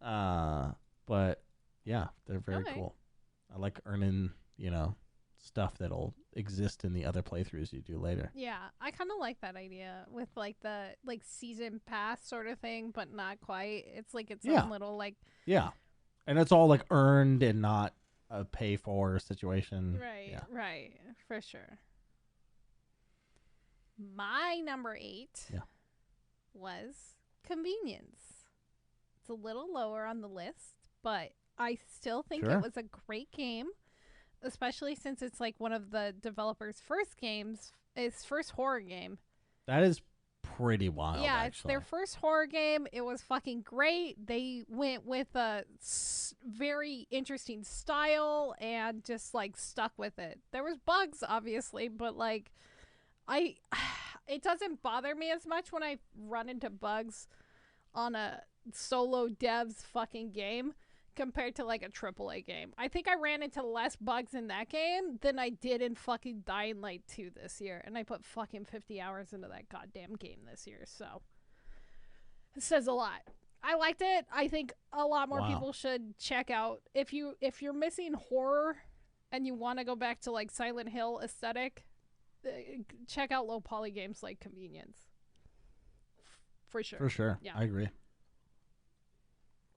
But yeah, they're very cool. I like earning, stuff that'll exist in the other playthroughs you do later. Yeah, I kind of like that idea with like the season pass sort of thing, but not quite. It's like its own little Yeah, and it's all like earned and not a pay for situation. Right, for sure. My number 8 was Convenience. It's a little lower on the list, but I still think it was a great game, especially since it's like one of the developers' first games, his first horror game. That is pretty wild. Yeah, actually. It's their first horror game. It was fucking great. They went with a very interesting style and just like stuck with it. There was bugs, obviously, but like it doesn't bother me as much when I run into bugs on a solo dev's fucking game compared to like a AAA game. I think I ran into less bugs in that game than I did in fucking Dying Light 2 this year. And I put fucking 50 hours into that goddamn game this year. So it says a lot. I liked it. I think a lot more people should check out. If you're missing horror and you want to go back to like Silent Hill aesthetic, check out low poly games like Convenience. For sure. For sure. Yeah. I agree.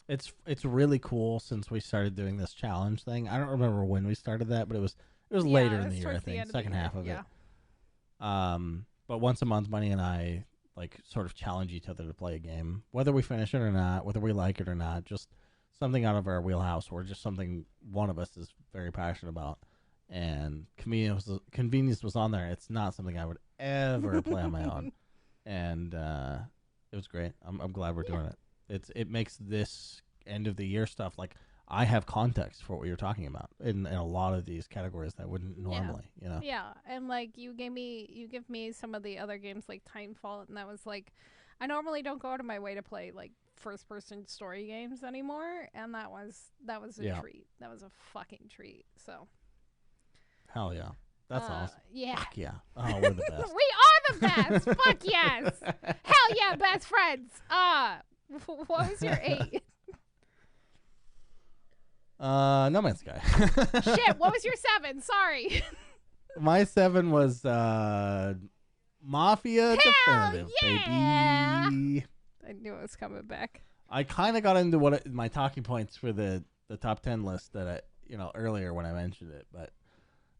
It's really cool since we started doing this challenge thing. I don't remember when we started that, but it was later in the year, I think, second half of it. But once a month, Bunny and I like sort of challenge each other to play a game, whether we finish it or not, whether we like it or not, just something out of our wheelhouse or just something one of us is very passionate about. And Convenience was on there. It's not something I would ever play on my own, and it was great. I'm glad we're doing it. It makes this end of the year stuff like I have context for what you're talking about in a lot of these categories that I wouldn't normally, Yeah, and like you give me some of the other games like Timefall, and that was like I normally don't go out of my way to play like first person story games anymore, and that was a treat. That was a fucking treat. So hell yeah. That's awesome. Yeah. Fuck yeah. Oh, we're the best. We are the best. Fuck yes. Hell yeah, best friends. What was your 8? No Man's Sky. Shit, what was your 7? Sorry. My 7 was Mafia Definitive, yeah! baby. I knew it was coming back. I kind of got into my talking points for the top 10 list that I, earlier when I mentioned it, but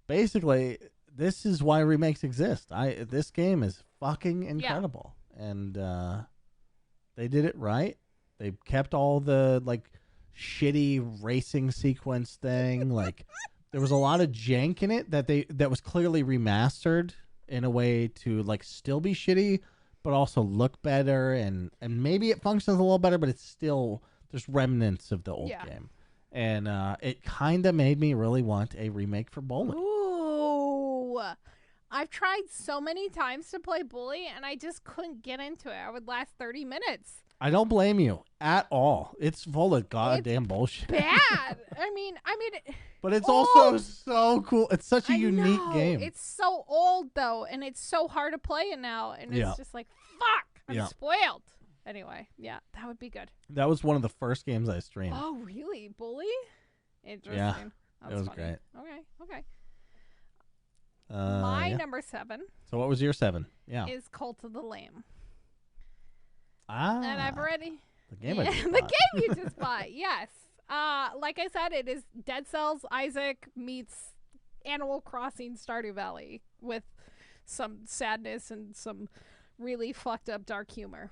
basically this is why remakes exist. This game is fucking incredible. And they did it right. They kept all the like shitty racing sequence thing. Like there was a lot of jank in it that was clearly remastered in a way to like still be shitty, but also look better and maybe it functions a little better, but it's still there's remnants of the old game. And it kind of made me really want a remake for bowling. Ooh, I've tried so many times to play Bully, and I just couldn't get into it. I would last 30 minutes. I don't blame you at all. It's full of goddamn bullshit. Bad. I mean, but it's also so cool. It's such a unique game. It's so old though, and it's so hard to play it now, and it's just like, fuck, I'm spoiled. Anyway, yeah, that would be good. That was one of the first games I streamed. Oh, really? Bully? Interesting. Yeah, That's it was funny. great. Okay. My yeah. number 7. So what was your 7? Yeah. Is Cult of the Lamb. Ah. And I've already... The game the game you just bought, yes. Like I said, it is Dead Cells Isaac meets Animal Crossing Stardew Valley with some sadness and some really fucked up dark humor.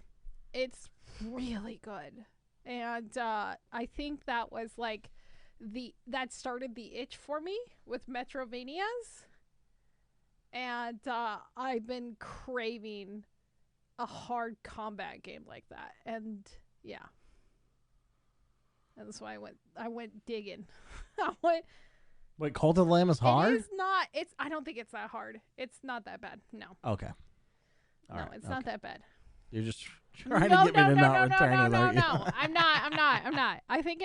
It's really good. And I think that was like that started the itch for me with Metrovanias. And I've been craving a hard combat game like that. And yeah. And so I went digging. Wait, Cult of the Lamb is hard? It is not. I don't think it's that hard. It's not that bad. No. Okay. All no, right. it's not that bad. You're just trying to get me to not return it, aren't you? No. I'm not. I think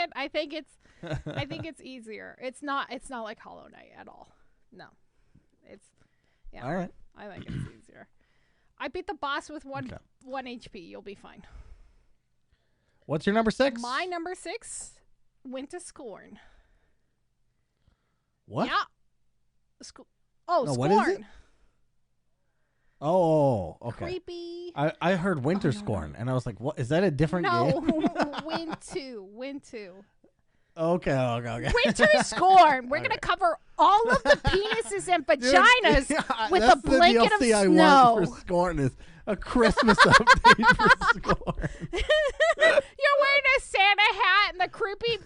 it's easier. It's not like Hollow Knight at all. No. Yeah. All right. I think it's easier. I beat the boss with one HP. You'll be fine. What's your number 6? My number 6 went to Scorn. What? Yeah. Scorn. What is it? Oh, okay. Creepy. I heard Winter Scorn, and I was like, "What? Is that a different game?" No, Win 2. Okay. Winter Scorn. We're going to cover all of the penises and vaginas with a blanket of snow. I want for Scorn is a Christmas update for Scorn. You're wearing a Santa hat, and the creepy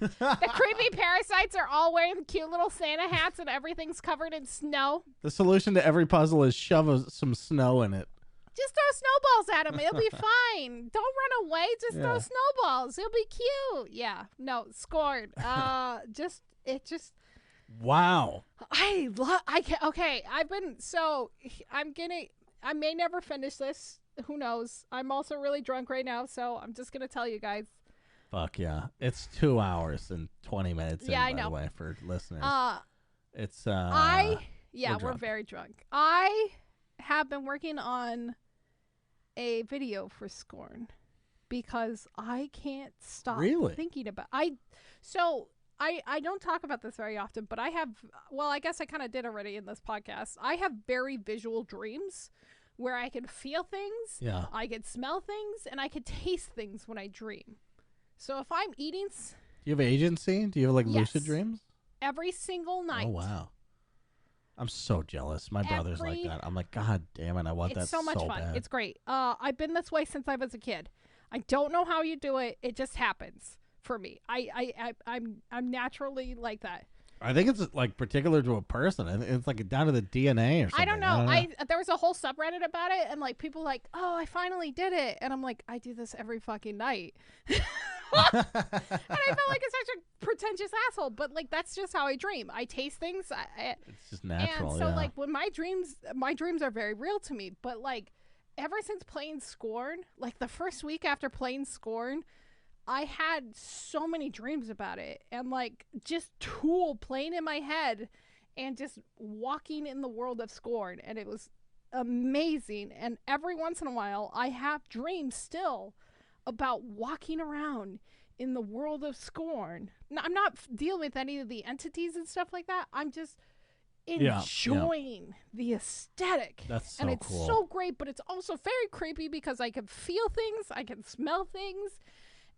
parasites are all wearing cute little Santa hats, and everything's covered in snow. The solution to every puzzle is shove some snow in it. Just throw snowballs at him. It'll be fine. Don't run away. Just throw snowballs. It'll be cute. Yeah. No, Scorn. Wow. Okay. I may never finish this. Who knows? I'm also really drunk right now, so I'm just gonna tell you guys. Fuck yeah. It's 2 hours and 20 minutes I by know. the way, for listeners. It's we're very drunk. I have been working on a video for Scorn because I can't stop thinking about I don't talk about this very often, but I guess I kind of did already in this podcast. I have very visual dreams where I can feel things, I can smell things, and I can taste things when I dream. So if I'm eating... Do you have agency? Do you have lucid dreams? Every single night. Oh, wow. I'm so jealous. My brother's like that. I'm like, God damn it, I want that so much fun. bad. It's great. I've been this way since I was a kid. I don't know how you do it. It just happens for me. I'm naturally like that. I think it's particular to a person. It's down to the DNA or something. I don't know. There was a whole subreddit about it, and people oh, I finally did it, and I'm like, I do this every fucking night. And I felt like such a pretentious asshole, but that's just how I dream. I taste things. It's just natural. And so when my dreams are very real to me. But ever since playing Scorn, the first week after playing Scorn, I had so many dreams about it, and just Tool playing in my head, and just walking in the world of Scorn, and it was amazing. And every once in a while, I have dreams still about walking around in the world of Scorn. Now, I'm not dealing with any of the entities and stuff like that. I'm just enjoying the aesthetic. That's so and it's cool. so great, but it's also very creepy because I can feel things, I can smell things,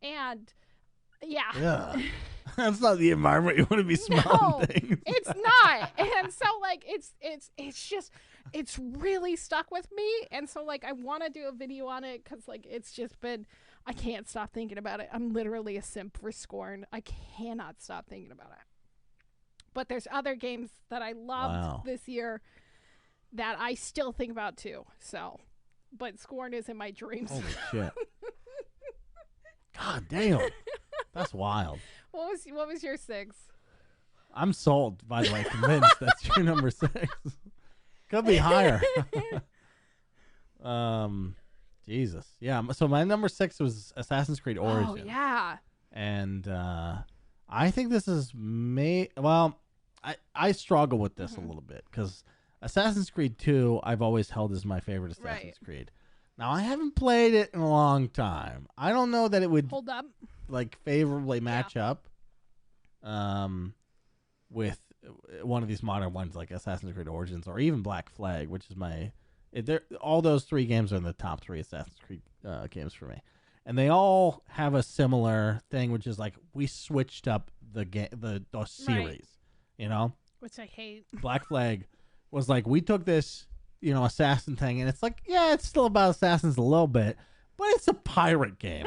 and yeah. That's not the environment you want to be smelling things. It's not. And so it's just it's really stuck with me, and so I want to do a video on it because it's just been, I can't stop thinking about it. I'm literally a simp for Scorn. I cannot stop thinking about it. But there's other games that I loved this year that I still think about too. So, but Scorn is in my dreams. Holy shit. God damn. That's wild. What was your 6? I'm sold, by the way, convinced that's your number 6. Could be higher. Jesus. Yeah. So my number 6 was Assassin's Creed Origins. Oh yeah. And I think this is well, I struggle with this a little bit because Assassin's Creed 2 I've always held as my favorite Assassin's Creed. Now I haven't played it in a long time. I don't know that it would hold up like favorably match up with one of these modern ones like Assassin's Creed Origins or even Black Flag, which is all those 3 games are in the top 3 Assassin's Creed games for me. And they all have a similar thing, which is like we switched up the series, you know? Which I hate. Black Flag was like, we took this, assassin thing, and it's like, yeah, it's still about assassins a little bit, but it's a pirate game,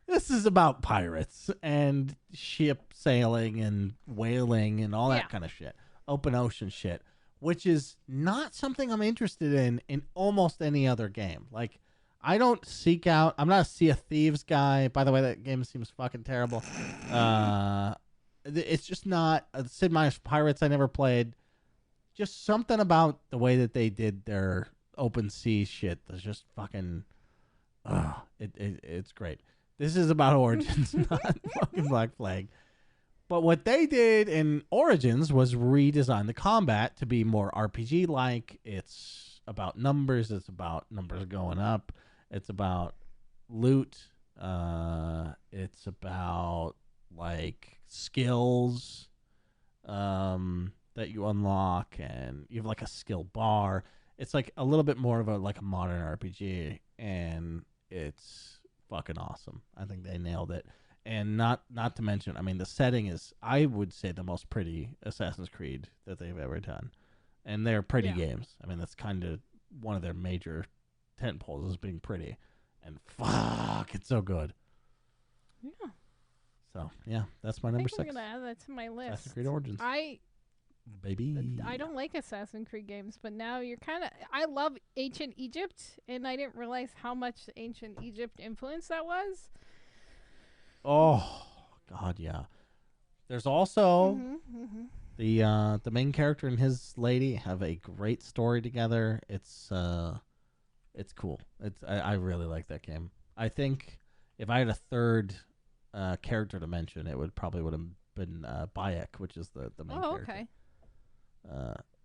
this is about pirates and ship sailing and whaling and all that kind of shit. Open ocean shit, which is not something I'm interested in almost any other game. Like, I don't seek out. I'm not a Sea of Thieves guy. By the way, that game seems fucking terrible. It's just not. Sid Meier's Pirates I never played. Just something about the way that they did their open sea shit that's just fucking. It's great. This is about Origins, not fucking Black Flag. But what they did in Origins was redesign the combat to be more RPG-like. It's about numbers. It's about numbers going up. It's about loot. It's about like skills that you unlock, and you have like a skill bar. It's like a little bit more of a modern RPG, and it's fucking awesome. I think they nailed it. And not to mention, I mean, the setting is, I would say, the most pretty Assassin's Creed that they've ever done. And they're pretty games. I mean, that's kind of one of their major tent poles is being pretty. And fuck, it's so good. Yeah. So, yeah, that's my number 6. I'm going to add that to my list. Assassin's Creed Origins. Baby. I don't like Assassin's Creed games, but now you're kind of... I love ancient Egypt, and I didn't realize how much ancient Egypt influence that was. Oh, God, yeah. There's also the main character and his lady have a great story together. It's cool. I really like that game. I think if I had a third character to mention, it would have been Bayek, which is the main character. Okay.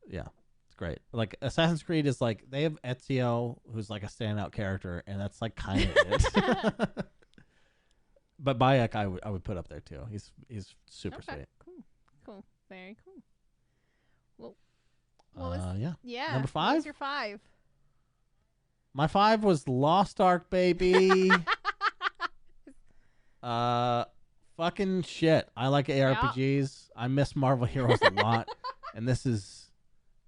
Yeah, it's great. Like Assassin's Creed is like they have Ezio, who's like a standout character, and that's like kind of it. But Bayek, I would put up there too. He's super sweet. Cool, very cool. Well, yeah. Number 5. What's your 5? My 5 was Lost Ark, baby. Fucking shit. I like ARPGs. I miss Marvel Heroes a lot, and this is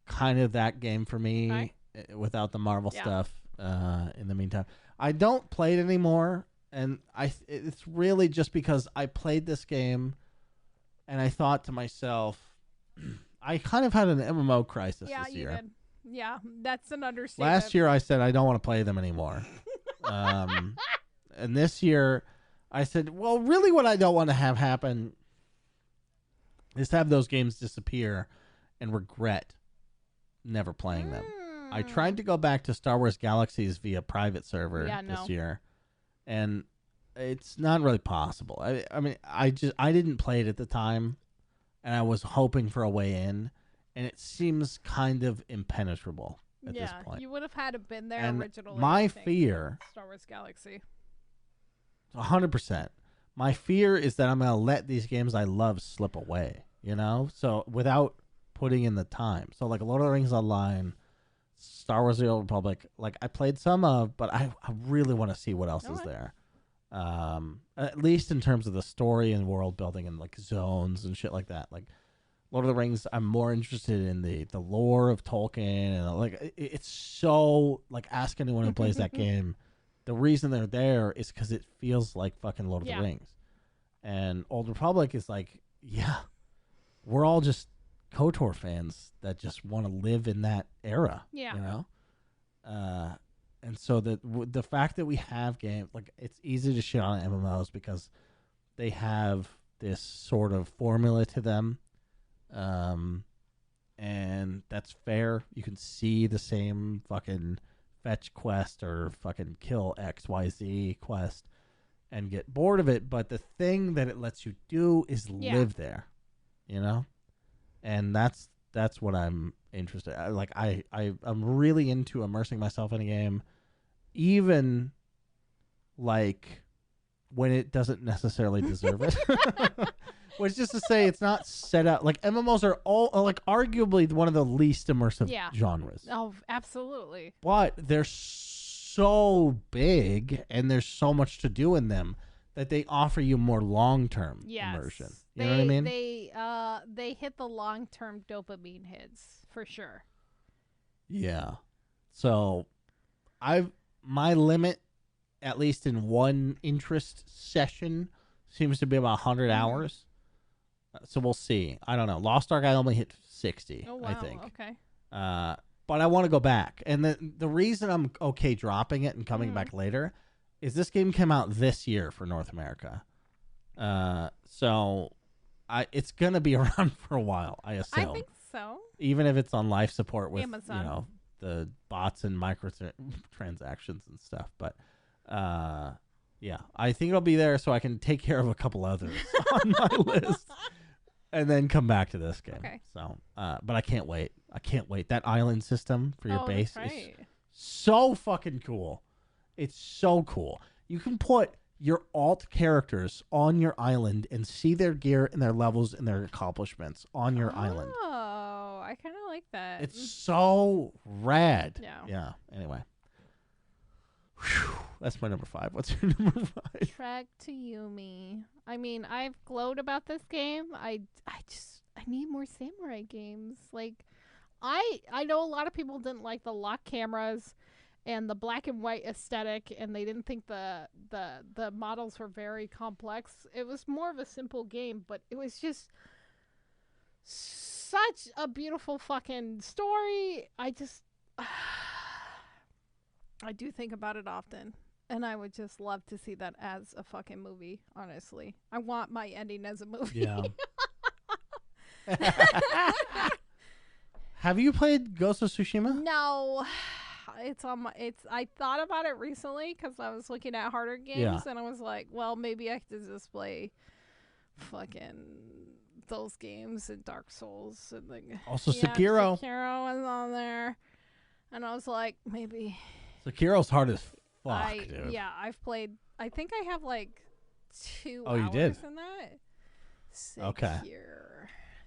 kind of that game for me without the Marvel stuff. In the meantime, I don't play it anymore. And it's really just because I played this game and I thought to myself, I kind of had an MMO crisis this year. Yeah, you did. Yeah, that's an understatement. Last year I said I don't want to play them anymore. And this year I said, well, really what I don't want to have happen is to have those games disappear and regret never playing them. I tried to go back to Star Wars Galaxies via private server this year. And it's not really possible. I mean, I didn't play it at the time, and I was hoping for a way in, and it seems kind of impenetrable at this point. You would have had to been there originally. My fear, Star Wars Galaxy, 100%. My fear is that I'm going to let these games I love slip away. So without putting in the time. So like Lord of the Rings Online, Star Wars: The Old Republic, like I played some of, but I really want to see what else is there. At least in terms of the story and world building and like zones and shit like that. Like Lord of the Rings, I'm more interested in the lore of Tolkien, and like it's so like ask anyone who plays that game. The reason they're there is because it feels like fucking Lord of the Rings, and Old Republic is like, we're all just KOTOR fans that just want to live in that era. And so the fact that we have games, like it's easy to shit on MMOs because they have this sort of formula to them, and that's fair. You can see the same fucking fetch quest or fucking kill XYZ quest and get bored of it. But the thing that it lets you do is live there, you know? And that's what I'm interested in. I'm really into immersing myself in a game, even like when it doesn't necessarily deserve it. Which is just to say, it's not set up like MMOs are all like arguably one of the least immersive genres. Oh, absolutely. But they're so big and there's so much to do in them that they offer you more long-term immersion. You know what I mean? They hit the long-term dopamine hits for sure. Yeah. So my limit, at least in one interest session, seems to be about 100 hours. So we'll see. I don't know. Lost Ark, I only hit 60, I think. Okay. But I want to go back. And the reason I'm okay dropping it and coming back later is this game came out this year for North America. So it's going to be around for a while, I assume. I think so. Even if it's on life support with Amazon. The bots and microtransactions and stuff. But yeah, I think it'll be there so I can take care of a couple others on my list. And then come back to this game. Okay. So, but I can't wait. That island system for your base right. is so fucking cool. It's so cool. You can put your alt characters on your island and see their gear and their levels and their accomplishments on your island. Oh, I kind of like that. It's so rad. Yeah. Yeah. Anyway. Whew, that's my number 5. What's your number 5? Trek to Yumi. I mean, I've glowed about this game. I need more samurai games. Like, I know a lot of people didn't like the lock cameras and the black and white aesthetic, and they didn't think the models were very complex. It was more of a simple game, but it was just such a beautiful fucking story. I do think about it often, and I would just love to see that as a fucking movie, honestly. I want my ending as a movie. Yeah. Have you played Ghost of Tsushima? No. I thought about it recently because I was looking at harder games, and I was like, well, maybe I could just play fucking those games and Dark Souls. And also, Sekiro. Sekiro is on there. And I was like, maybe... Sekiro's hard as fuck, dude. Yeah, I've played... I think I have like 2 hours you did? In that. Sekiro. Okay.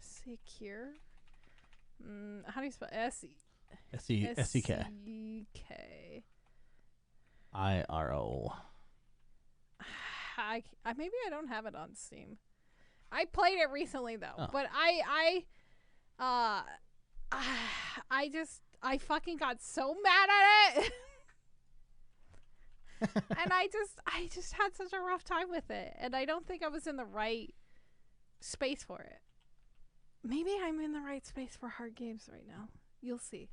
Sekiro. How do you spell S-E? S-E-K. I-R-O. Maybe I don't have it on Steam. I played it recently though, but I fucking got so mad at it. And I just had such a rough time with it, and I don't think I was in the right space for it. Maybe I'm in the right space for hard games right now. You'll see.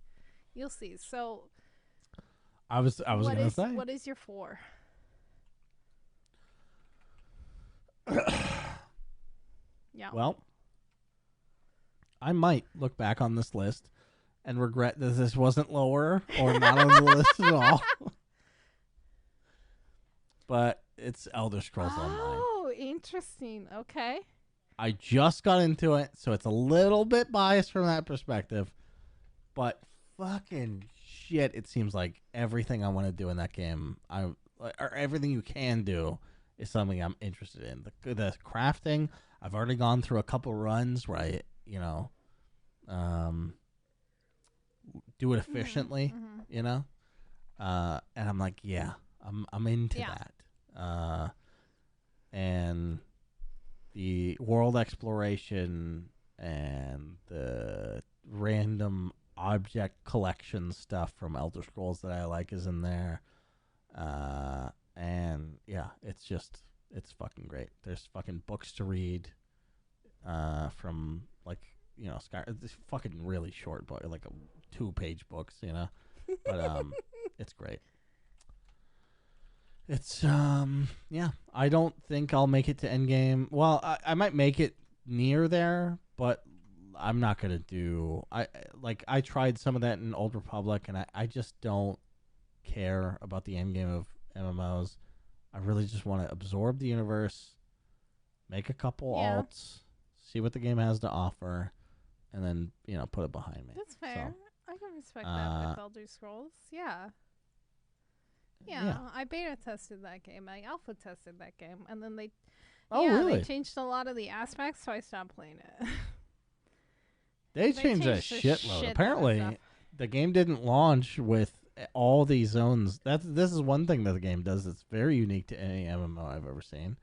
So I was gonna say, what is your 4? Yeah. Well, I might look back on this list and regret that this wasn't lower or not on the list at all. But it's Elder Scrolls Online. Oh, interesting. Okay. I just got into it, so it's a little bit biased from that perspective. But fucking shit, it seems like everything I want to do in that game, or everything you can do, is something I'm interested in. The crafting, I've already gone through a couple runs where I, do it efficiently, and I'm like, yeah, I'm into that. And the world exploration and the random object collection stuff from Elder Scrolls that I like is in there. And yeah, it's fucking great. There's fucking books to read from Sky. It's fucking really short book, like 2-page books, but it's great. It's I don't think I'll make it to endgame. Well, I might make it near there, but I'm not gonna do. I tried some of that in Old Republic, and I just don't care about the end game of MMOs. I really just want to absorb the universe, make a couple alts, see what the game has to offer, and then put it behind me. That's fair. I can respect that with Elder Scrolls. Yeah, I beta tested that game. I alpha tested that game, and then they. Really? They changed a lot of the aspects, so I stopped playing it. They changed a shitload. Apparently, the game didn't launch with all these zones. This is one thing that the game does that's very unique to any MMO I've ever seen.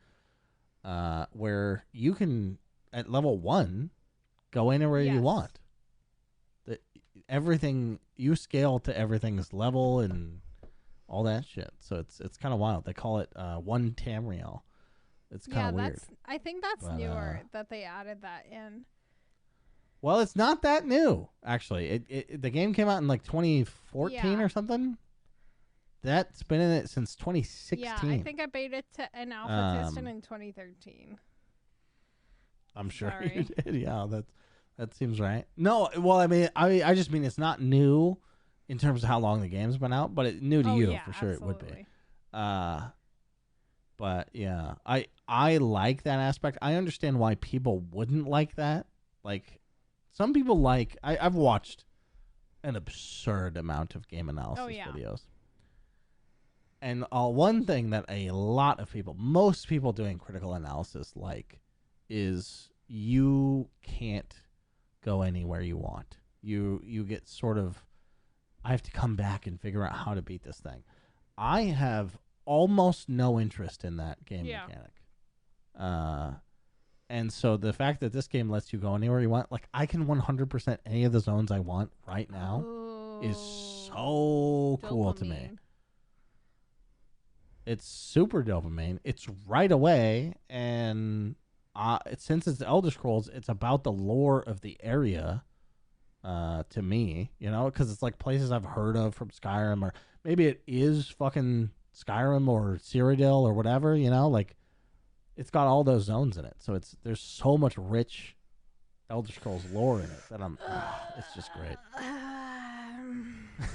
Where you can, at level 1, go anywhere you want. Everything you scale to everything's level and all that shit. So it's kind of wild. They call it one Tamriel. It's kind of weird. I think that's newer that they added that in. Well, it's not that new, actually. The game came out in like 2014 or something. That's been in it since 2016. Yeah, I think I beta an alpha tested in 2013. I'm sure you did. Yeah, that seems right. No, well, I mean, I just mean it's not new in terms of how long the game's been out, but it's new to you for sure. Absolutely. It would be. But yeah, I like that aspect. I understand why people wouldn't like that. Like, some people I've watched an absurd amount of game analysis videos. And one thing that a lot of people, most people doing critical analysis is you can't go anywhere you want. You get sort of, I have to come back and figure out how to beat this thing. I have almost no interest in that game mechanic. And so the fact that this game lets you go anywhere you want, I can 100% any of the zones I want right now is so cool to me. It's super dopamine. It's right away, and since it's the Elder Scrolls, it's about the lore of the area to me, because it's places I've heard of from Skyrim, or maybe it is fucking Skyrim or Cyrodiil or whatever, it's got all those zones in it. So there's so much rich Elder Scrolls lore in it that it's just great.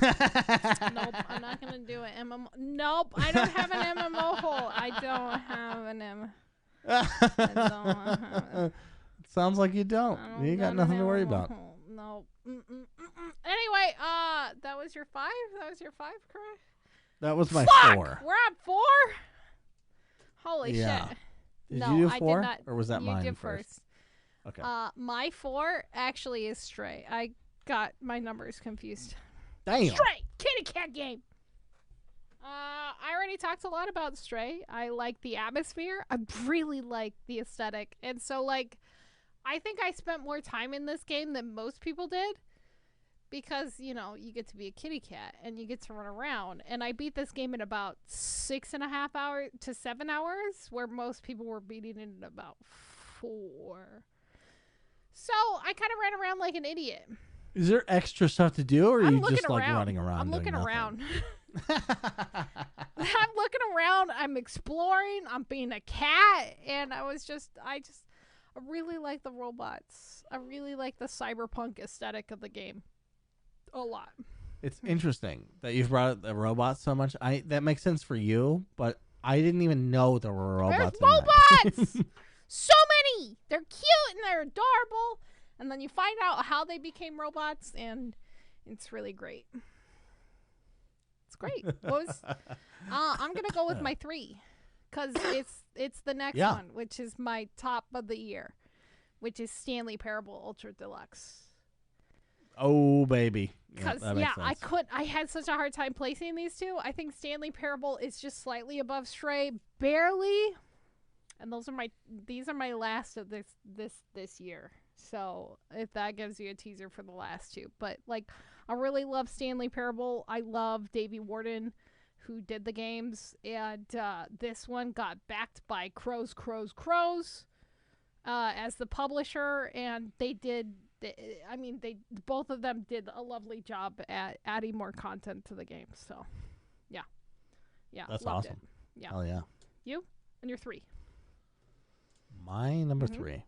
Nope, I'm not gonna do an MMO. Nope, I don't have an MMO hole. I don't have an MMO. Sounds like you don't. You got nothing to worry about. Nope. Anyway, that was your 5. That was your 5, correct? That was my 4. We're at 4. Holy shit! Did you do 4? I did not. Or was that mine You did first? Okay. My 4 actually is Stray. I got my numbers confused. Damn. Stray, kitty cat game. I already talked a lot about Stray. I like the atmosphere. I really like the aesthetic, and so I think I spent more time in this game than most people did. Because, you get to be a kitty cat and you get to run around. And I beat this game in about 6.5 hours to 7 hours, where most people were beating it in about 4. So I kind of ran around like an idiot. Is there extra stuff to do, or are you just running around? I'm looking around. I'm looking around. I'm exploring. I'm being a cat. And I really like the robots. I really like the cyberpunk aesthetic of the game. A lot. It's interesting that you've brought up the robots so much. That makes sense for you, but I didn't even know there were robots. There's robots! So many! They're cute and they're adorable. And then you find out how they became robots, and it's really great. It's great. I'm gonna go with my 3, because it's the next one, which is my top of the year, which is Stanley Parable Ultra Deluxe. Oh, baby. Because, I had such a hard time placing these two. I think Stanley Parable is just slightly above Stray, barely. And these are my last of this year. So, if that gives you a teaser for the last 2. But, I really love Stanley Parable. I love Davey Warden, who did the games. And this one got backed by Crows as the publisher. And they both of them did a lovely job at adding more content to the game. So, yeah, that's awesome. Yeah, hell yeah. You and your 3. My number 3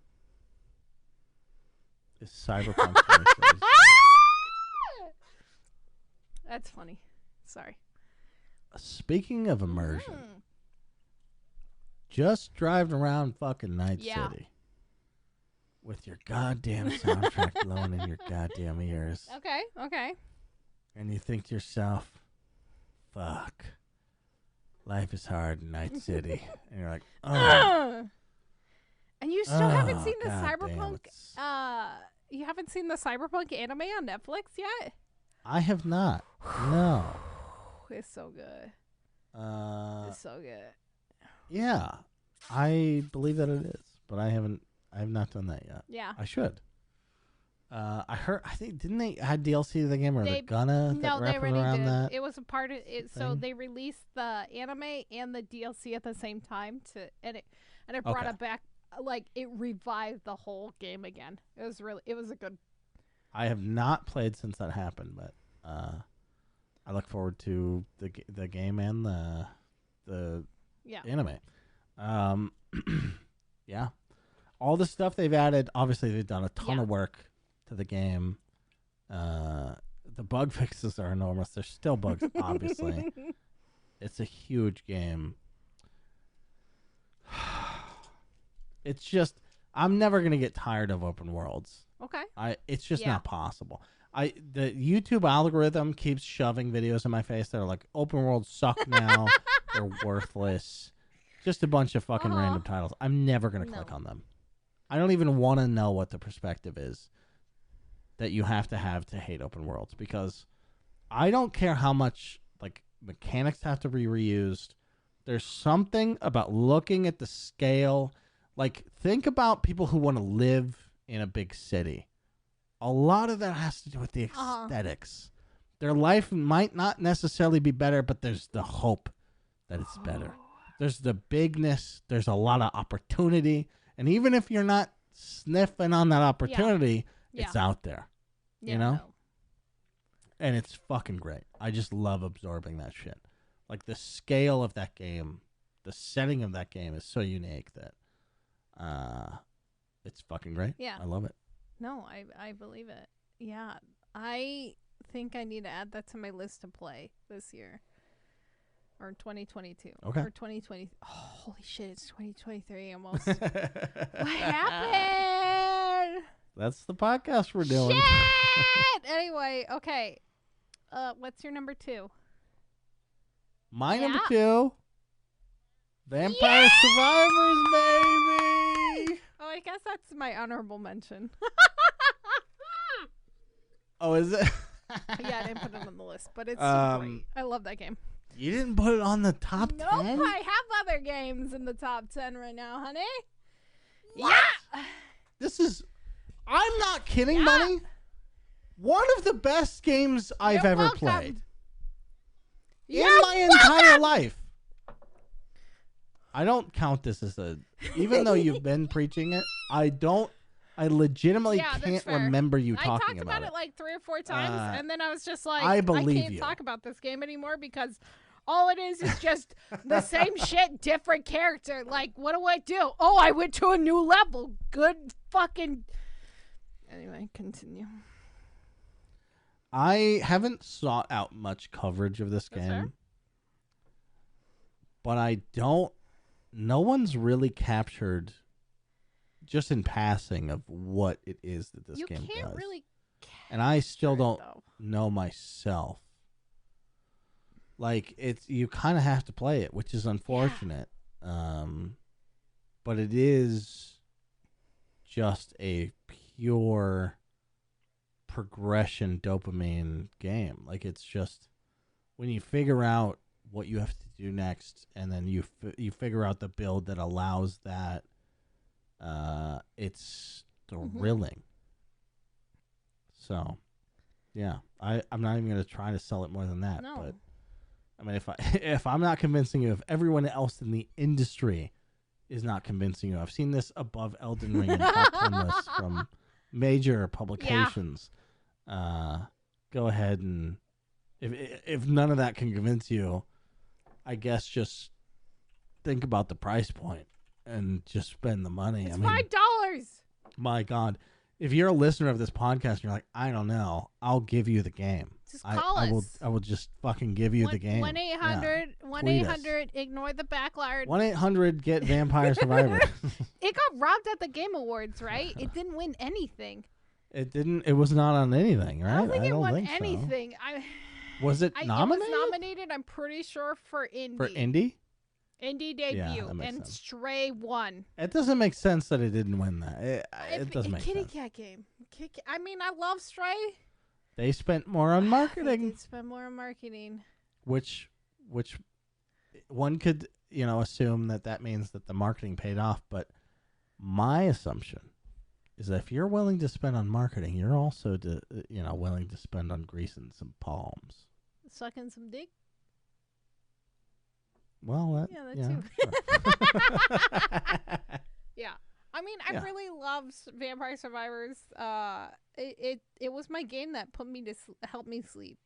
is Cyberpunk 2077. That's funny. Sorry. Speaking of immersion, just driving around fucking Night City with your goddamn soundtrack blowing in your goddamn ears. Okay. And you think to yourself, fuck, life is hard in Night City. And you're like, oh. And you still haven't seen the Cyberpunk, you haven't seen the Cyberpunk anime on Netflix yet? I have not. No. It's so good. It's so good. Yeah. I believe that it is, but I have not done that yet. Yeah. I should. Didn't they add DLC to the game, or they're gonna? No, they already did. That it was a part of it. So they released the anime and the DLC at the same time and it brought it back. Like, it revived the whole game again. It was a good. I have not played since that happened, but I look forward to the game and the anime. Yeah, all the stuff they've added. Obviously, they've done a ton of work to the game. The bug fixes are enormous. There's still bugs, obviously. It's a huge game. It's just, I'm never gonna get tired of open worlds. Okay. It's just not possible. The YouTube algorithm keeps shoving videos in my face that are like, open worlds suck now. They're worthless. Just a bunch of fucking random titles. I'm never gonna click on them. I don't even want to know what the perspective is that you have to hate open worlds, because I don't care how much like mechanics have to be reused. There's something about looking at the scale. Like, think about people who want to live in a big city. A lot of that has to do with the aesthetics. Their life might not necessarily be better, but there's the hope that it's better. There's the bigness. There's a lot of opportunity. And even if you're not sniffing on that opportunity, it's out there. You know? And it's fucking great. I just love absorbing that shit. Like, the scale of that game, the setting of that game is so unique that it's fucking great. Yeah. I love it. No, I believe it. Yeah. I think I need to add that to my list to play this year. Or 2022. Okay. Or 2020. Oh, holy shit, it's 2023 almost. What happened? That's the podcast we're doing. Shit! Anyway, okay. What's your number 2? My number 2, Vampire Survivors, baby! Oh, I guess that's my honorable mention. Oh, is it? Yeah, I didn't put it on the list, but it's great. I love that game. You didn't put it on the top 10? Nope, I have other games in the top 10 right now, honey. What? Yeah! This is... I'm not kidding, buddy. One of the best games I've ever played. In my entire life. I don't count this as a... Even though you've been preaching it, I legitimately can't remember you talking about it. I talked about it like 3 or 4 times, and then I was just like, I can't talk about this game anymore because all it is just the same shit, different character. Like, what do I do? Oh, I went to a new level. Good fucking... Anyway, continue. I haven't sought out much coverage of this game. Fair. But I don't... No one's really captured, just in passing, of what it is that this game does. You can't really and I still don't know myself. Like, you kind of have to play it, which is unfortunate. Yeah. But it is just a pure progression dopamine game. Like, it's just when you figure out what you have to do next, and then you figure out the build that allows that, it's thrilling. So, yeah, I'm not even going to try to sell it more than that. No. But I mean, if I'm not convincing you, if everyone else in the industry is not convincing you, I've seen this above Elden Ring and top 10 lists from major publications. Go ahead, and if none of that can convince you, I guess just think about the price point and just spend the money. It's I mean, $5. My God, if you're a listener of this podcast and you're like, I don't know, I'll give you the game. Just call us. I will just fucking give you the game. 1-800 ignore the backlog. 1-800 get Vampire Survivor. It got robbed at the Game Awards, right? It didn't win anything. It didn't. It was not on anything, right? I don't think it won anything. So. Was it nominated? It was nominated, I'm pretty sure, for Indie. For Indie? Indie debut, and sense. Stray won. It doesn't make sense that it didn't win that. It doesn't make sense. Kitty cat game. I mean, I love Stray. They spent more on marketing. They did spend more on marketing. Which one could, assume that means that the marketing paid off. But my assumption is that if you're willing to spend on marketing, you're also willing to spend on greasing some palms. Sucking some dick? Well, that too. Sure. Yeah. I mean, I really love Vampire Survivors. It was my game that put me to help me sleep.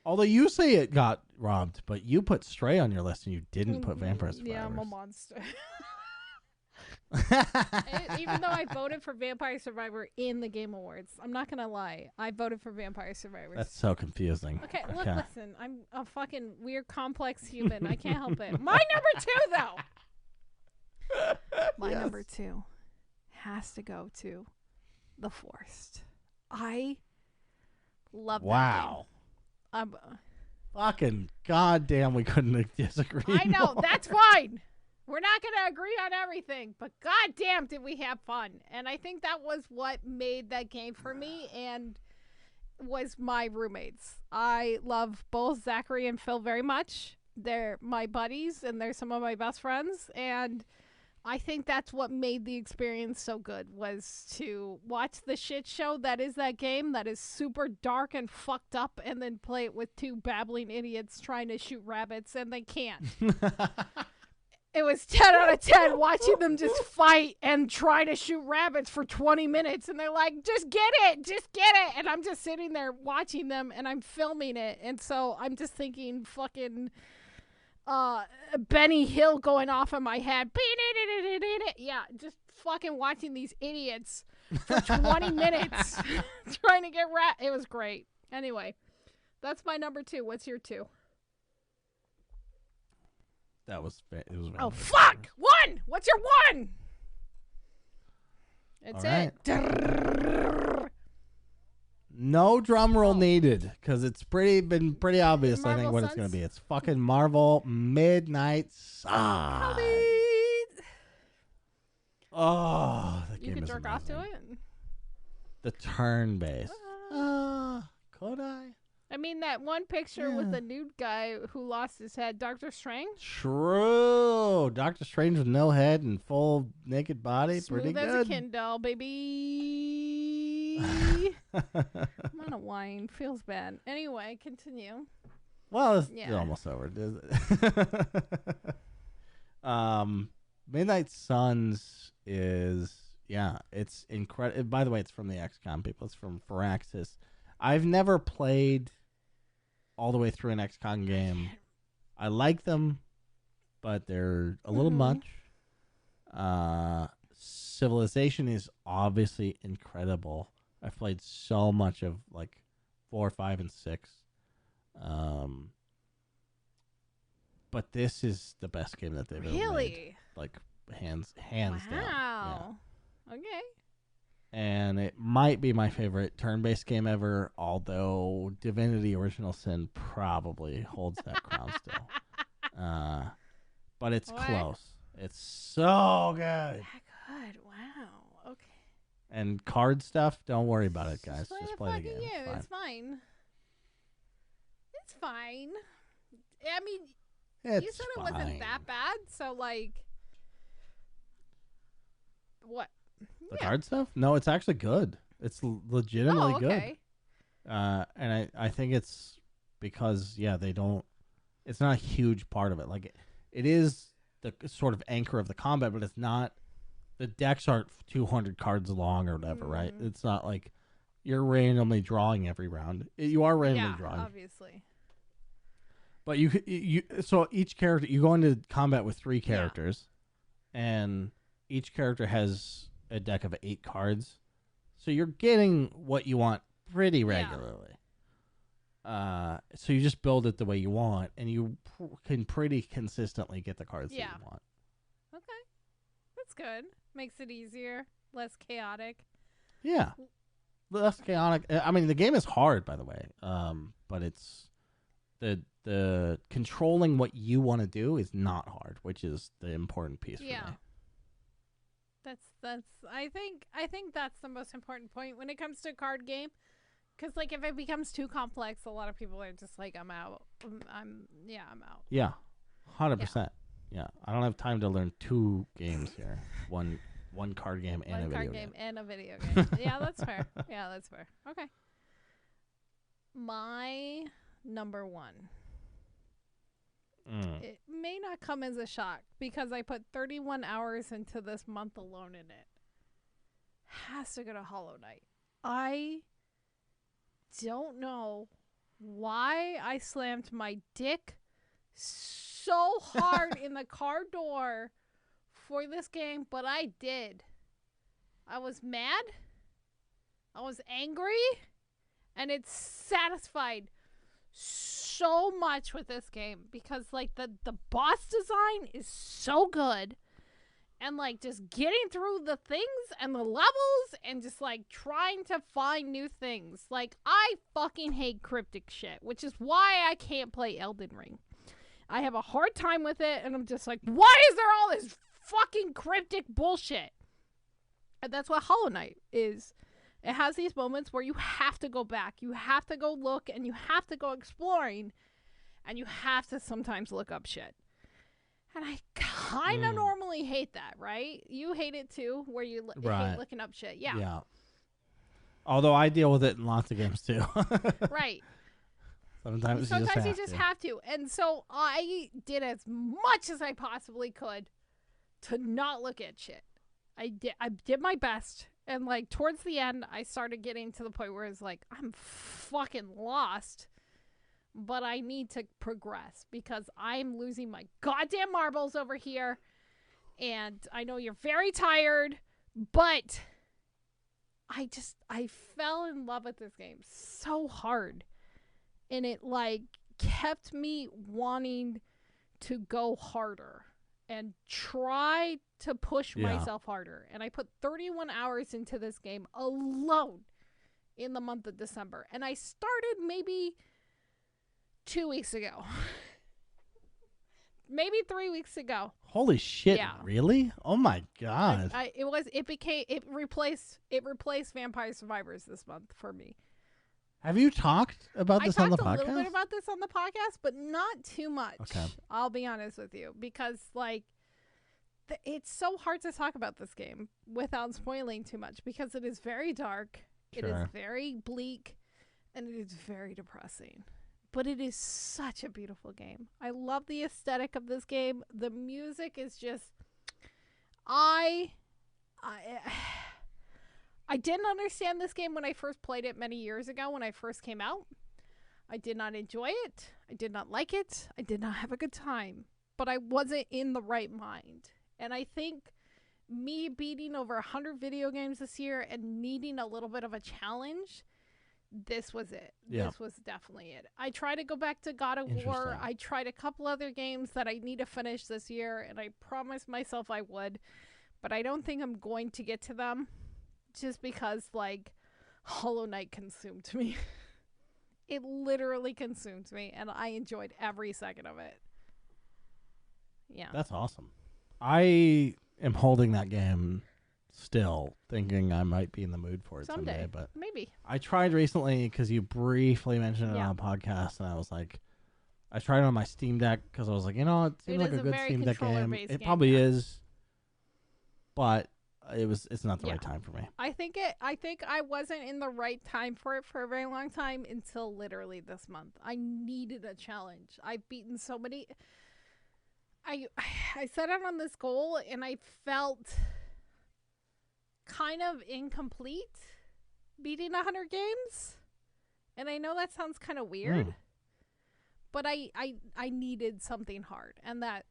Although you say it got robbed, but you put Stray on your list and you didn't put Vampire Survivors. Yeah, I'm a monster. Even though I voted for Vampire Survivor in the Game Awards, I'm not gonna lie, I voted for Vampire Survivors. That's so confusing. Okay, listen, I'm a fucking weird, complex human. I can't help it. My number 2, though. My number 2 has to go to The Forest. I love that game. Fucking goddamn, we couldn't disagree. I know, more. that's fine. We're not going to agree on everything, but goddamn did we have fun. And I think that was what made that game for me and was my roommates. I love both Zachary and Phil very much. They're my buddies and they're some of my best friends. And I think that's what made the experience so good, was to watch the shit show that is that game that is super dark and fucked up, and then play it with 2 babbling idiots trying to shoot rabbits and they can't. It was 10 out of 10 watching them just fight and try to shoot rabbits for 20 minutes. And they're like, just get it. And I'm just sitting there watching them and I'm filming it. And so I'm just thinking fucking Benny Hill going off in my head. Yeah, just fucking watching these idiots for 20 minutes trying to get It was great. Anyway, that's my number 2. What's your 2? It was oh, fuck! 1! What's your 1? That's it. No drum roll needed, because it's been pretty obvious, I think, what it's going to be. It's fucking Marvel Midnight Suns. Oh, that game is amazing. You can jerk off to it? The turn-based. Could I? I mean, that one picture with the nude guy who lost his head, Doctor Strange? True. Doctor Strange with no head and full naked body. Smooth pretty good. As a Ken doll, baby. I'm on a whine. Feels bad. Anyway, continue. Well, it's almost over. Midnight Suns is, it's incredible. By the way, it's from the XCOM people. It's from Firaxis. I've never played all the way through an XCOM game. I like them, but they're a little much. Civilization is obviously incredible. I've played so much of like 4, 5, and 6. But this is the best game that they've ever made. Like hands down. Wow. Yeah. Okay. And it might be my favorite turn-based game ever, although Divinity Original Sin probably holds that crown still. But it's close. It's so good. That good. Wow. Okay. And card stuff, don't worry about it, guys. Just play the game. It's fine. It's fine. I mean, you said it wasn't that bad, so like, what? The card stuff? No, it's actually good. It's legitimately good. And I think it's because, they don't... It's not a huge part of it. Like, it is the sort of anchor of the combat, but it's not... The decks aren't 200 cards long or whatever, right? It's not like you're randomly drawing every round. You are randomly drawing. Obviously. But so each character... You go into combat with 3 characters, and each character has a deck of 8 cards. So you're getting what you want pretty regularly. So you just build it the way you want, and you can pretty consistently get the cards that you want. Okay. That's good. Makes it easier, less chaotic. Yeah. Less chaotic. I mean, the game is hard, by the way. But it's the controlling what you want to do is not hard, which is the important piece for me. That's I think that's the most important point when it comes to a card game. Because, like, if it becomes too complex, a lot of people are just like, I'm out. I'm out. Yeah, 100%. Yeah, I don't have time to learn 2 games here. One card game and a video game. And a video game. Yeah, that's fair. Yeah, that's fair. Okay. My number 1. It may not come as a shock because I put 31 hours into this month alone in it. Has to go to Hollow Knight. I don't know why I slammed my dick so hard in the car door for this game, but I did. I was mad. I was angry. And it's satisfied so much with this game because, like, the boss design is so good. And, like, just getting through the things and the levels and just, like, trying to find new things. Like, I fucking hate cryptic shit, which is why I can't play Elden Ring. I have a hard time with it, and I'm just like, why is there all this fucking cryptic bullshit? And that's what Hollow Knight is. It has these moments where you have to go back. You have to go look, and you have to go exploring, and you have to sometimes look up shit. And I kind of normally hate that, right? You hate it too, where you hate looking up shit. Yeah. Yeah. Although I deal with it in lots of games too. Right. Sometimes you just have to. And so I did as much as I possibly could to not look at shit. I did my best. And, like, towards the end, I started getting to the point where it's like, I'm fucking lost. But I need to progress because I'm losing my goddamn marbles over here. And I know you're very tired, but I fell in love with this game so hard. And it, like, kept me wanting to go harder and try to push myself harder. And I put 31 hours into this game alone in the month of December. And I started maybe 2 weeks ago. Maybe 3 weeks ago. Holy shit. Yeah. Really? Oh my god. It replaced Vampire Survivors this month for me. Have you talked about this on the podcast? I talked a little bit about this on the podcast, but not too much. Okay. I'll be honest with you because, like, it's so hard to talk about this game without spoiling too much because it is very dark. Sure. It is very bleak, and it is very depressing. But it is such a beautiful game. I love the aesthetic of this game. The music is just... I didn't understand this game when I first played it many years ago when I first came out. I did not enjoy it. I did not like it. I did not have a good time. But I wasn't in the right mind. And I think me beating over 100 video games this year and needing a little bit of a challenge... This was it. Yeah. This was definitely it. I tried to go back to God of War. I tried a couple other games that I need to finish this year, and I promised myself I would. But I don't think I'm going to get to them just because, like, Hollow Knight consumed me. It literally consumed me, and I enjoyed every second of it. Yeah. That's awesome. I am holding that game still, thinking I might be in the mood for it someday, but maybe. I tried recently because you briefly mentioned it on a podcast, and I was like, I tried it on my Steam Deck because I was like, you know, it seems like a good Steam Deck game. It probably is, but it's not the right time for me. I think I wasn't in the right time for it for a very long time until literally this month. I needed a challenge. I've beaten so many. I set out on this goal, and I felt kind of incomplete beating 100 games, and I know that sounds kind of weird, but I needed something hard, and that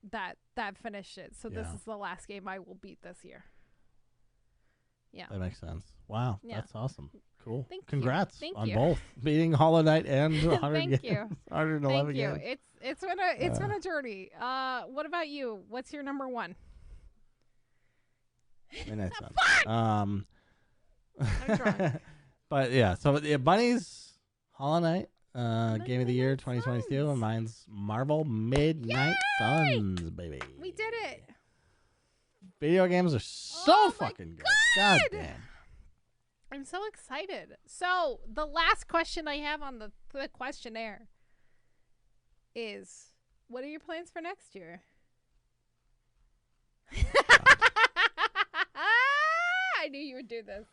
finished it. So this is the last game I will beat this year. Yeah. That makes sense. Wow, Yeah. that's awesome. Cool. Thank you. Congrats Thank on you. both beating Hollow Knight and 100 Thank games. you. 111 Thank you. games. It's been a journey. What about you? What's your number one? Midnight Sun. I'm drunk. But yeah, so Bunny's Hollow Knight, then Game of the Year Midnight 2022, Suns. and mine's Marvel Midnight Suns, baby. We did it. Video games are so Oh my fucking good. God damn. I'm so excited. So the last question I have on the questionnaire is, what are your plans for next year? I knew you would do this.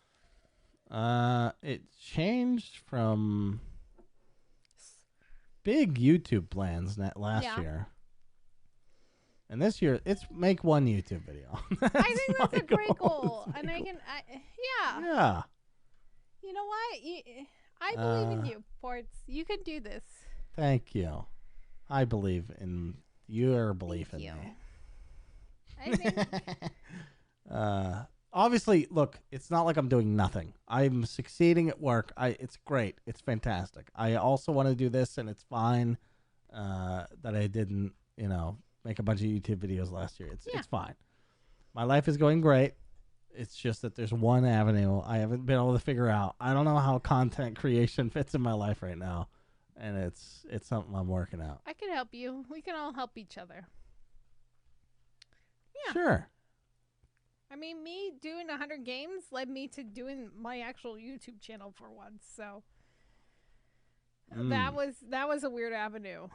It changed from big YouTube plans last year. And this year, it's make one YouTube video. I think that's a great goal. And I can, yeah. Yeah. You know what? I believe in you, Ports. You can do this. Thank you. I believe in your belief in me. I think. Obviously, look, it's not like I'm doing nothing. I'm succeeding at work. It's great. It's fantastic. I also want to do this, and it's fine that I didn't, make a bunch of YouTube videos last year. It's fine. My life is going great. It's just that there's one avenue I haven't been able to figure out. I don't know how content creation fits in my life right now, and it's something I'm working out. I can help you. We can all help each other. Yeah. Sure. I mean, me doing 100 games led me to doing my actual YouTube channel for once. So that was a weird avenue.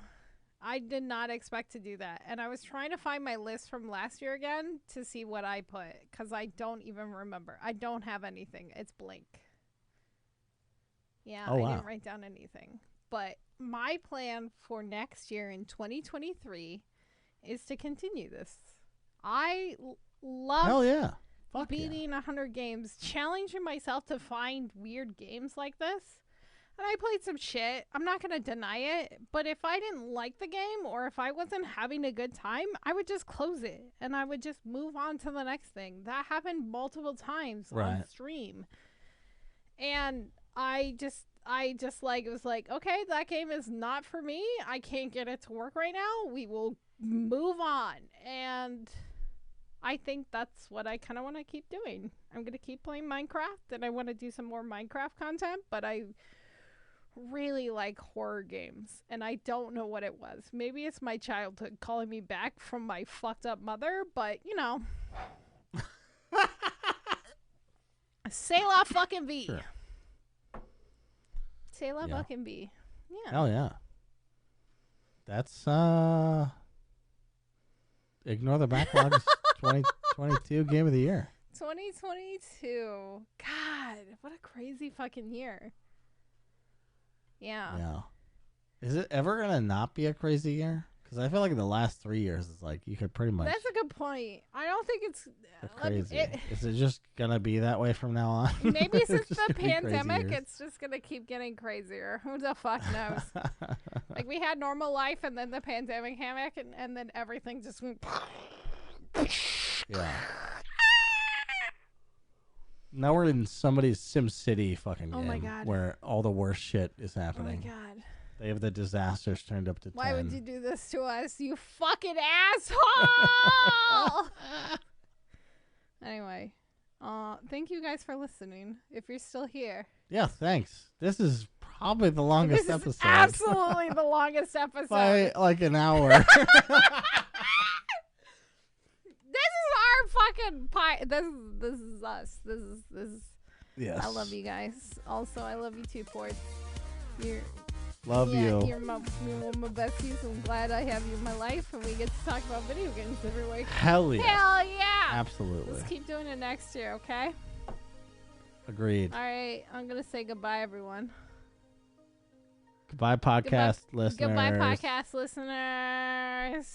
I did not expect to do that. And I was trying to find my list from last year again to see what I put, because I don't even remember. I don't have anything. It's blank. Yeah, I didn't write down anything. But my plan for next year in 2023 is to continue this. I love Hell yeah. Fuck beating 100 games, challenging myself to find weird games like this. And I played some shit. I'm not going to deny it. But if I didn't like the game, or if I wasn't having a good time, I would just close it. And I would just move on to the next thing. That happened multiple times on stream. And I just it was like, okay, that game is not for me. I can't get it to work right now. We will move on. And I think that's what I kind of want to keep doing. I'm going to keep playing Minecraft, and I want to do some more Minecraft content, but I really like horror games, and I don't know what it was. Maybe it's my childhood calling me back from my fucked up mother, but say la fucking V. Sure. Say la fucking V. Yeah. Hell yeah. That's ignore the backlogs. 2022 Game of the Year. 2022. God, what a crazy fucking year. Yeah. Yeah. Is it ever going to not be a crazy year? Because I feel like in the last 3 years, it's like you could pretty much. That's a good point. I don't think it's crazy. Is it just going to be that way from now on? Maybe since the pandemic, it's just going to keep getting crazier. Who the fuck knows? Like, we had normal life, and then the pandemic happened, and then everything just went. Yeah. Now we're in somebody's SimCity fucking game. Oh my God. Where all the worst shit is happening. Oh my God. They have the disasters turned up to 10. Why would you do this to us, you fucking asshole? Anyway, thank you guys for listening. If you're still here. Yeah, thanks. This is probably the longest episode. Absolutely the longest episode. By like an hour. Fucking pie. This is us. This is. Yes. I love you guys. Also, I love you too, Port. You're You're my besties. I'm glad I have you in my life, and we get to talk about video games every week. Hell yeah. Hell yeah. Absolutely. Let's keep doing it next year, okay? Agreed. All right. I'm gonna say goodbye, everyone. Goodbye, podcast listeners. Goodbye, podcast listeners.